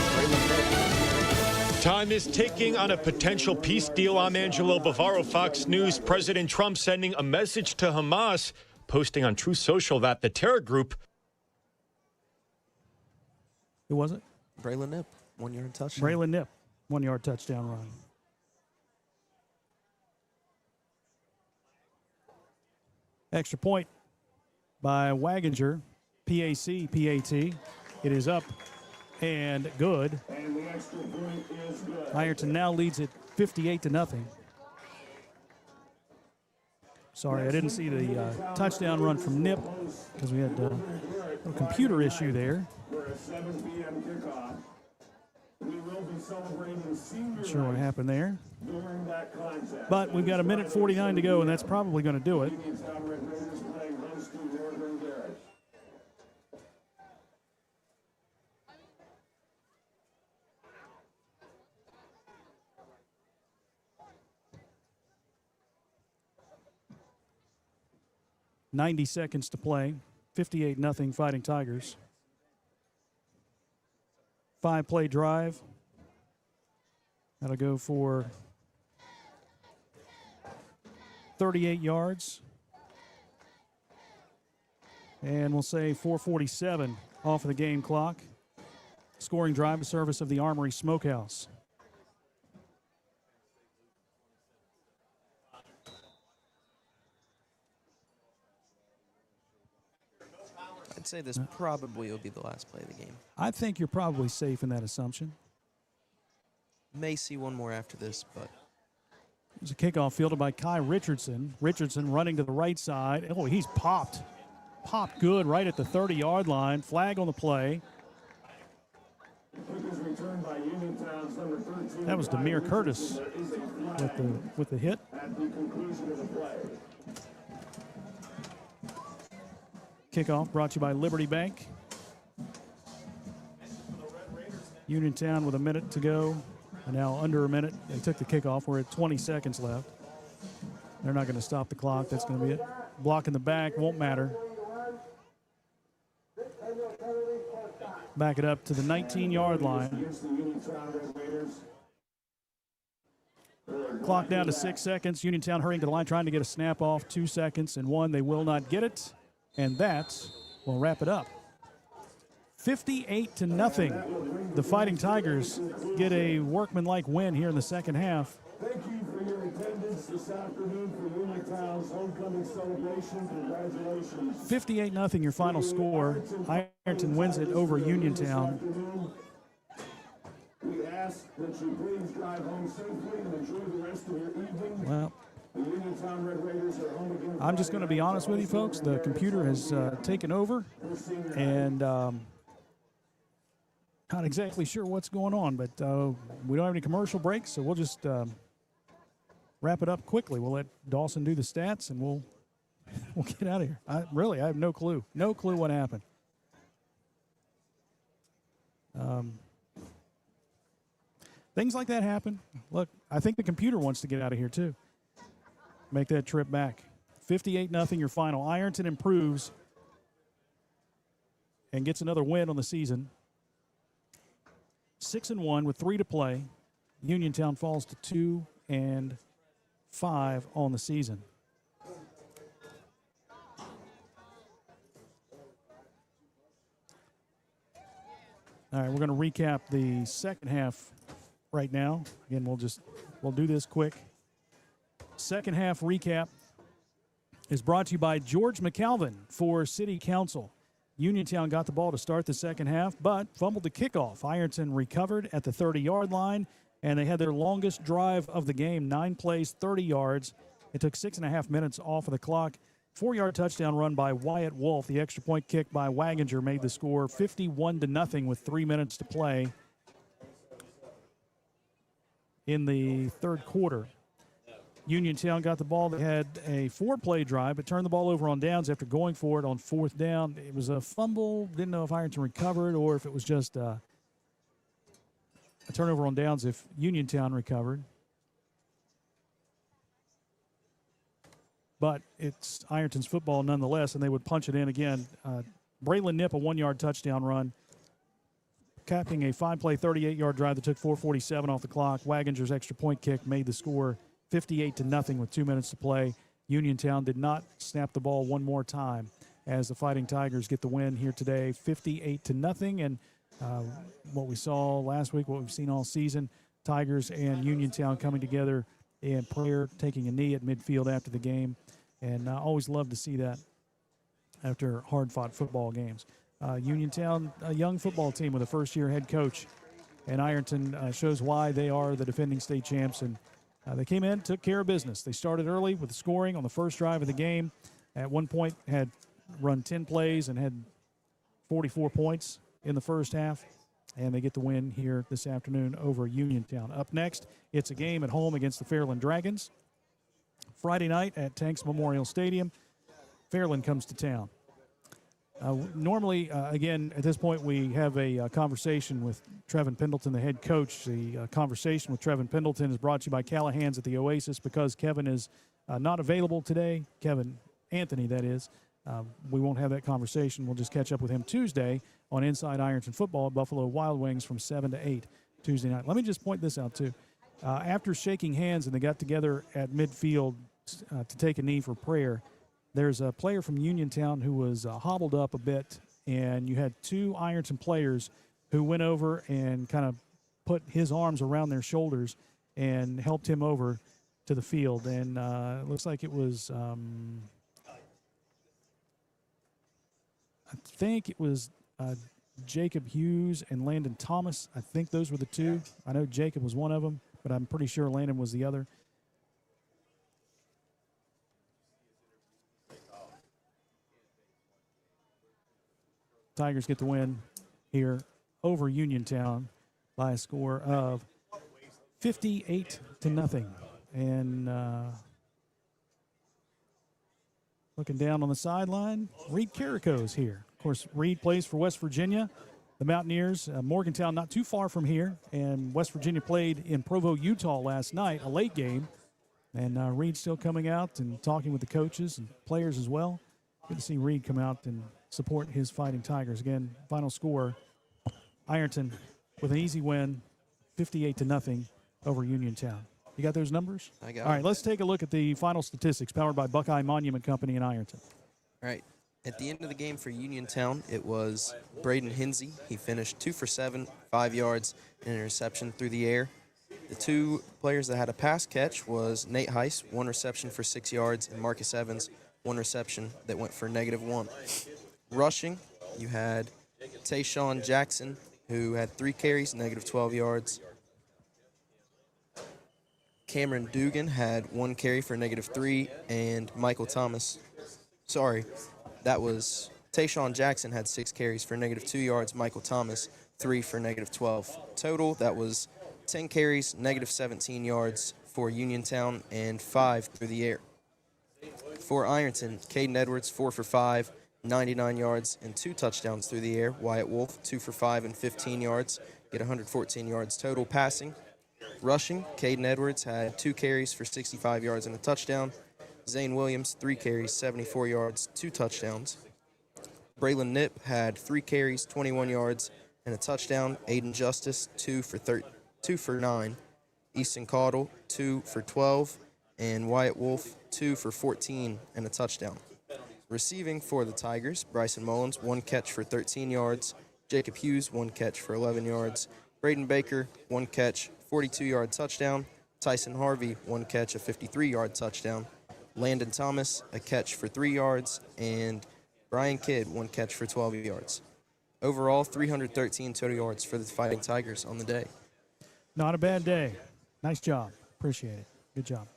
S11: Time is ticking on a potential peace deal. I'm Angelo Bavaro, Fox News. President Trump sending a message to Hamas, posting on Truth Social that the terror group.
S3: Who was it?
S1: Braylon Knipp, 1-yard touchdown.
S3: Braylon Knipp, 1-yard touchdown run. Extra point by Waginger, PAT. It is up and good.
S10: And the extra point is good.
S3: Ironton now leads it 58-0. Sorry, I didn't see the touchdown run from Knipp because we had a computer issue there.
S10: For a 7 p.m. kickoff. We will be celebrating senior
S3: Not sure what happened there.
S10: during that contest.
S3: But we've got 1:49 to go, and that's probably going to do it.
S10: Uniontown Red Raiders playing host to Northern Garrett.
S3: .90 seconds to play. 58-0 Fighting Tigers. 5-play drive. That'll go for 38 yards. And we'll say 4:47 off of the game clock. Scoring drive to service of the Armory Smokehouse.
S1: I'd say this probably will be the last play of the game.
S3: I think you're probably safe in that assumption.
S1: May see one more after this, but
S3: There's a kickoff fielded by Kai Richardson. Richardson running to the right side. Oh, he's popped. Popped good right at the 30-yard line. Flag on the play.
S10: Kick is returned by Uniontown's number 13.
S3: That was Demir Curtis with the hit.
S10: At the conclusion of the play.
S3: Kickoff brought to you by Liberty Bank. Uniontown with a minute to go. And now under a minute. They took the kickoff. We're at 20 seconds left. They're not going to stop the clock. That's going to be it. Block in the back won't matter. Back it up to the 19-yard line. Clock down to 6 seconds. Uniontown hurrying to the line, trying to get a snap off. 2 seconds and 1. They will not get it. And that will wrap it up. 58-0. The Fighting Tigers get a workmanlike win here in the second half.
S10: Thank you for your attendance this afternoon for Uniontown's homecoming celebration. Congratulations.
S3: 58-0 your final score. Ironton wins it over Uniontown.
S10: We that you please drive home safely and enjoy the rest of your evening.
S3: Well,
S10: The Uniontown Red Raiders are home again.
S3: I'm just going to be honest with you, folks. The computer has taken over, and not exactly sure what's going on, but we don't have any commercial breaks, so we'll just wrap it up quickly. We'll let Dawson do the stats, and we'll get out of here. I have no clue. No clue what happened. Things like that happen. Look, I think the computer wants to get out of here, too. Make that trip back. 58-0 your final. Ironton improves and gets another win on the season. 6-1 with 3 to play. Uniontown falls to 2-5 on the season. All right, we're going to recap the second half right now. Again, we'll do this quick. Second half recap is brought to you by George McAlvin for City Council. Uniontown got the ball to start the second half, but fumbled the kickoff. Ironton recovered at the 30-yard line, and they had their longest drive of the game, 9 plays, 30 yards. It took 6.5 minutes off of the clock. 4-yard touchdown run by Wyatt Wolf. The extra point kick by Waginger made the score 51-0 with 3 minutes to play in the third quarter. Uniontown got the ball. They had a 4-play drive, but turned the ball over on downs after going for it on 4th down. It was a fumble. Didn't know if Ironton recovered or if it was just a turnover on downs if Uniontown recovered. But it's Ironton's football nonetheless, and they would punch it in again. Braylon Knipp, a 1-yard touchdown run, capping a 5-play, 38-yard drive that took 4:47 off the clock. Waginger's extra point kick made the score 58-0 with 2 minutes to play. Uniontown did not snap the ball one more time as the Fighting Tigers get the win here today, 58-0. And what we saw last week, what we've seen all season, Tigers and Uniontown coming together in prayer, taking a knee at midfield after the game. And I always love to see that after hard-fought football games. Uniontown, a young football team with a first-year head coach. And Ironton shows why they are the defending state champs. And they came in, took care of business. They started early with the scoring on the first drive of the game. At one point, had run 10 plays and had 44 points in the first half. And they get the win here this afternoon over Uniontown. Up next, it's a game at home against the Fairland Dragons. Friday night at Tanks Memorial Stadium, Fairland comes to town. Normally, again, at this point, we have a conversation with Trevan Pendleton, the head coach. The conversation with Trevan Pendleton is brought to you by Callahan's at the Oasis because Kevin is not available today. Kevin Anthony, that is. We won't have that conversation. We'll just catch up with him Tuesday on Inside Ironton Football at Buffalo Wild Wings from 7 to 8 Tuesday night. Let me just point this out, too. After shaking hands and they got together at midfield to take a knee for prayer, there's a player from Uniontown who was hobbled up a bit, and you had 2 Ironton players who went over and kind of put his arms around their shoulders and helped him over to the field. And it looks like it was, I think it was Jacob Hughes and Landon Thomas. I think those were the 2. I know Jacob was one of them, but I'm pretty sure Landon was the other. Tigers get the win here over Uniontown by a score of 58-0. And looking down on the sideline, Reed Carrico's here. Of course, Reed plays for West Virginia. The Mountaineers, Morgantown not too far from here. And West Virginia played in Provo, Utah last night, a late game. And Reed still coming out and talking with the coaches and players as well. Good to see Reed come out and support his Fighting Tigers. Again, final score, Ironton with an easy win, 58-0 over Uniontown. You got those numbers?
S1: I got
S3: All right,
S1: them.
S3: let's take a look at the final statistics powered by Buckeye Monument Company in Ironton.
S1: All right. At the end of the game for Uniontown, it was Braden Hinsey. He finished 2 for 7, 5 yards, and an interception through the air. The 2 players that had a pass catch was Nate Heiss, 1 reception for 6 yards, and Marcus Evans, 1 reception that went for -1. Rushing, you had Tayshawn Jackson, who had 3 carries, -12 yards. Cameron Dugan had 1 carry for -3, and Michael Thomas, that was Tayshawn Jackson had 6 carries for -2 yards. Michael Thomas, 3 for -12. Total, that was 10 carries, -17 yards for Uniontown, and 5 through the air. For Ironton, Caden Edwards, 4 for 5, 99 yards, and 2 touchdowns through the air. Wyatt Wolf, 2 for 5 and 15 yards, get 114 yards total passing. Rushing, Caden Edwards had 2 carries for 65 yards and a touchdown. Zane Williams, 3 carries, 74 yards, 2 touchdowns. Braylon Knipp had 3 carries, 21 yards, and a touchdown. Aiden Justice, 2 for 9. Easton Caudle, 2 for 12. And Wyatt Wolf, 2 for 14 and a touchdown. Receiving for the Tigers, Bryson Mullins, 1 catch for 13 yards. Jacob Hughes, 1 catch for 11 yards. Braden Baker, 1 catch, 42-yard touchdown. Tyson Harvey, 1 catch, a 53-yard touchdown. Landon Thomas, a catch for 3 yards. And Brian Kidd, 1 catch for 12 yards. Overall, 313 total yards for the Fighting Tigers on the day.
S3: Not a bad day. Nice job. Appreciate it. Good job.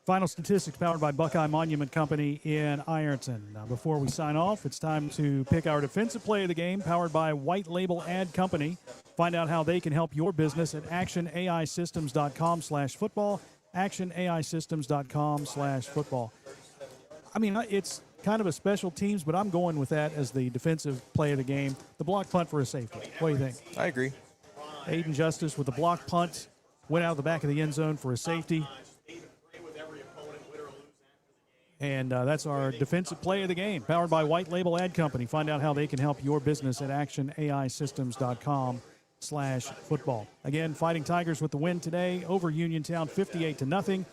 S3: Final statistics powered by Buckeye Monument Company in Ironton. Now, before we sign off, it's time to pick our defensive play of the game, powered by White Label Ad Company. Find out how they can help your business at actionaisystems.com/football, actionaisystems.com/football. I mean, it's kind of a special teams, but I'm going with that as the defensive play of the game. The block punt for a safety. What do you think?
S1: I agree.
S3: Aiden Justice with the block punt, went out of the back of the end zone for a safety. And that's our defensive play of the game, powered by White Label Ad Company. Find out how they can help your business at actionaisystems.com/football. Again, Fighting Tigers with the win today over Uniontown, 58-0.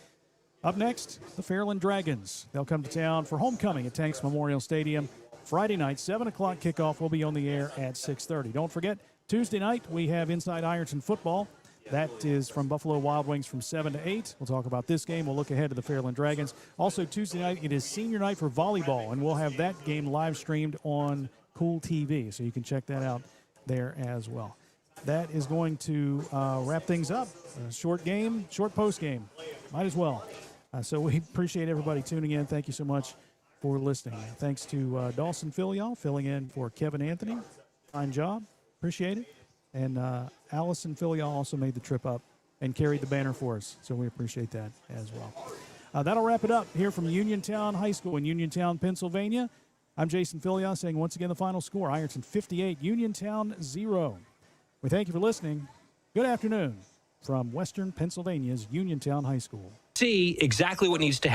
S3: Up next, the Fairland Dragons. They'll come to town for homecoming at Tanks Memorial Stadium. Friday night, 7 o'clock kickoff. Will be on the air at 6:30. Don't forget, Tuesday night, we have Inside Ironton football. That is from Buffalo Wild Wings from 7 to 8. We'll talk about this game. We'll look ahead to the Fairland Dragons. Also, Tuesday night, it is senior night for volleyball, and we'll have that game live streamed on Kool TV, so you can check that out there as well. That is going to wrap things up. A short game, short post game. Might as well. So we appreciate everybody tuning in. Thank you so much for listening. Thanks to Dawson Filial filling in for Kevin Anthony. Fine job. Appreciate it. And Allison Filial also made the trip up and carried the banner for us, so we appreciate that as well. That'll wrap it up here from Uniontown High School in Uniontown, Pennsylvania. I'm Jason Filial saying once again the final score, Ironton 58, Uniontown 0. We thank you for listening. Good afternoon from Western Pennsylvania's Uniontown High School.
S12: See exactly what needs to happen.